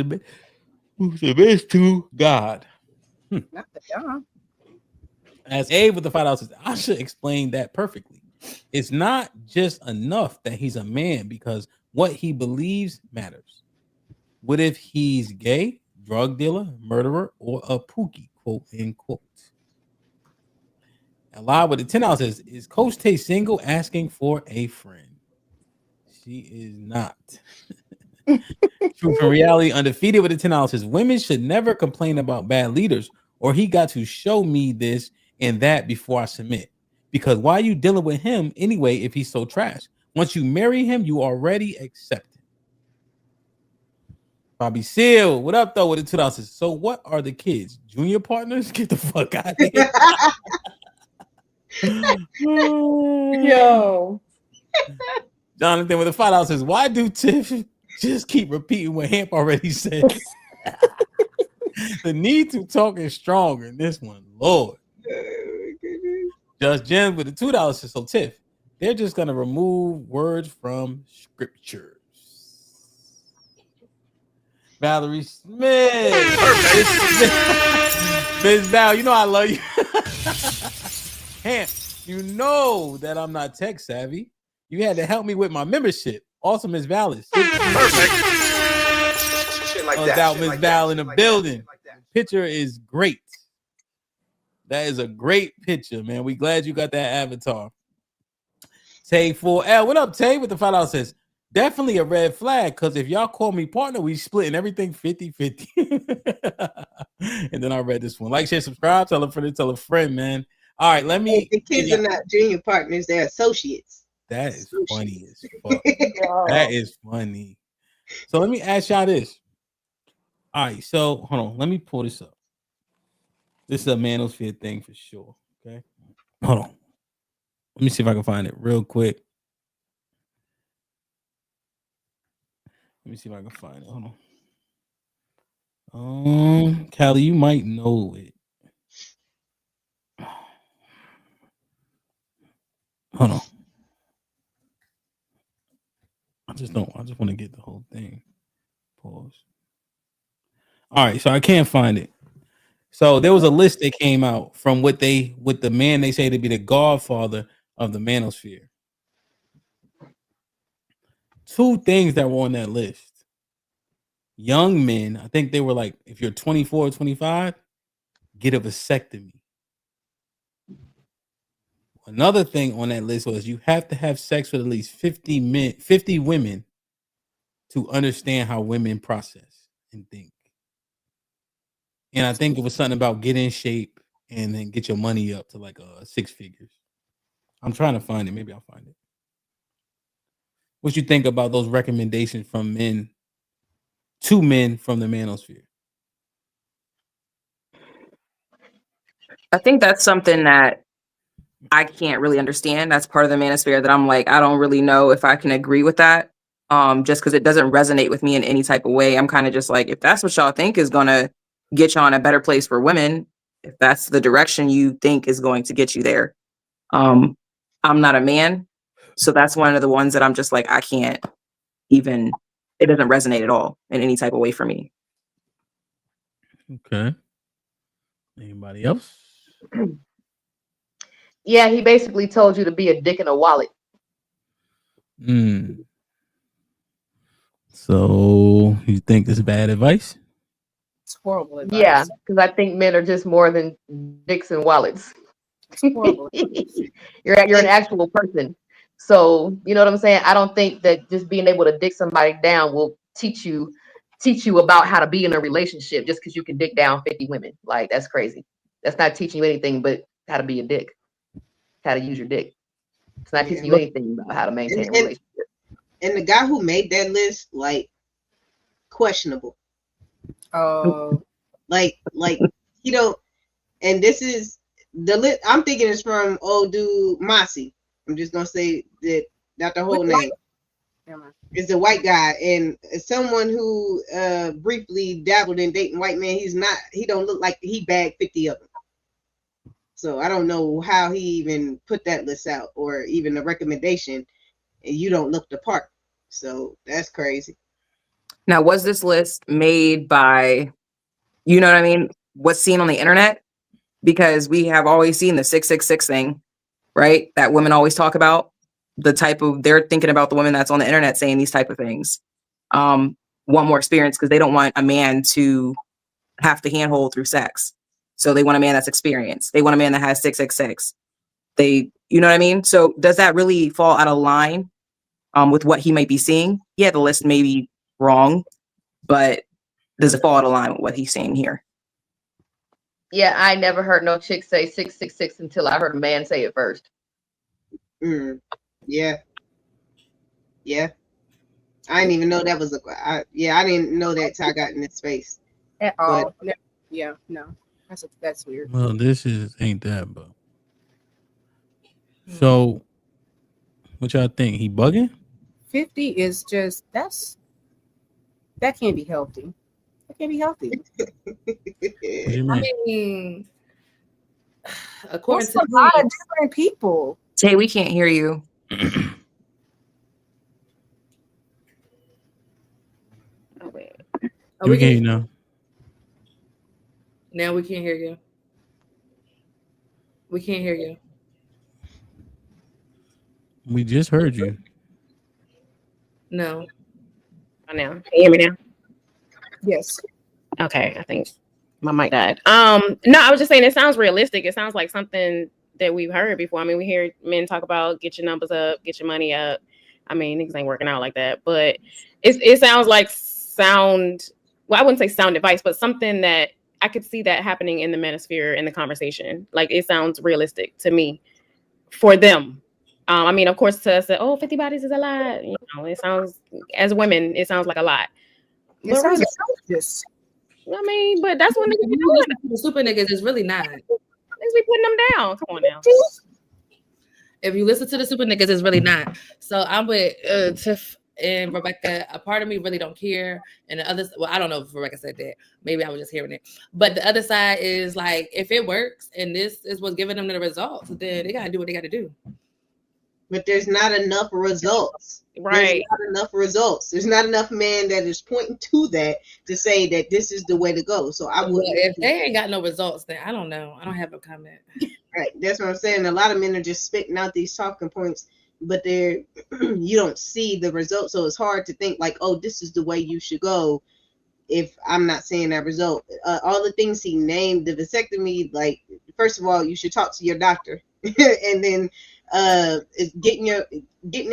A: submits to God.
F: Not the John.
A: As Abe with the $5 says, I should explain that perfectly. It's not just enough that he's a man because what he believes matters. What if he's gay, drug dealer, murderer, or a pookie, quote unquote? And live with the $10 says, is Coach Tay single asking for a friend? She is not. Truth and reality undefeated with the $10 says, women should never complain about bad leaders, or he got to show me this and that before I submit. Because why are you dealing with him anyway if he's so trash? Once you marry him, you already accept him. Bobby Seal, what up though with the $2? So what are the kids? Junior partners? Get the fuck out of here.
G: Yo.
A: Jonathan with the $5 says, why do Tiff just keep repeating what Hamp already said? The need to talk is stronger in this one, Lord. Just Jim with the $2 says, so Tiff, they're just gonna remove words from scriptures. Valerie Smith. Miss Val, you know I love you. Hamp, you know that I'm not tech savvy. You had to help me with my membership. Also, Miss Val is perfect. Shit like that. Miss Val in the building. Picture is great. That is a great picture, man. We glad you got that avatar. Tay 4L. What up, Tay? With the $5 says, definitely a red flag, because if y'all call me partner, we splitting everything 50-50. And then I read this one. Like, share, subscribe, tell a friend, tell a friend, man. All right, let me.
E: The kids are not junior partners, they're associates.
A: That is funny as fuck. That is funny. So let me ask y'all this. All right, so hold on. Let me pull this up. This is a Manosphere thing for sure. Okay. Hold on. Let me see if I can find it real quick. Let me see if I can find it. Hold on. Callie, you might know it. Hold on. I just want to get the whole thing. Pause. All right, so I can't find it. So there was a list that came out from with the man they say to be the godfather of the Manosphere. 2 things that were on that list. Young men, I think they were like, if you're 24 or 25, get a vasectomy. Another thing on that list was you have to have sex with at least 50 women to understand how women process and think. And I think it was something about get in shape and then get your money up to like 6 figures. I'm trying to find it. Maybe I'll find it. What you think about those recommendations from men to men from the Manosphere?
C: I think that's something that I can't really understand. That's part of the Manosphere that I'm like, I don't really know if I can agree with that. Just because it doesn't resonate with me in any type of way. I'm kind of just like, if that's what y'all think is gonna get y'all in a better place for women, if that's the direction you think is going to get you there. I'm not a man, so that's one of the ones that I'm just like, I can't even, it doesn't resonate at all in any type of way for me.
A: Okay. Anybody else?
N: Yeah, he basically told you to be a dick in a wallet.
A: So you think this is bad advice?
F: It's horrible advice.
N: Yeah, because I think men are just more than dicks and wallets.
F: Horrible.
N: You're an actual person. So you know what I'm saying? I don't think that just being able to dick somebody down will teach you about how to be in a relationship just because you can dick down 50 women. Like, that's crazy. That's not teaching you anything but how to be a dick, how to use your dick. It's not teaching you anything about how to maintain a relationship.
E: And the guy who made that list, like, questionable.
F: Oh,
E: like you know, and this is the list. I'm thinking it's from old dude Mossy. I'm just gonna say that, not the whole name. It's the white guy, and someone who briefly dabbled in dating white men. He don't look like he bagged 50 of them. So I don't know how he even put that list out, or even a recommendation, and you don't look the part. So that's crazy.
C: Now, was this list made by, you know what I mean, what's seen on the internet? Because we have always seen the 666 thing, right? That women always talk about. The type of, they're thinking about the women that's on the internet saying these type of things. Want more experience because they don't want a man to have to handhold through sex. So they want a man that's experienced. They want a man that has 666. You know what I mean? So does that really fall out of line with what he might be seeing? Yeah, the list may be wrong, but does it fall out of line with what he's saying here?
N: Yeah, I never heard no chick say 666 until I heard a man say it first.
E: Yeah. I didn't even know that was I didn't know that till I got in this space
F: at all. No. Yeah, no. That's weird.
A: Well, this ain't that, but so what y'all think? He bugging?
F: 50 is just that can't be healthy. That can't be healthy.
A: What you
D: I
A: mean?
D: mean, according
F: That's
D: to
F: a lot
D: me,
F: of different people.
C: Tay, we can't hear you.
B: Oh, wait.
D: oh,
A: We can hear you now.
D: now we can't hear you. We can't hear you.
A: We just heard you.
D: No.
B: Oh, now. Can you hear me now?
F: Yes.
B: Okay, I think my mic died. No, I was just saying it sounds realistic. It sounds like something that we've heard before. I mean, we hear men talk about get your numbers up, get your money up. I mean, niggas ain't working out like that, but it sounds like well, I wouldn't say sound advice, but something that I could see that happening in the manosphere in the conversation. Like it sounds realistic to me for them. I mean, of course, to us, 50 bodies is a lot. You know, it sounds as women, it sounds like a lot.
F: It
B: But
F: sounds
B: really, I mean, but that's what niggas be doing.
D: The super niggas is really not.
B: Niggas be putting them down. Come on now.
D: If you listen to the super niggas, it's really not. So I'm with Tiff and Rebecca. A part of me really don't care, and the other, well, I don't know if Rebecca said that. Maybe I was just hearing it. But the other side is like, if it works and this is what's giving them the results, then they gotta do what they gotta do.
E: But there's not enough results.
B: Right.
E: There's not enough results. There's not enough men that is pointing to that to say that this is the way to go. So I would.
D: If they ain't got no results, then I don't know. I don't have a comment.
E: Right. That's what I'm saying. A lot of men are just spitting out these talking points, but they're you don't see the results. So it's hard to think like, oh, this is the way you should go. If I'm not seeing that result, all the things he named, the vasectomy, like first of all, you should talk to your doctor, and then getting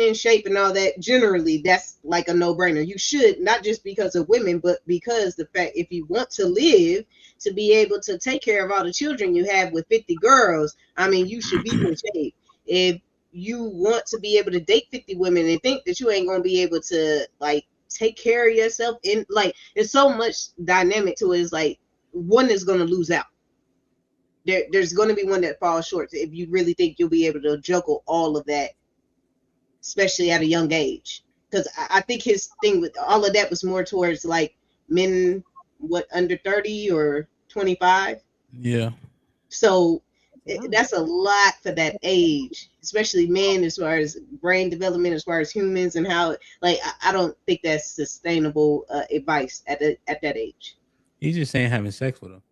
E: in shape and all that. Generally, that's like a no-brainer. You should, not just because of women, but because the fact if you want to live, to be able to take care of all the children you have with 50 girls, I mean, you should be in shape. If you want to be able to date 50 women and think that you ain't gonna be able to like take care of yourself, in like there's so much dynamic to it. It's like one is going to lose out. There's going to be one that falls short if you really think you'll be able to juggle all of that, especially at a young age. Because I think his thing with all of that was more towards like men under 30 or 25.
A: Yeah.
E: So that's a lot for that age, especially men, as far as brain development, as far as humans and how, like, I don't think that's sustainable advice at that age.
A: He's just saying having sex with him.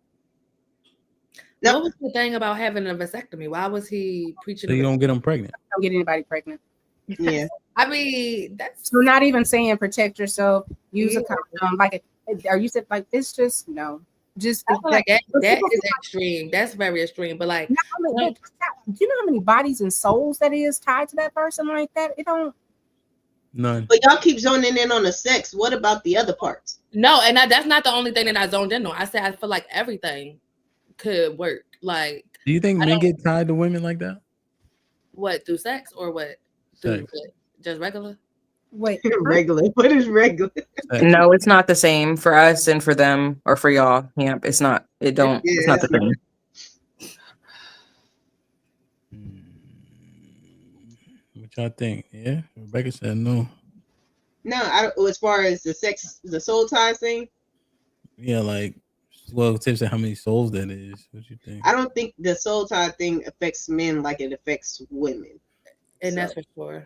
E: No.
D: What was the thing about having a vasectomy? Why was he preaching?
A: So you don't get them pregnant.
F: Don't get anybody pregnant.
E: Yeah.
D: I mean, that's
F: so not even saying protect yourself, use a condom. Like, are you said like it's just no. Just
D: I feel like that is extreme. That's very extreme. But like,
F: do you know how many bodies and souls that is tied to that person like that? It don't.
A: None.
E: But y'all keep zoning in on the sex. What about the other parts?
D: No, and that's not the only thing that I zoned in on. I said I feel like everything could work. Like,
A: do you think men get tied to women like that?
D: What, through sex or what? Through what? Just regular?
F: Wait,
E: regular. What is regular?
C: No, it's not the same for us and for them or for y'all. HAMP. It's not. It don't.
E: Yeah,
C: it's not the same.
A: What y'all think? Yeah, Rebecca said no.
E: No, as far as the sex, the soul ties thing.
A: Yeah, like, well, Tiff said how many souls that is. What you think?
E: I don't think the soul tie thing affects men like it affects women.
D: And that's for sure.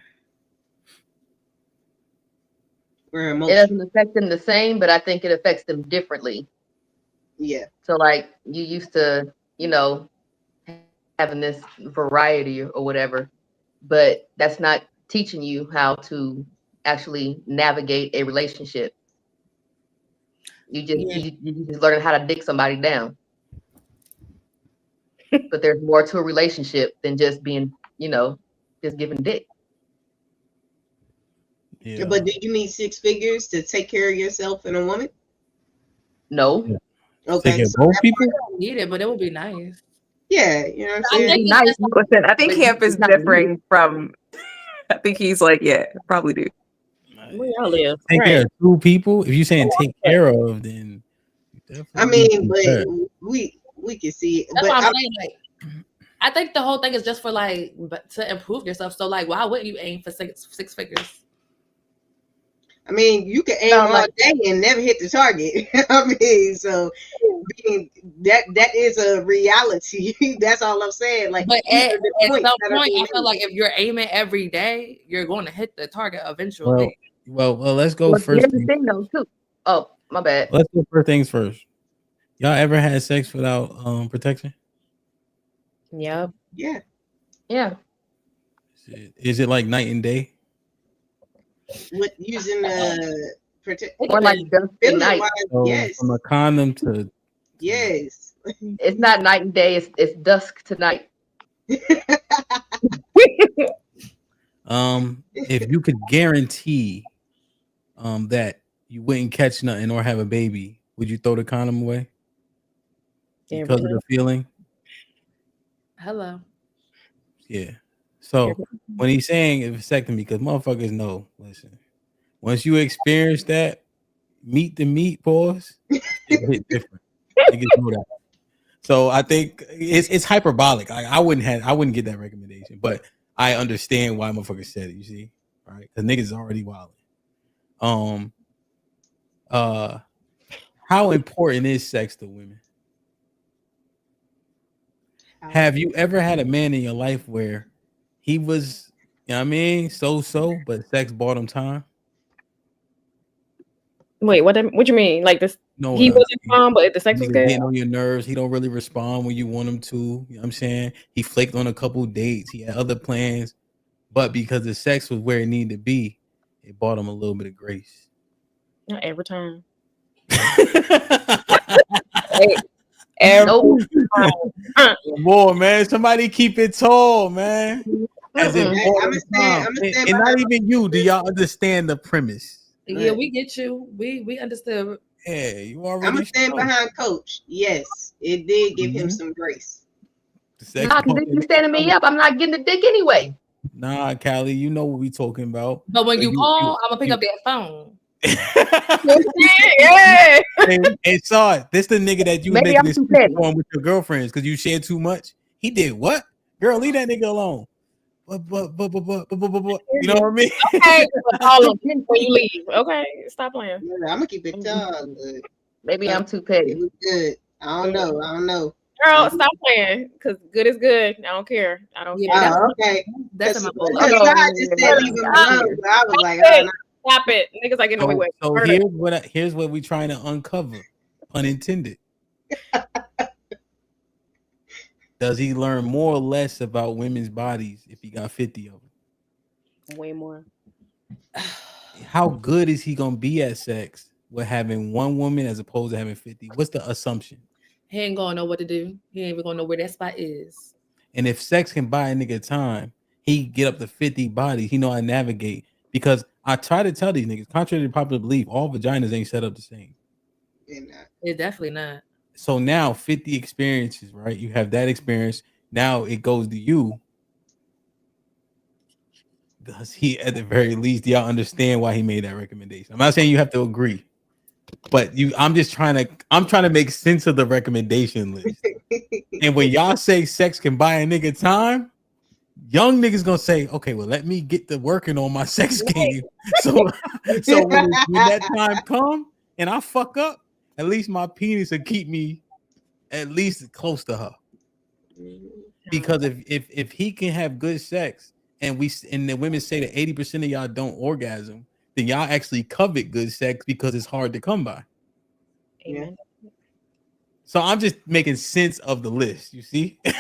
N: It doesn't affect them the same, but I think it affects them differently.
E: Yeah.
N: So like you used to, having this variety or whatever, but that's not teaching you how to actually navigate a relationship. You just learn how to dick somebody down. But there's more to a relationship than just being, just giving dick.
A: Yeah.
E: But do you need 6 figures to take care of yourself and a woman?
N: No.
A: Yeah.
E: Okay.
A: Take care of both people?
D: I don't need it, but it would be nice.
E: Yeah, you know what I'm saying?
C: Nice. Listen, I think HAMP is differing from. I think he's like, yeah, probably do.
B: Where y'all live?
A: Take care of 2 people. If you're saying take care of, then
E: I mean, but we can see it.
D: That's
E: but
D: what I'm saying. Like, I think the whole thing is just for like, to improve yourself. So like, why wouldn't you aim for six figures?
E: I mean, you can aim
N: Sound
E: all
N: like
E: day and never hit the target. I mean, so that is a reality. That's all I'm saying. Like
D: But
E: these
D: at
E: are the
D: some
E: points that are
D: point,
E: being
D: I feel
E: made.
D: like if you're aiming every day, you're going to hit the target
A: Well,
D: eventually.
A: well, let's go
N: well,
A: first.
N: here's the thing though, too. Oh, my bad.
A: Let's go first things first. Y'all ever had sex without protection?
K: Yep.
E: Yeah.
N: Yeah.
A: Is it like night and day?
E: With using protect
N: Or like dusk and
E: feeling
N: night.
E: wise,
A: So
E: yes.
A: from a condom to
E: Yes.
N: It's not night and day. It's dusk to night.
A: if you could guarantee that you wouldn't catch nothing or have a baby, would you throw the condom away because of the feeling?
D: Hello.
A: Yeah. So when he's saying vasectomy, because motherfuckers know, listen, once you experience that meat to meat pause, it hit different. Niggas know that. So I think it's hyperbolic. I wouldn't get that recommendation, but I understand why motherfuckers said it. You see, right? Because niggas is already wild. How important is sex to women? Have you ever had a man in your life where he was, you know what I mean, so, but sex bought him time?
K: Wait, what you mean? Like this?
A: No,
K: He wasn't fine, but the sex was
A: nigga
K: good.
A: getting on your nerves. He don't really respond when you want him to. You know what I'm saying? He flaked on a couple dates. He had other plans, but because the sex was where it needed to be, it bought him a little bit of grace.
K: Not every time.
N: Nope.
A: Boy, man, somebody keep it tall, man. As if all the time. And not even you. Do y'all understand the premise?
D: Yeah, we get you. We understood.
A: Yeah, you
E: I'm
A: already
E: gonna stand behind Coach. Yes, it did give him some grace.
N: Nah, because if you standing me up, I'm not getting the dick anyway.
A: Nah, Callie, you know what we talking about.
D: But when you call, I'm gonna pick up that phone.
K: Yeah.
A: And saw it. This the nigga that you was
N: Maybe
A: making
N: I'm
A: this
N: too petty.
A: on with your girlfriends because you shared too much. He did what? Girl, leave that nigga alone. But, you know what I mean?
K: Okay, all of them before you leave. Okay, stop playing.
E: Yeah, I'm gonna keep it tall, but
N: Maybe I'm too petty.
E: it was good. I don't know.
K: Girl, stop playing. Cause good is good. I don't care. I don't care.
E: Oh, okay.
D: That's in my book.
E: I just said leave him alone, but I was like, oh, no.
K: Stop it. Niggas are getting away with it.
A: So
K: Murder.
A: here's what we trying to uncover, pun intended. Does he learn more or less about women's bodies if he got 50 of them?
K: Way more.
A: How good is he gonna be at sex with having one woman as opposed to having 50? What's the assumption?
D: He ain't gonna know what to do. He ain't even gonna know where that spot is.
A: And if sex can buy a nigga time, he get up to 50 bodies. He know how to navigate. Because I try to tell these niggas, contrary to popular belief, all vaginas ain't set up the same.
D: It's definitely not.
A: So now 50 experiences, right? You have that experience. Now it goes to you. Does he, at the very least, y'all understand why he made that recommendation? I'm not saying you have to agree, but I'm trying to make sense of the recommendation list. And when y'all say sex can buy a nigga time, young niggas gonna say, okay, well, let me get to working on my sex game. So when that time come and I fuck up, at least my penis will keep me at least close to her. Because if he can have good sex and the women say that 80% of y'all don't orgasm, then y'all actually covet good sex because it's hard to come by.
K: Amen.
A: So I'm just making sense of the list, you see? And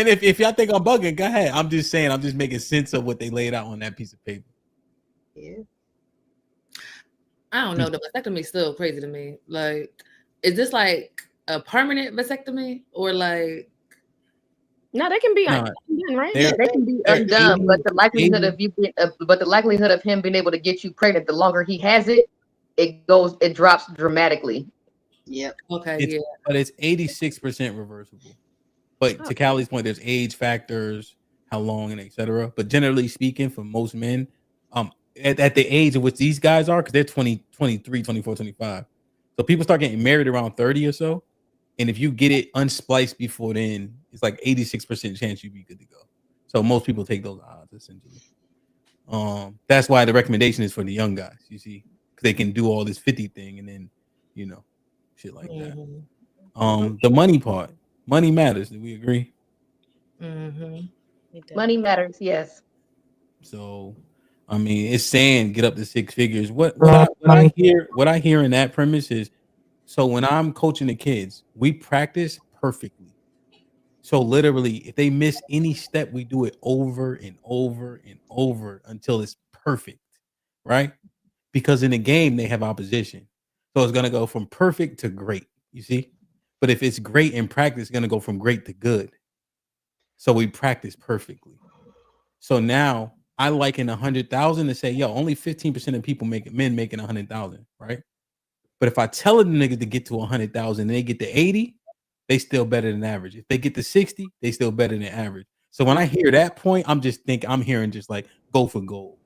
A: if y'all think I'm bugging, go ahead. I'm just saying, I'm just making sense of what they laid out on that piece of paper.
E: Yeah.
D: I don't know. The vasectomy is still crazy to me. Like, is this like a permanent vasectomy or like?
K: No, they can be
A: No,
K: undone, right?
N: Yeah, they can be undone, but the likelihood of him being able to get you pregnant, the longer he has it, it drops dramatically.
E: Yep.
D: Okay.
A: But it's 86% reversible. But to Callie's point, there's age factors, how long, and etc. But generally speaking, for most men, at the age of which these guys are, because they're 20, 23, 24, 25. So people start getting married around 30 or so. And if you get it unspliced before then, it's like 86% chance you'd be good to go. So most people take those odds, essentially. That's why the recommendation is for the young guys, you see, because they can do all this 50 thing and then, shit like that. The money part, money matters. Do we agree?
N: Money matters, yes.
A: So, I mean, it's saying get up to 6 figures. What I hear in that premise is, so when I'm coaching the kids, we practice perfectly. So literally, if they miss any step, we do it over and over and over until it's perfect, right? Because in the game they have opposition, so it's gonna go from perfect to great. You see, but if it's great in practice, it's gonna go from great to good. So we practice perfectly. So now I liken 100,000 to say, yo, only 15% of people men making 100,000, right? But if I tell the niggas to get to 100,000 and they get to 80, they still better than average. If they get to 60, they still better than average. So when I hear that point, I'm hearing just like go for gold.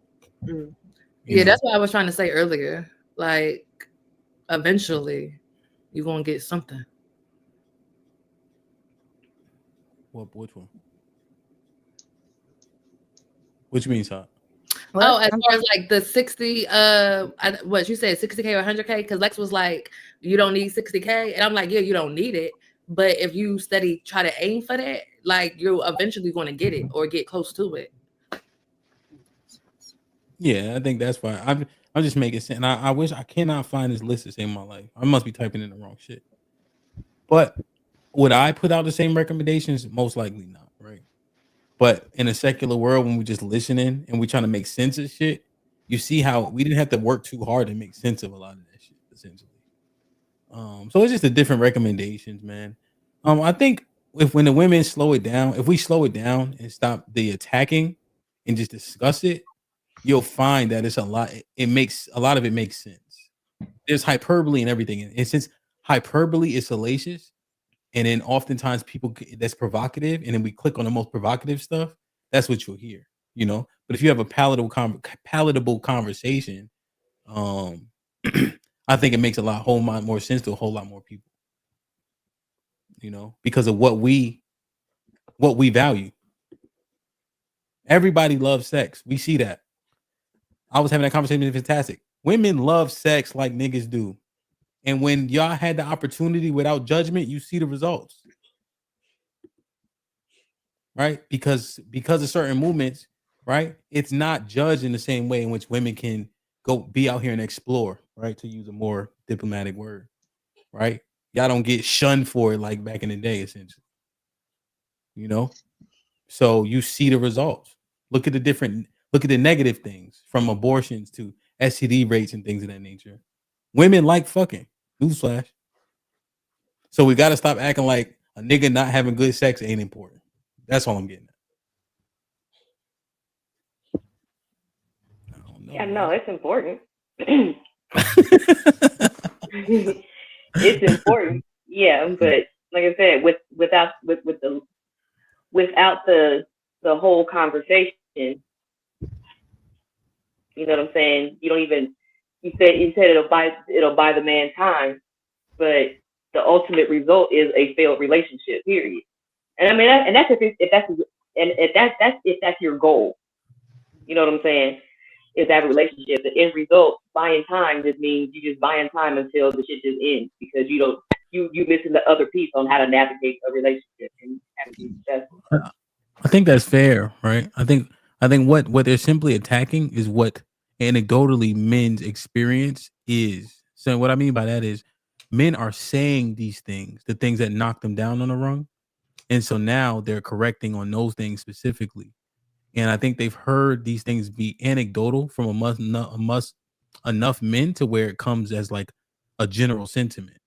D: Yeah, that's what I was trying to say earlier. Like, eventually, you're gonna get something.
A: Which one? Which means how?
D: Oh, as far as like the 60, what you said, 60K or 100K? Because Lex was like, you don't need 60K, and I'm like, yeah, you don't need it, but if you steady try to aim for that, like you're eventually going to get it or get close to it.
A: Yeah, I think that's why I'm just making sense. And I wish I cannot find this list to save my life. I must be typing in the wrong shit. But would I put out the same recommendations? Most likely not, right? But in a secular world, when we just listening and we trying to make sense of shit, you see how we didn't have to work too hard to make sense of a lot of that shit, essentially. So it's just the different recommendations, man. I think when the women slow it down, if we slow it down and stop the attacking and just discuss it, you'll find that it's a lot. It makes a lot of it makes sense. There's hyperbole and everything, and since hyperbole is salacious, and then oftentimes that's provocative, and then we click on the most provocative stuff. That's what you'll hear, But if you have a palatable conversation, I think it makes a whole lot more sense to a whole lot more people, because of what we value. Everybody loves sex. We see that. I was having that conversation with Fantastic. Women love sex like niggas do. And when y'all had the opportunity without judgment, you see the results. Right? Because of certain movements, right? It's not judged in the same way in which women can go be out here and explore, right? To use a more diplomatic word, right? Y'all don't get shunned for it like back in the day, essentially. So you see the results. Look at the negative things, from abortions to STD rates and things of that nature. Women like fucking. Newsflash. So we got to stop acting like a nigga not having good sex ain't important. That's all I'm getting at.
H: Yeah, no, it's important. It's important. Yeah, but like I said, without the whole conversation, you know what I'm saying? You don't even you said it'll buy the man time, but the ultimate result is a failed relationship. Period. And I mean, that's if that's your goal. You know what I'm saying? Is that relationship? The end result, buying time, just means you just buying time until the shit just ends, because you missing the other piece on how to navigate a relationship and how to be successful.
A: I think that's fair, right? I think what they're simply attacking is what anecdotally men's experience is. So what I mean by that is men are saying these things, the things that knock them down on the rung. And so now they're correcting on those things specifically. And I think they've heard these things be anecdotal from enough men to where it comes as like a general sentiment.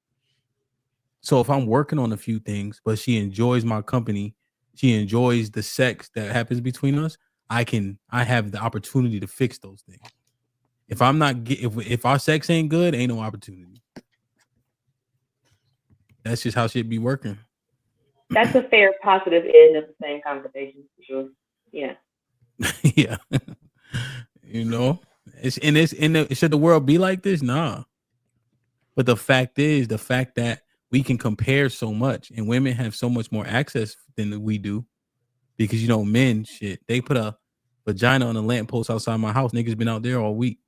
A: So if I'm working on a few things, but she enjoys my company, she enjoys the sex that happens between us, I have the opportunity to fix those things. If I'm not if our sex ain't good, ain't no opportunity. That's just how shit be working.
H: That's a fair positive end of the same conversation, for sure. Yeah.
A: Yeah. Should the world be like this? Nah. But the fact that we can compare so much, and women have so much more access than we do, because men shit, they put vagina on a lamppost outside my house. Niggas been out there all week.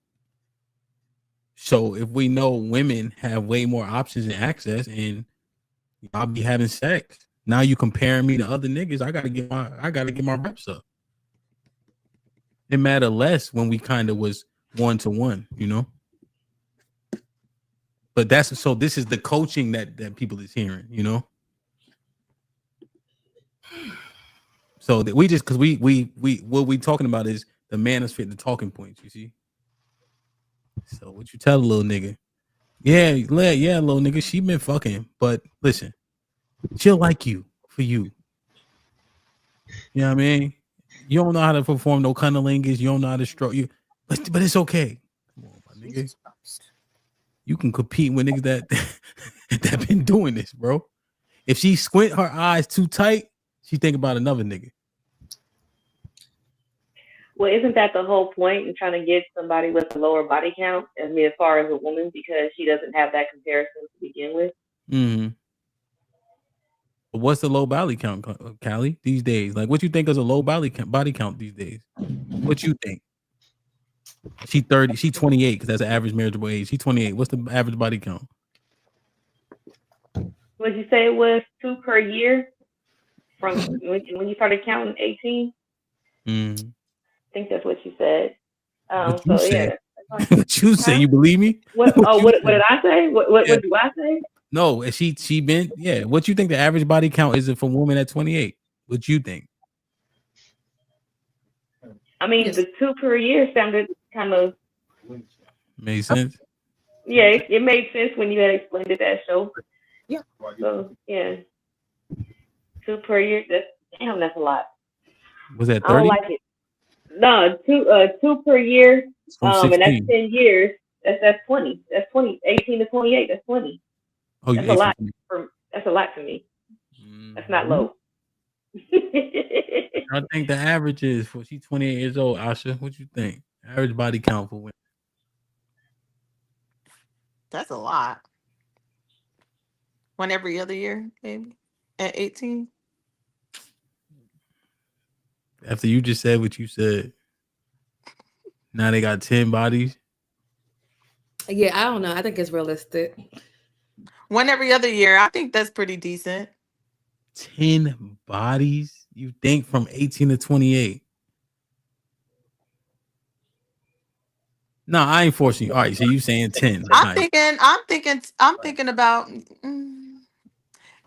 A: So if we know women have way more options and access, and I'll be having sex, now you comparing me to other niggas. I gotta get my reps up. It mattered less when we kind of was 1-to-1, you know. But this is the coaching that people is hearing, you know. So that we just, because we what we talking about is the manosphere, the talking points, you see. So what you tell a little nigga? Yeah, little nigga, she been fucking, but listen, she'll like you for you. You know what I mean? You don't know how to perform no cunnilingus. You don't know how to stroke you, but it's okay. Come on, my nigga. You can compete with niggas that been doing this, bro. If she squint her eyes too tight, she think about another nigga.
H: Well, isn't that the whole point in trying to get somebody with a lower body count, as far as a woman, because she doesn't have that comparison to begin with?
A: Mm-hmm. But what's the low body count, Callie, these days? Like, what you think is a low body count these days? What you think? She 30, she 28, because that's the average marriageable age. She 28. What's the average body count?
H: Would you say it was 2 per year from when you started counting 18?
A: Mm.
H: I think that's what you said.
A: What you say?
H: Yeah.
A: What you say? You believe me?
H: What did I say? What do I say?
A: No, she been, yeah. What you think the average body count is for women at 28? What you think?
H: I mean, the 2 per year sounded kind of
A: made sense.
H: Yeah, it made sense when you had explained it that show.
F: Yeah.
H: So yeah, 2 per year. That's a lot.
A: Was that 30?
H: I don't like it. No, 2 per year. And that's 10 years. That's 20. That's 20. 18 to 28. That's 20.
A: Oh,
H: that's a lot. That's a lot to me. That's not low.
A: I think the average is for she's 28 years old. Asha, what you think? Average body count for women.
G: That's a lot. One every other year, maybe at 18.
A: After you just said what you said, now they got 10 bodies.
D: Yeah, I don't know. I think it's realistic.
G: One every other year. I think that's pretty decent.
A: 10 bodies? You think from 18 to 28? No, I ain't forcing you. All right, so you saying 10.
G: I'm thinking about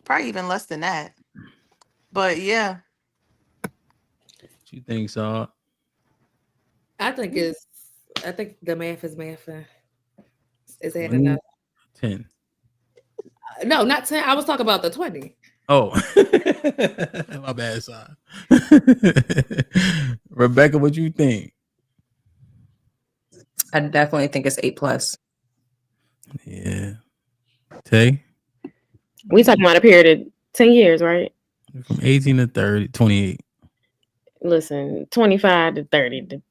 G: probably even less than that. But yeah.
A: What you think, Saw?
D: I think the math is mathing. Is adding up.
A: 10.
D: No, not 10. I was talking about the 20.
A: Oh, my bad, son. Rebecca, what you think?
C: I definitely think it's 8+.
A: Yeah. Tay?
B: We talking about a period of 10 years, right?
A: From 18 to 30, 28.
B: Listen, 25 to 30.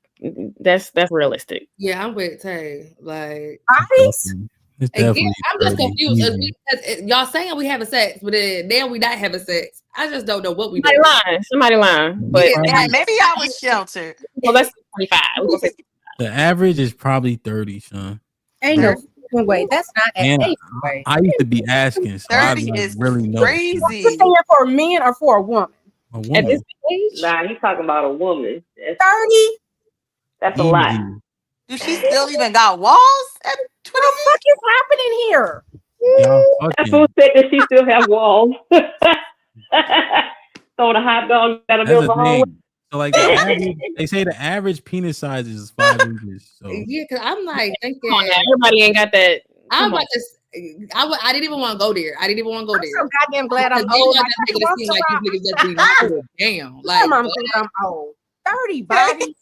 B: That's realistic.
D: Yeah, I'm with Tay. Like,
F: bodies?
D: Again, I'm just confused because y'all saying we having sex, but then we not having sex. I just don't know what we doing.
B: Somebody lying. But
G: yeah, maybe I was sheltered.
B: Well, that's 25.
A: The average is probably 30, son.
F: Ain't no way. That's not at way.
A: I used to be asking. So
G: 30 is really crazy.
F: What's the saying for a man or for a woman?
A: A woman.
F: At this age?
H: Nah, he's talking about a woman.
F: 30?
H: That's a lot.
G: Do she still even got walls at 20?
F: What the fuck is happening here?
H: That fool said that she still have walls. Throwing a hot dog at a building hallway.
A: So like the average, they say the average penis size is 5 inches. So
D: Yeah, because I'm like thinking
B: everybody ain't got that.
D: I'm about to. I didn't even want to go there. I didn't even want to go there.
F: I'm so goddamn glad I'm
D: Because
F: old.
D: you want that nigga to seem like these niggas that be damn. Like
F: I'm glad I'm old. 30 bodies.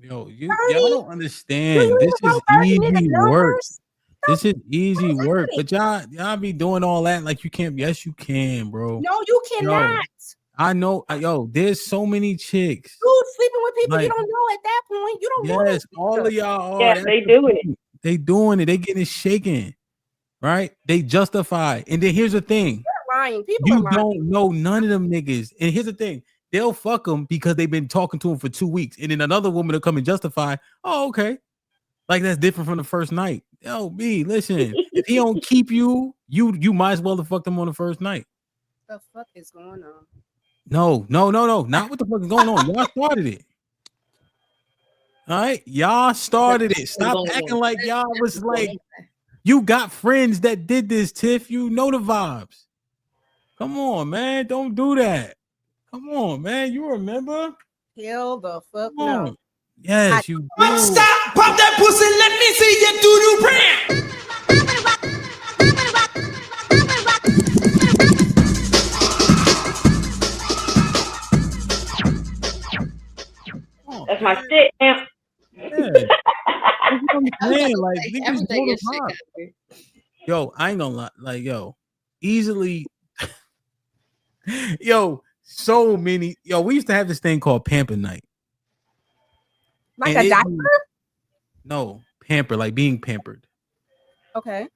A: yo, y'all don't understand. This is easy work. This is easy work. But y'all be doing all that like you can't. Yes, you can, bro.
F: No, you cannot.
A: Yo, I know. There's so many chicks.
F: Dude, sleeping with people
A: Like,
F: you don't know at that point. You don't know.
A: Yes, all of y'all are.
H: Yeah, they doing it.
A: They doing it. They getting shaken, right? They justify. And then here's the thing.
F: They're lying. People
A: You
F: are lying.
A: don't know none of them niggas. And here's the thing. they'll fuck him because they've been talking to him for 2 weeks, and then another woman will come and justify, oh, okay, like that's different from the first night. Yo, B, listen, if he don't keep you, you might as well have fucked him on the first night.
F: The fuck is going on?
A: No, not what the fuck is going on. Y'all started it. All right, y'all started it. Stop acting like y'all was like, you got friends that did this, Tiff. You know the vibes. Come on, man. Don't do that. Come on, man. You remember?
F: Hell the fuck
A: Come
F: no.
A: on. Yes, you do.
M: Stop! Pop that pussy. Let me see your doo-doo brand.
H: That's my shit, man.
A: Yeah. Man, like niggas know the vibe. Yo, I ain't gonna lie. Like, yo, easily. Yo, so many. Yo, we used to have this thing called Pamper Night.
F: Like
A: And
F: a diaper?
A: No, pamper, like being pampered.
F: Okay.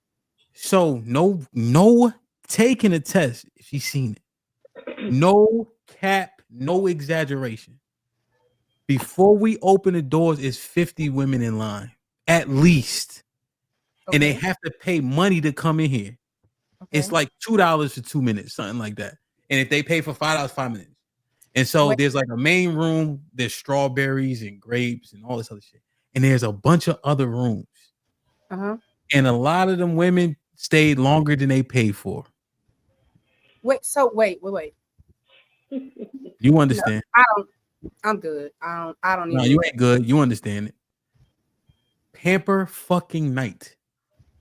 A: So no taking a test if she's seen it. No cap, no exaggeration. Before we open the doors, is 50 women in line, at least. Okay. And they have to pay money to come in here. Okay. It's like $2 for 2 minutes, something like that. And if they pay for $5, 5 minutes. And so there's like a main room, there's strawberries and grapes and all this other shit. And there's a bunch of other rooms. Uh-huh. And a lot of them women stayed longer than they paid for.
F: Wait.
A: You understand?
F: No, I'm good. I don't
A: No, you ain't good. You understand it. Pamper fucking night.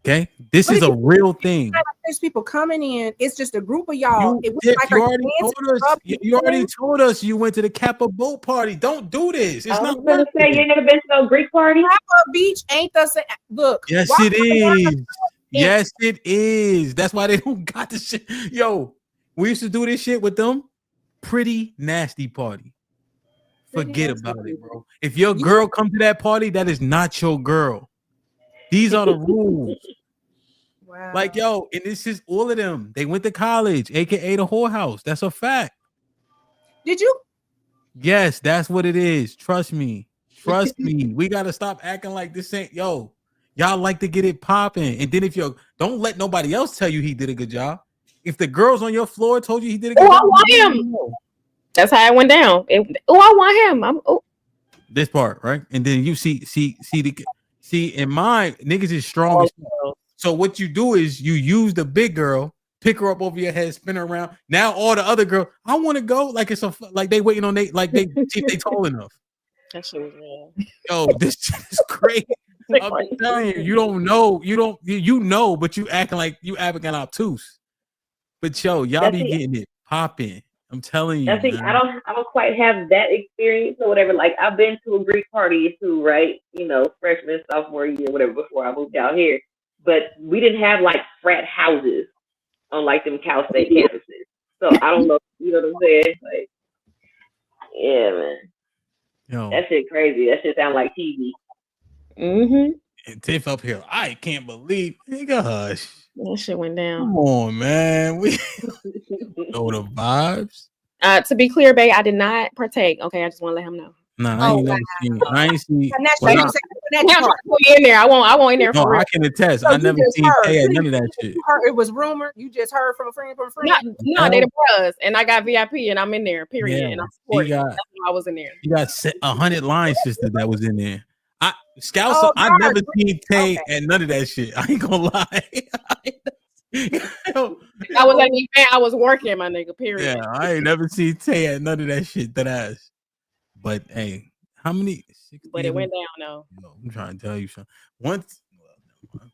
A: Okay? This is a real thing.
F: There's people coming in. It's just a group of y'all.
A: You already told us you went to the Kappa boat party. Don't do this. It's not
H: gonna say you ain't never been to no Greek party.
F: Kappa Beach ain't the same. Look.
A: Yes, it is. Yes, it is. That's why they don't got the shit. Yo, we used to do this shit with them. Pretty nasty party. Forget about it, bro. If your girl come to that party, that is not your girl. These are the rules. Wow. Like, yo, and this is all of them. They went to college, aka the whorehouse. That's a fact.
F: Did you?
A: Yes, that's what it is. Trust me. Trust me. We gotta stop acting like this ain't y'all like to get it popping. And then if don't let nobody else tell you he did a good job. If the girls on your floor told you he did a good job,
B: I want him. That's how it went down. I want him.
A: This part, right? And then you see in mine, niggas is strong. So what you do is you use the big girl, pick her up over your head, spin her around. Now all the other girls, I want to go. Like it's like they waiting on they see if they tall enough.
B: That shit was real.
A: Yo, this shit is crazy. I'm telling you, you don't know, you know, but you acting like you acting obtuse. But yo, y'all be getting it popping. I'm telling you.
H: I don't quite have that experience or whatever. Like I've been to a Greek party too, right? You know, freshman, sophomore year, whatever, before I moved out here. But we didn't have like frat houses on like them Cal State campuses. So I don't know, you know what I'm saying? Like, yeah, man. Yo. That shit crazy. That shit sound like TV.
B: Mm-hmm.
A: And Tiff up here, I can't believe, nigga, hush.
B: That shit went down.
A: Come on, man. We know the vibes.
B: To be clear, babe, I did not partake. Okay, I just want to let him know.
A: Nah, I ain't seen.
B: In there. I won't in there.
A: No, I can attest. I never seen Tay at none of that shit.
F: It was rumored. You just heard from a friend.
B: No, they the bros, and I got VIP, and I'm in there. Period.
A: Yeah,
B: and I'm supporting. I was in there.
A: You got 100 line sisters that was in there. Scouts. I never seen Tay at none of that shit. I ain't gonna lie.
B: I was at the event. I was working, my nigga. Period.
A: Yeah, I ain't never seen Tay at none of that shit. That ass. But hey, how many? 60?
B: But it went down though.
A: Yo, I'm trying to tell you something. Once,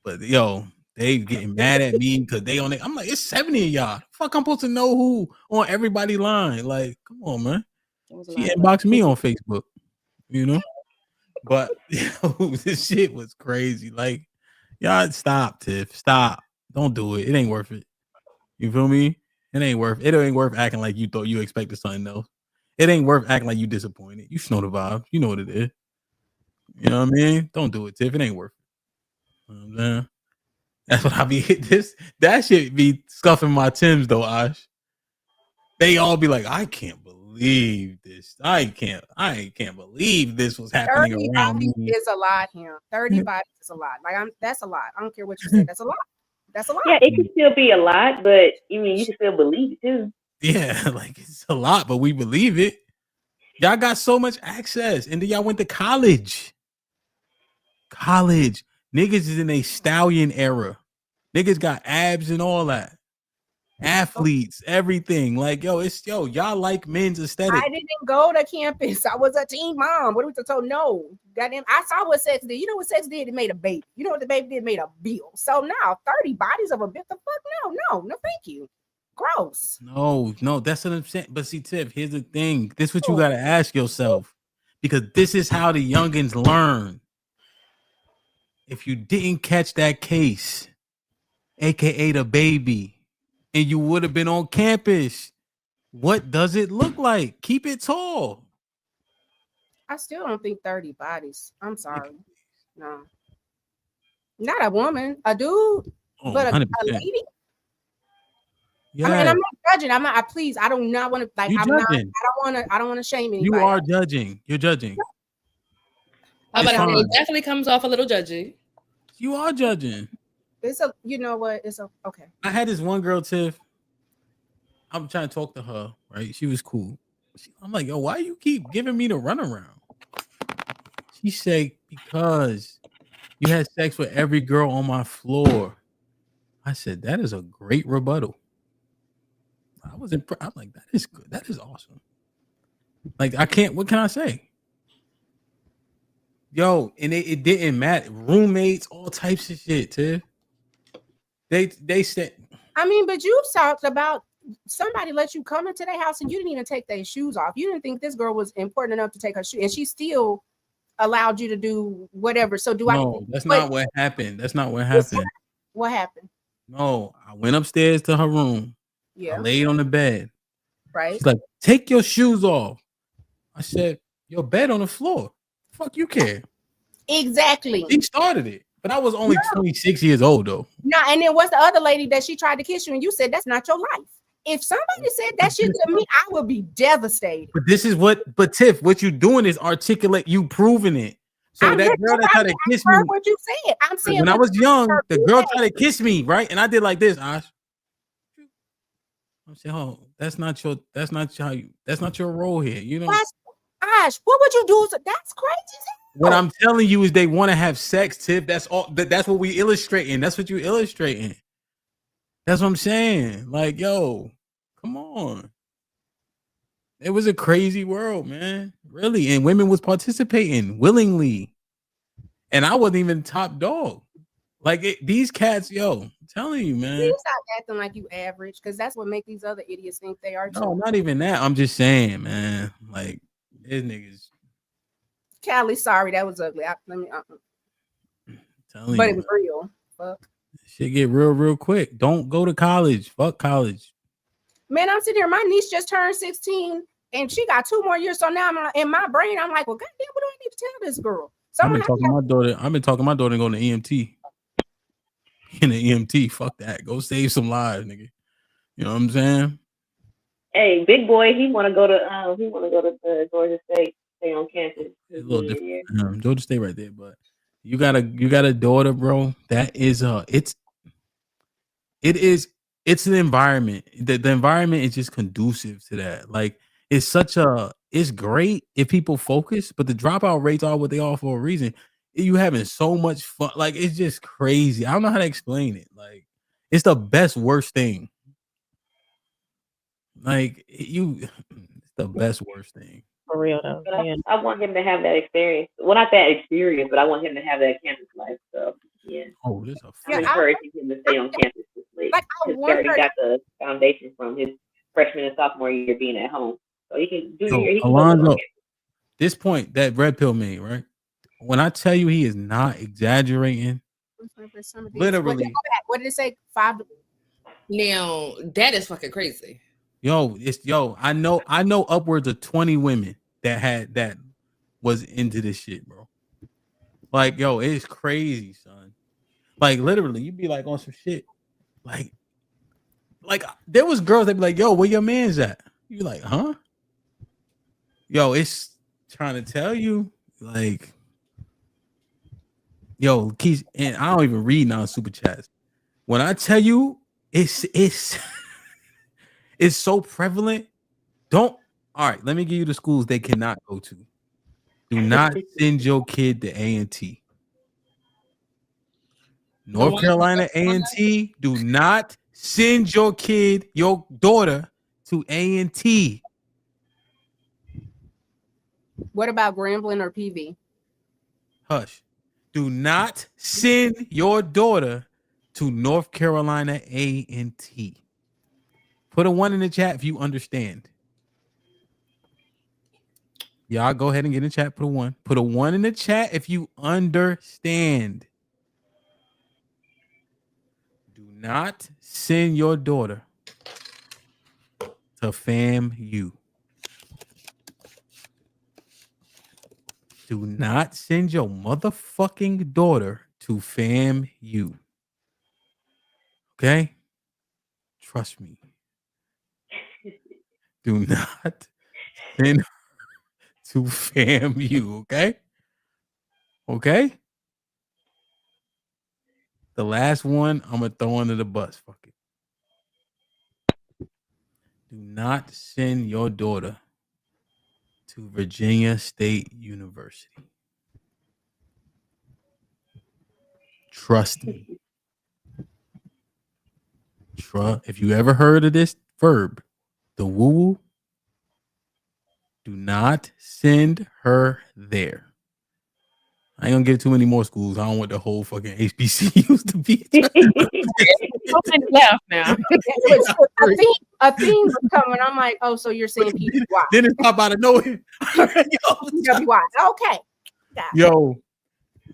A: but yo, they getting mad at me because they on it. I'm like, it's 70 of y'all. Fuck, I'm supposed to know who on everybody's line. Like, come on, man. She inboxed me on Facebook, you know. But yo, this shit was crazy. Like, y'all stop, Tiff. Stop. Don't do it. It ain't worth it. You feel me? It ain't worth acting like you thought you expected something else. It ain't worth acting like you disappointed. You know the vibe. You know what it is. You know what I mean? Don't do it, Tiff. It ain't worth it. You know what I'm saying? That's what I be that shit be scuffing my Timbs though, Ash. They all be like, I can't believe believe this. I can't believe this was happening
F: 30
A: around
F: bodies
A: me.
F: is a lot, him. 30 bodies is a lot. Like that's a lot. I don't care what you say. That's a lot. That's a lot.
H: Yeah, it can still be a lot, but you mean you can still believe it too.
A: Yeah, like it's a lot, but we believe it. Y'all got so much access, and then y'all went to college. College. Niggas is in a stallion era. Niggas got abs and all that. Athletes, everything. Like, y'all like men's aesthetic.
F: I didn't go to campus. I was a teen mom. What are we told? No. Goddamn, I saw what sex did. You know what sex did? It made a baby. You know what the baby did? It made a bill. So now 30 bodies of a bit. The fuck? No, thank you. Gross.
A: No, that's what I'm saying. But see, Tiff, here's the thing. This is what you gotta ask yourself. Because this is how the youngins learn. If you didn't catch that case, aka the baby, and you would have been on campus, what does it look like? Keep it tall.
F: I still don't think 30 bodies. I'm sorry. No. Not a woman, a dude, but a lady.
A: Yeah.
F: I mean, and I'm not judging. I'm not. Please, I do not want to. Like,
A: You
F: I'm not.
A: judging.
F: I don't want to shame anybody.
A: You are judging. You're judging.
D: It definitely comes off a little judgy.
A: You are judging.
F: It's a. You know what? It's a. Okay.
A: I had this one girl, Tiff. I'm trying to talk to her. Right? She was cool. I'm like, yo, why you keep giving me the runaround? She said, because you had sex with every girl on my floor. I said, that is a great rebuttal. I was impressed. I'm like, that is good. That is awesome. Like, what can I say? Yo, and it didn't matter. Roommates, all types of shit, Tiff. They said.
F: I mean, but you've talked about somebody let you come into their house and you didn't even take their shoes off. You didn't think this girl was important enough to take her shoes, and she still allowed you to do whatever. So
A: that's not what happened. That's not what happened.
F: What happened?
A: No, I went upstairs to her room.
F: Yeah.
A: I laid on the bed.
F: Right.
A: She's like, take your shoes off. I said, your bed on the floor. Fuck you care.
F: Exactly.
A: She started it. But I was only 26 years old though.
F: No, and then what's the other lady that she tried to kiss you and you said that's not your life? If somebody said that shit to me, I would be devastated.
A: But Tiff, what you doing is articulate, you proving it. So that girl that tried to kiss me.
F: What you said. I'm saying
A: when I was young, the girl tried to kiss me, right? And I did like this, Ash. I'm saying, oh, that's not your role here. You know,
F: Ash, what would you do? That's crazy.
A: What I'm telling you is they want to have sex, Tiff. That's all. That's what we illustrating. That's what you illustrating. That's what I'm saying. Like, yo, come on. It was a crazy world, man. Really. And women was participating willingly. And I wasn't even top dog. Like these cats, yo, I'm telling you, man.
F: You stop acting like you average, because that's what make these other idiots think they are too.
A: No, not even that. I'm just saying, man. Like, these niggas.
F: Callie, sorry, that was ugly. But it was real. Fuck.
A: Shit get real quick. Don't go to college. Fuck college.
F: Man, I'm sitting here. My niece just turned 16 and she got 2 more years. So now I'm in my brain, I'm like, well, goddamn, what do I need to tell this girl? So I've been talking
A: my daughter going to EMT. In the EMT, fuck that. Go save some lives, nigga. You know what I'm saying?
H: Hey, big boy, he wanna go to Georgia State, stay on campus.
A: A little different. Georgia State right there, but you got a daughter, bro. That is it's an environment. The environment is just conducive to that. Like it's great if people focus, but the dropout rates are what they are for a reason. You having so much fun, like it's just crazy. I don't know how to explain it. Like it's the best worst thing. Like it's the best worst thing.
E: For real though.
H: But I want him to have that experience. Well, not that experience, but I want him to have that campus life. So yeah.
A: Oh, this
H: I'm encouraging him to stay on campus this week. He already got the foundation from his freshman and sophomore year being at home, so he can do. He can
A: Alonzo, this point that red pill made, right? When I tell you he is not exaggerating, literally.
F: What did it say? 5.
D: Now that is fucking crazy.
A: I know upwards of 20 women that was into this shit, bro. Like, yo, it's crazy, son. Like, literally, you'd be like on some shit. Like there was girls that be like, yo, where your man's at? You like, huh? Yo, it's trying to tell you, like, yo, Keith, and I don't even read non super chats. When I tell you, it's it's so prevalent. Don't. All right, let me give you the schools they cannot go to. Do not send your kid to A&T. North Carolina A&T. Do not send your kid, your daughter, to A&T.
F: What about Grambling or PV?
A: Hush. Do not send your daughter to North Carolina A&T. Put a 1 in the chat if you understand. Y'all go ahead and get in the chat. Put a 1. Put a 1 in the chat if you understand. Do not send your daughter to FAMU. Do not send your motherfucking daughter to FAMU. Okay? Trust me. Do not send her to FAMU. Okay? Okay? The last one, I'm going to throw under the bus. Fuck it. Do not send your daughter to Virginia State University. Trust me. If you ever heard of this verb, the woo, do not send her there. I ain't gonna give too many more schools. I don't want the whole fucking HBCUs to be.
F: Left now. A theme was coming. I'm like, oh, so you're saying PWI?
A: Then it pop out of nowhere.
F: PWI. Okay.
A: Yo,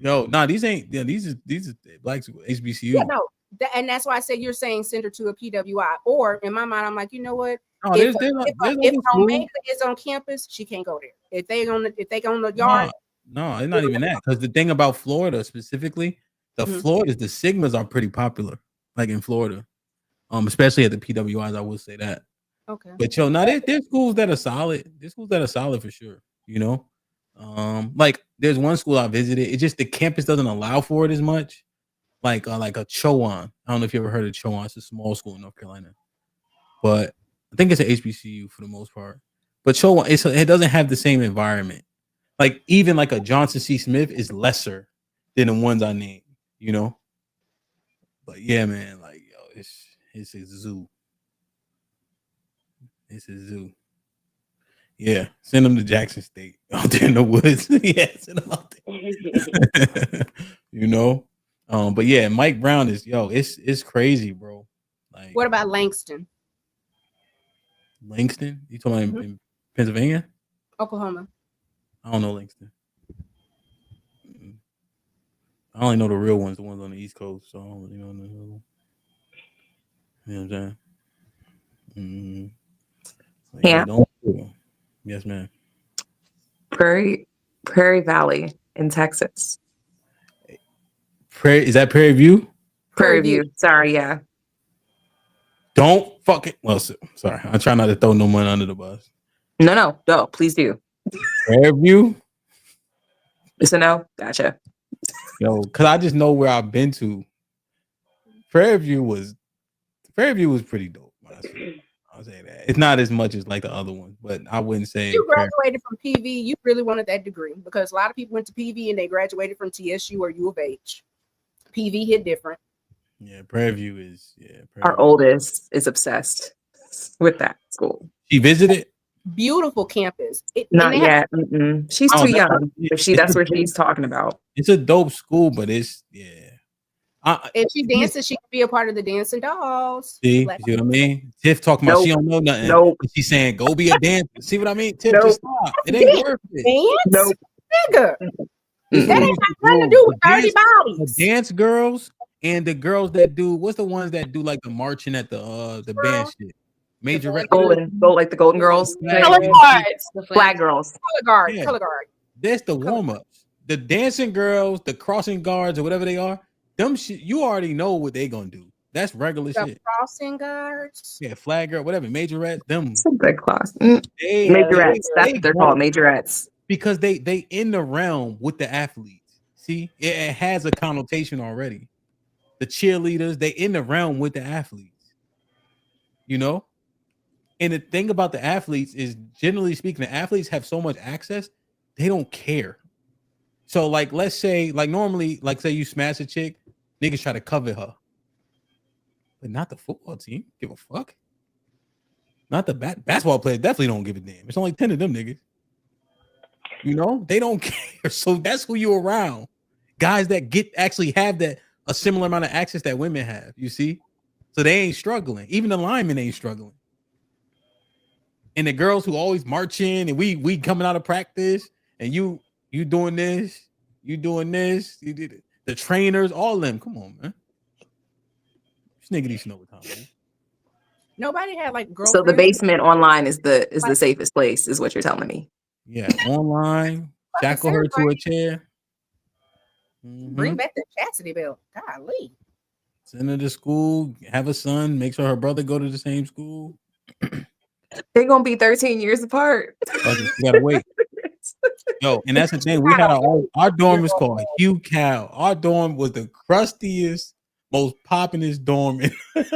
A: nah, these ain't. Yeah, these are black HBCUs.
F: Yeah, no, and that's why I said you're saying send her to a PWI. Or in my mind, I'm like, you know what?
A: No,
F: if
A: there's
F: is on campus, she can't go there. If they on the yard.
A: No, it's not even that. Because the thing about Florida specifically, the Sigmas are pretty popular, like in Florida, especially at the PWIs. I will say that.
F: Okay.
A: But yo, now there's schools that are solid. There's schools that are solid for sure. You know, like there's one school I visited. It just the campus doesn't allow for it as much. Like a Chowan. I don't know if you ever heard of Chowan. It's a small school in North Carolina, but I think it's an HBCU for the most part. But Chowan, it doesn't have the same environment. Like even like a Johnson C. Smith is lesser than the ones I named, you know. But yeah, man, like yo, it's a zoo. It's a zoo. Yeah, send them to Jackson State out there in the woods. Yeah, send them out there. You know, but yeah, Mike Brown is it's crazy, bro. Like,
F: what about Langston?
A: Langston? You talking about in Pennsylvania?
F: Oklahoma.
A: I don't know Langston. I only know the real ones, the ones on the East Coast. So I don't really know the other one. You know what I'm saying? Mm-hmm.
C: Yeah.
A: Yes, ma'am.
C: Prairie Valley in Texas.
A: Is that Prairie View?
C: Prairie View. Sorry, yeah.
A: Don't fucking. Well, sorry. I try not to throw no one under the bus.
C: No, please do.
A: Prairie View.
C: It's a no. Gotcha.
A: Yo, because I just know where I've been to. Prairie View was pretty dope. I'll say that. It's not as much as like the other ones, but I wouldn't say
F: you graduated from PV. You really wanted that degree because a lot of people went to PV and they graduated from TSU or U of H. PV hit different.
A: Yeah, Prairie View is
C: Our oldest is obsessed with that school.
A: She visited.
F: Beautiful campus.
C: Not yet. She's too young. That's what she's talking about.
A: It's a dope school, but it's
F: if she dances, she can be a part of the Dancing Dolls.
A: See, you see what I mean? Tiff talking about she don't know nothing.
C: Nope.
A: She's saying go be a dancer. See what I mean? Tiff, just stop. It ain't worth it.
F: Dance? Nigga. That ain't got nothing to do with 30 bodies.
A: The dance girls and the girls that do what's the ones that do like the marching at the band shit. Major
C: like the Golden Girls.
F: Color guards.
C: Flag girls.
F: Color guard.
A: That's the warm-ups. The dancing girls, the crossing guards, or whatever they are. Them shit, you already know what they gonna do. That's regular
F: The
A: shit.
F: crossing guards.
A: Yeah, flag girl, whatever, majorettes, them.
C: It's a good class.
A: They,
C: Majorettes. That's
A: they
C: what they're
A: grow
C: called. Majorettes.
A: because they in the realm with the athletes. See, it has a connotation already. The cheerleaders, they in the realm with the athletes. You know? And the thing about the athletes is, generally speaking, the athletes have so much access, they don't care. So, like, let's say, like, normally, like, say you smash a chick, niggas try to cover her. But not the football team. Give a fuck. Not the basketball players definitely don't give a damn. It's only 10 of them niggas. You know, they don't care. So that's who you're around. Guys that actually have that a similar amount of access that women have, you see? So they ain't struggling. Even the linemen ain't struggling. And the girls who always march in and we coming out of practice and you doing this, you doing this, you did it. The trainers, all of them. Come on, man. This nigga needs to know what time it is.
F: Nobody had like girlfriends.
C: So the basement online is the safest place, is what you're telling me.
A: Yeah, online, shackle her to a chair.
F: Bring back the chastity belt. Golly.
A: Send her to school, have a son, make sure her brother go to the same school.
C: They're gonna be 13 years apart.
A: You gotta wait. Yo, and that's the thing. We had our dorm was called Hugh Cal. Our dorm was the crustiest, most poppinest dorm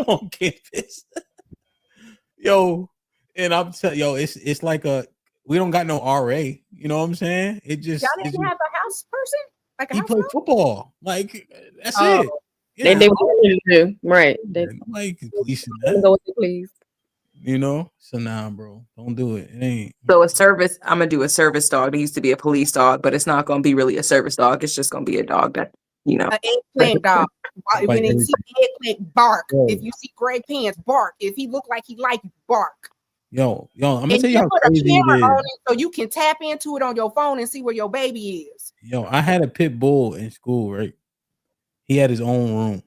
A: on campus. Yo, and I'm telling it's like we don't got no RA. You know what I'm saying? It just
F: y'all didn't have a house person? Like
A: he played football. Like that's it.
O: They did what they do, right? They
A: like policing
O: go with the police.
A: You know, so nah, bro, don't do it. It ain't.
C: So a service, I'm gonna do a service dog. It used to be a police dog, but it's not gonna be really a service dog. It's just gonna be a dog that, you know.
F: An eggplant dog. When you see eggplant, bark.
A: Yo.
F: If you see gray pants, bark. If he look like he like you, bark.
A: Yo, I'm gonna tell you how
F: put a
A: crazy
F: camera
A: it
F: on
A: is.
F: it so you can tap into it on your phone and see where your baby is.
A: Yo, I had a pit bull in school, right? He had his own room.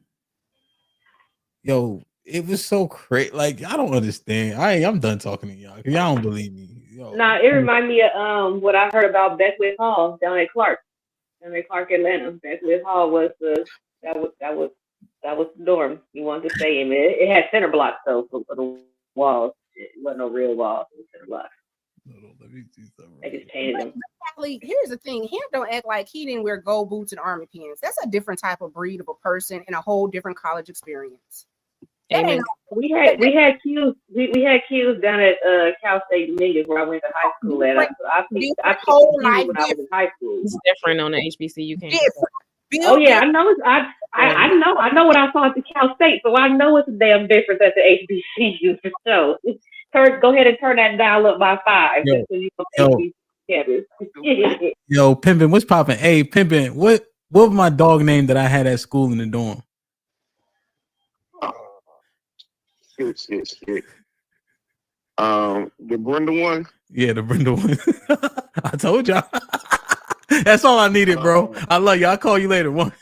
A: Yo, it was so crazy. Like, I don't understand. I'm done talking to y'all. Y'all don't believe me. Yo,
H: Nah, it reminded me of what I heard about Beckwith Hall down at Clark, Atlanta. Beckwith Hall was that was the dorm you wanted to stay in. It had center blocks though for the walls. It wasn't no real walls. It was center blocks. They just painted them.
F: Exactly. Here's the thing. Him don't act like he didn't wear gold boots and army pants. That's a different type of breed of a person and a whole different college experience.
O: Amen.
H: We had Qs down at Cal State Dominion where I went to high school at. I picked
F: whole
H: Qs
F: life
H: when I was in high school.
O: It's different on the HBCU campus.
H: Oh yeah, I know. I know what I saw at the Cal State, so I know it's a damn difference at the HBCU for sure. Go ahead and turn that dial up by 5.
A: Yo, Pimpin', what's poppin'? Hey, Pimpin', what was my dog name that I had at school in the dorm?
P: Shit. The Brenda one?
A: Yeah, the Brenda one. I told y'all. That's all I needed, bro. I love you. I'll call you later. One.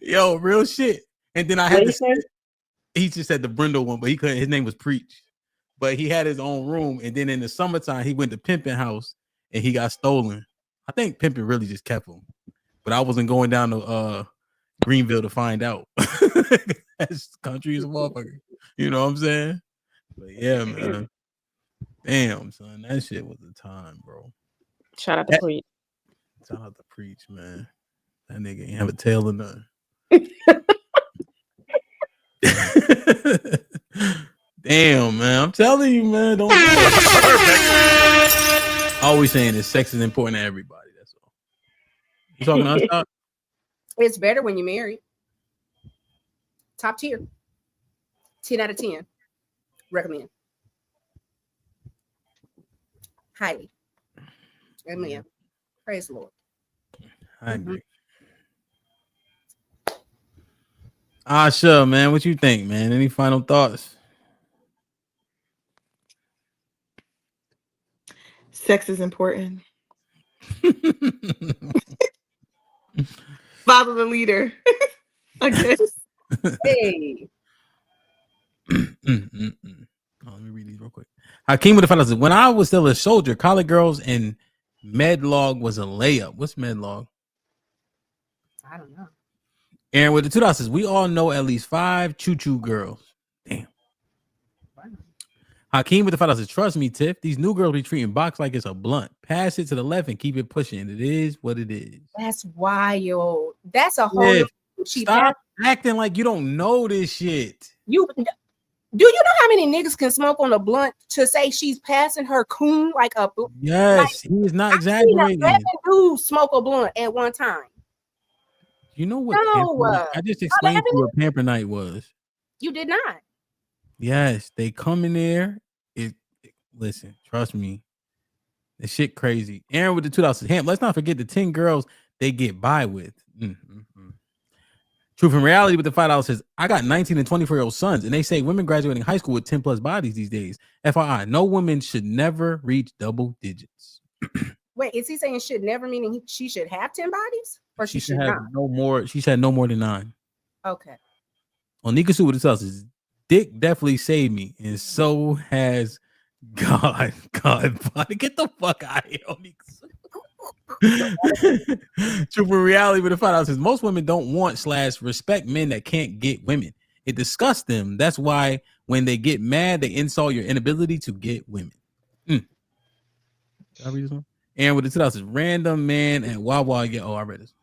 A: Yo, real shit. And then I had to. He just said the Brindle one, but he couldn't. His name was Preach, but he had his own room. And then in the summertime, he went to Pimpin' house and he got stolen. I think Pimpin' really just kept him, but I wasn't going down to Greenville to find out. That's country as a motherfucker. You know what I'm saying? But yeah, man. Damn, son, that shit was the time, bro.
O: Shout out to Preach.
A: Shout out to Preach, man. That nigga ain't have a tail or nothing. Damn, man. I'm telling you, man. Don't do it. Always saying that sex is important to everybody. That's all. You talking to us, Doc?
F: It's better when you're married. Top tier. 10 out of 10. Recommend. Highly. Amen. Praise the Lord.
A: I agree. Sure, man. What you think, man? Any final thoughts?
G: Sex is important. Follow the leader. I guess.
F: Hey.
A: Let me read these real quick. Hakeem with the fellas. When I was still a soldier, college girls and med log was a layup. What's med log?
F: I don't know.
A: And with the $2 says, we all know at least 5 choo-choo girls. Damn. Hakeem with the $5 says, trust me, Tiff, these new girls be treating box like it's a blunt. Pass it to the left and keep it pushing. It is what it is.
F: That's wild. That's a whole
A: Tiff,
F: new
A: stop acting like you don't know this shit.
F: Do you know how many niggas can smoke on a blunt to say she's passing her coon like a
A: Yes, he is not
F: I've seen
A: exaggerating.
F: 11 dudes smoke a blunt at one time.
A: You know what?
F: No,
A: I just explained to you what Pamper Night was.
F: you did not.
A: Yes, they come in there. Listen, trust me. The shit crazy. Aaron with the $2 HAMP. Let's not forget the 10 girls they get by with. Truth and Reality with the $5 says, I got 19 and 24-year-old sons, and they say women graduating high school with 10 plus bodies these days. FYI, no woman should never reach double digits.
F: Wait, is he saying should never meaning she should have 10 bodies? Or she should
A: have
F: not?
A: no more. She said no more than 9.
F: Okay.
A: Onika with the $2 says, Dick definitely saved me, and so has God. Get the fuck out of here, Onika. Truth and Reality with the $5 says, most women don't want / respect men that can't get women. It disgusts them. That's why when they get mad, they insult your inability to get women. Did I read this one? And with the $2 says, random man and Wawa. Yeah, I read this.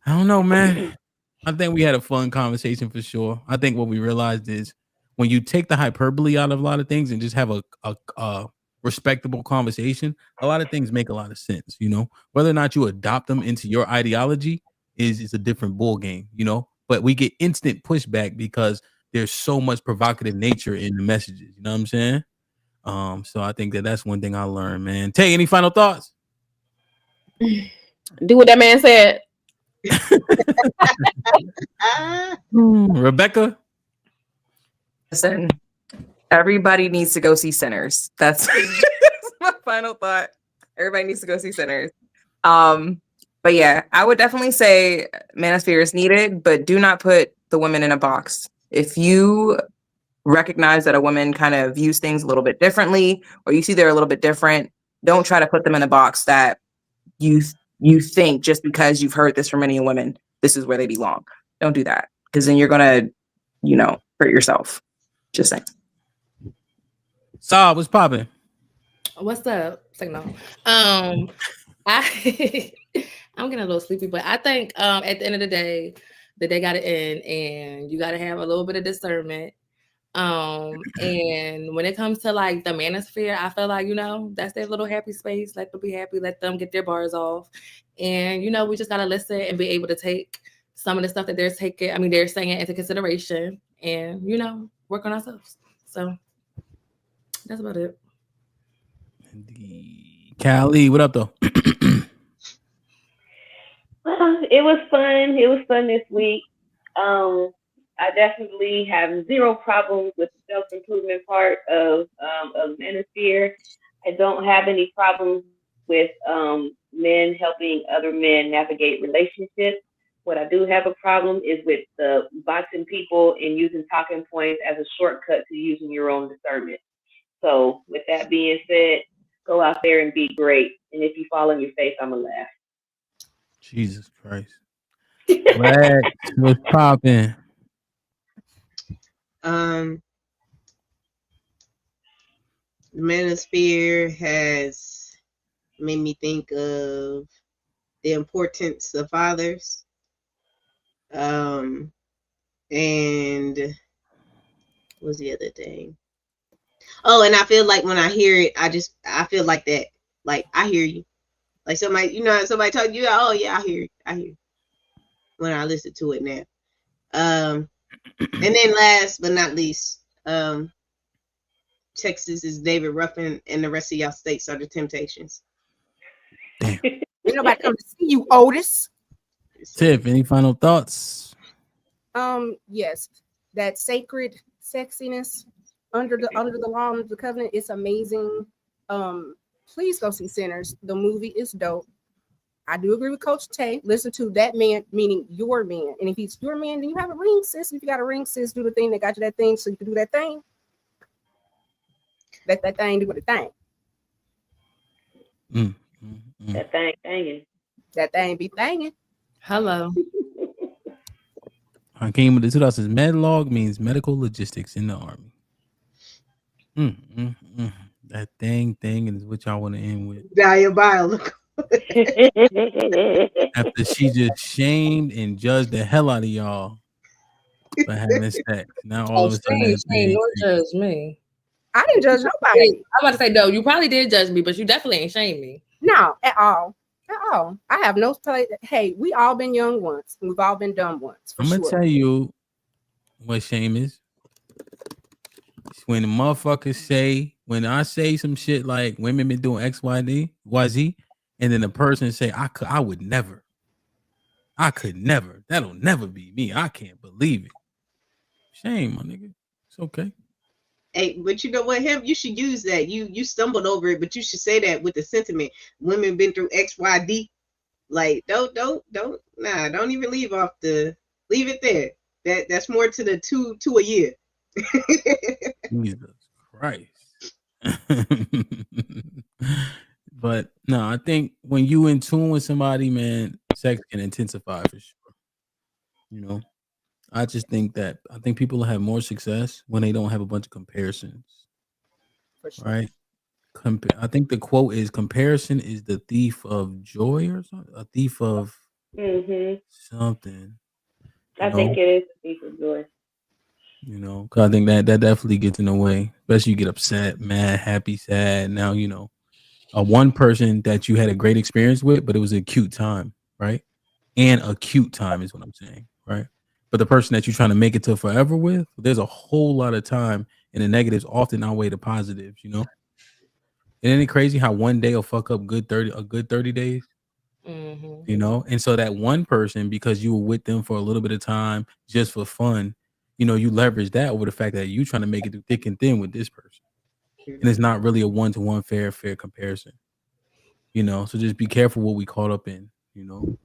A: I don't know, man. I think we had a fun conversation for sure. I think what we realized is when you take the hyperbole out of a lot of things and just have a respectable conversation, a lot of things make a lot of sense. You know, whether or not you adopt them into your ideology is a different ball game. You know, but we get instant pushback because there's so much provocative nature in the messages. You know what I'm saying? So I think that's one thing I learned, man. Tay, any final thoughts?
O: Do what that man said.
A: Rebecca?
C: Listen, everybody needs to go see Sinners. That's my final thought. Everybody needs to go see Sinners. But yeah, I would definitely say Manosphere is needed, but do not put the women in a box. If you recognize that a woman kind of views things a little bit differently, or you see they're a little bit different, don't try to put them in a box that you think just because you've heard this from many women, this is where they belong. Don't do that, because then you're gonna, hurt yourself. Just saying.
A: Saw, what's popping?
D: What's up, Signal? I'm getting a little sleepy, but I think at the end of the day gotta end, and you gotta have a little bit of discernment. And when it comes to like the Manosphere, I feel like, that's their little happy space. Let them be happy, let them get their bars off. And, we just got to listen and be able to take some of the stuff that they're saying into consideration and, work on ourselves. So that's about it.
A: Callie, what up though?
H: It was fun. It was fun this week. I definitely have zero problems with the self-improvement part of Manosphere. I don't have any problems with men helping other men navigate relationships. What I do have a problem is with the boxing people and using talking points as a shortcut to using your own discernment. So with that being said, go out there and be great. And if you fall on your face, I'm going to laugh.
A: Jesus Christ. Rex, what's popping?
E: The Manosphere has made me think of the importance of fathers. And what was the other thing? Oh, and I feel like when I hear it, I feel like that. Like, I hear you. Like somebody, somebody told you, oh yeah, I hear you. When I listen to it now. And then last but not least, Texas is David Ruffin, and the rest of y'all states are the Temptations.
A: Damn.
F: Ain't nobody come to see you, Otis.
A: Tiff, any final thoughts?
F: Yes, that sacred sexiness under the law of the covenant is amazing. Please go see Sinners. The movie is dope. I do agree with Coach Tay. Listen to that man, meaning your man. And if he's your man, then you have a ring, sis. If you got a ring, sis, do the thing that got you that thing so you can do that thing. Let that thing do what it thing.
H: That thing thangin'.
F: That thing be thangin'.
D: Hello.
A: I came with the 2000s. Medlog means medical logistics in the Army. That thing is what y'all want to end with.
E: Diabolical.
A: After she just shamed and judged the hell out of y'all for having sex. Now all of a sudden that
D: Shame
A: thing.
D: nor judge me.
F: I didn't judge nobody.
D: I'm about to say no. You probably did judge me, but you definitely ain't shame me.
F: No, at all. At all. I have no play. Hey, we all been young once. We've all been dumb once.
A: I'm gonna tell you what shame is. It's when the motherfuckers say, when I say some shit like women been doing X, Y, Z, and then the person say, I would never. I could never. That'll never be me. I can't believe it. Shame, my nigga. It's okay.
E: Hey, but you know what, Hemp, you should use that. You stumbled over it, but you should say that with the sentiment. Women been through X, Y, D. Like, don't even leave it there. That's more to the two a year.
A: Jesus Christ. But no, I think when you in tune with somebody, man, sex can intensify for sure. You know, I just think people have more success when they don't have a bunch of comparisons.
F: For sure.
A: Right? I think the quote is comparison is the thief of joy or something. A thief of something.
H: I think it is the thief of joy.
A: You know, because I think that definitely gets in the way. Especially you get upset, mad, happy, sad. Now, you know, one person that you had a great experience with, but it was a cute time, right? And a cute time is what I'm saying, right? But the person that you're trying to make it to forever with, there's a whole lot of time, and the negatives often outweigh the positives, you know? Isn't it crazy how one day will fuck up a good 30 days? You know? And so that one person, because you were with them for a little bit of time just for fun, you know, you leverage that over the fact that you're trying to make it through thick and thin with this person. And it's not really a one-to-one fair comparison. You know, so just be careful what we caught up in, you know,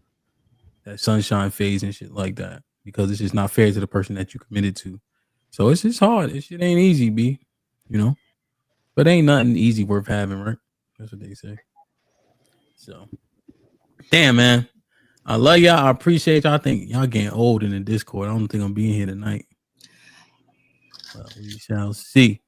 A: that sunshine phase and shit like that, because it's just not fair to the person that you committed to. So it's just hard. This shit ain't easy, B, you know, but ain't nothing easy worth having, right? That's what they say. So, damn, man. I love y'all. I appreciate y'all. I think y'all getting old in the Discord. I don't think I'm being here tonight. But we shall see.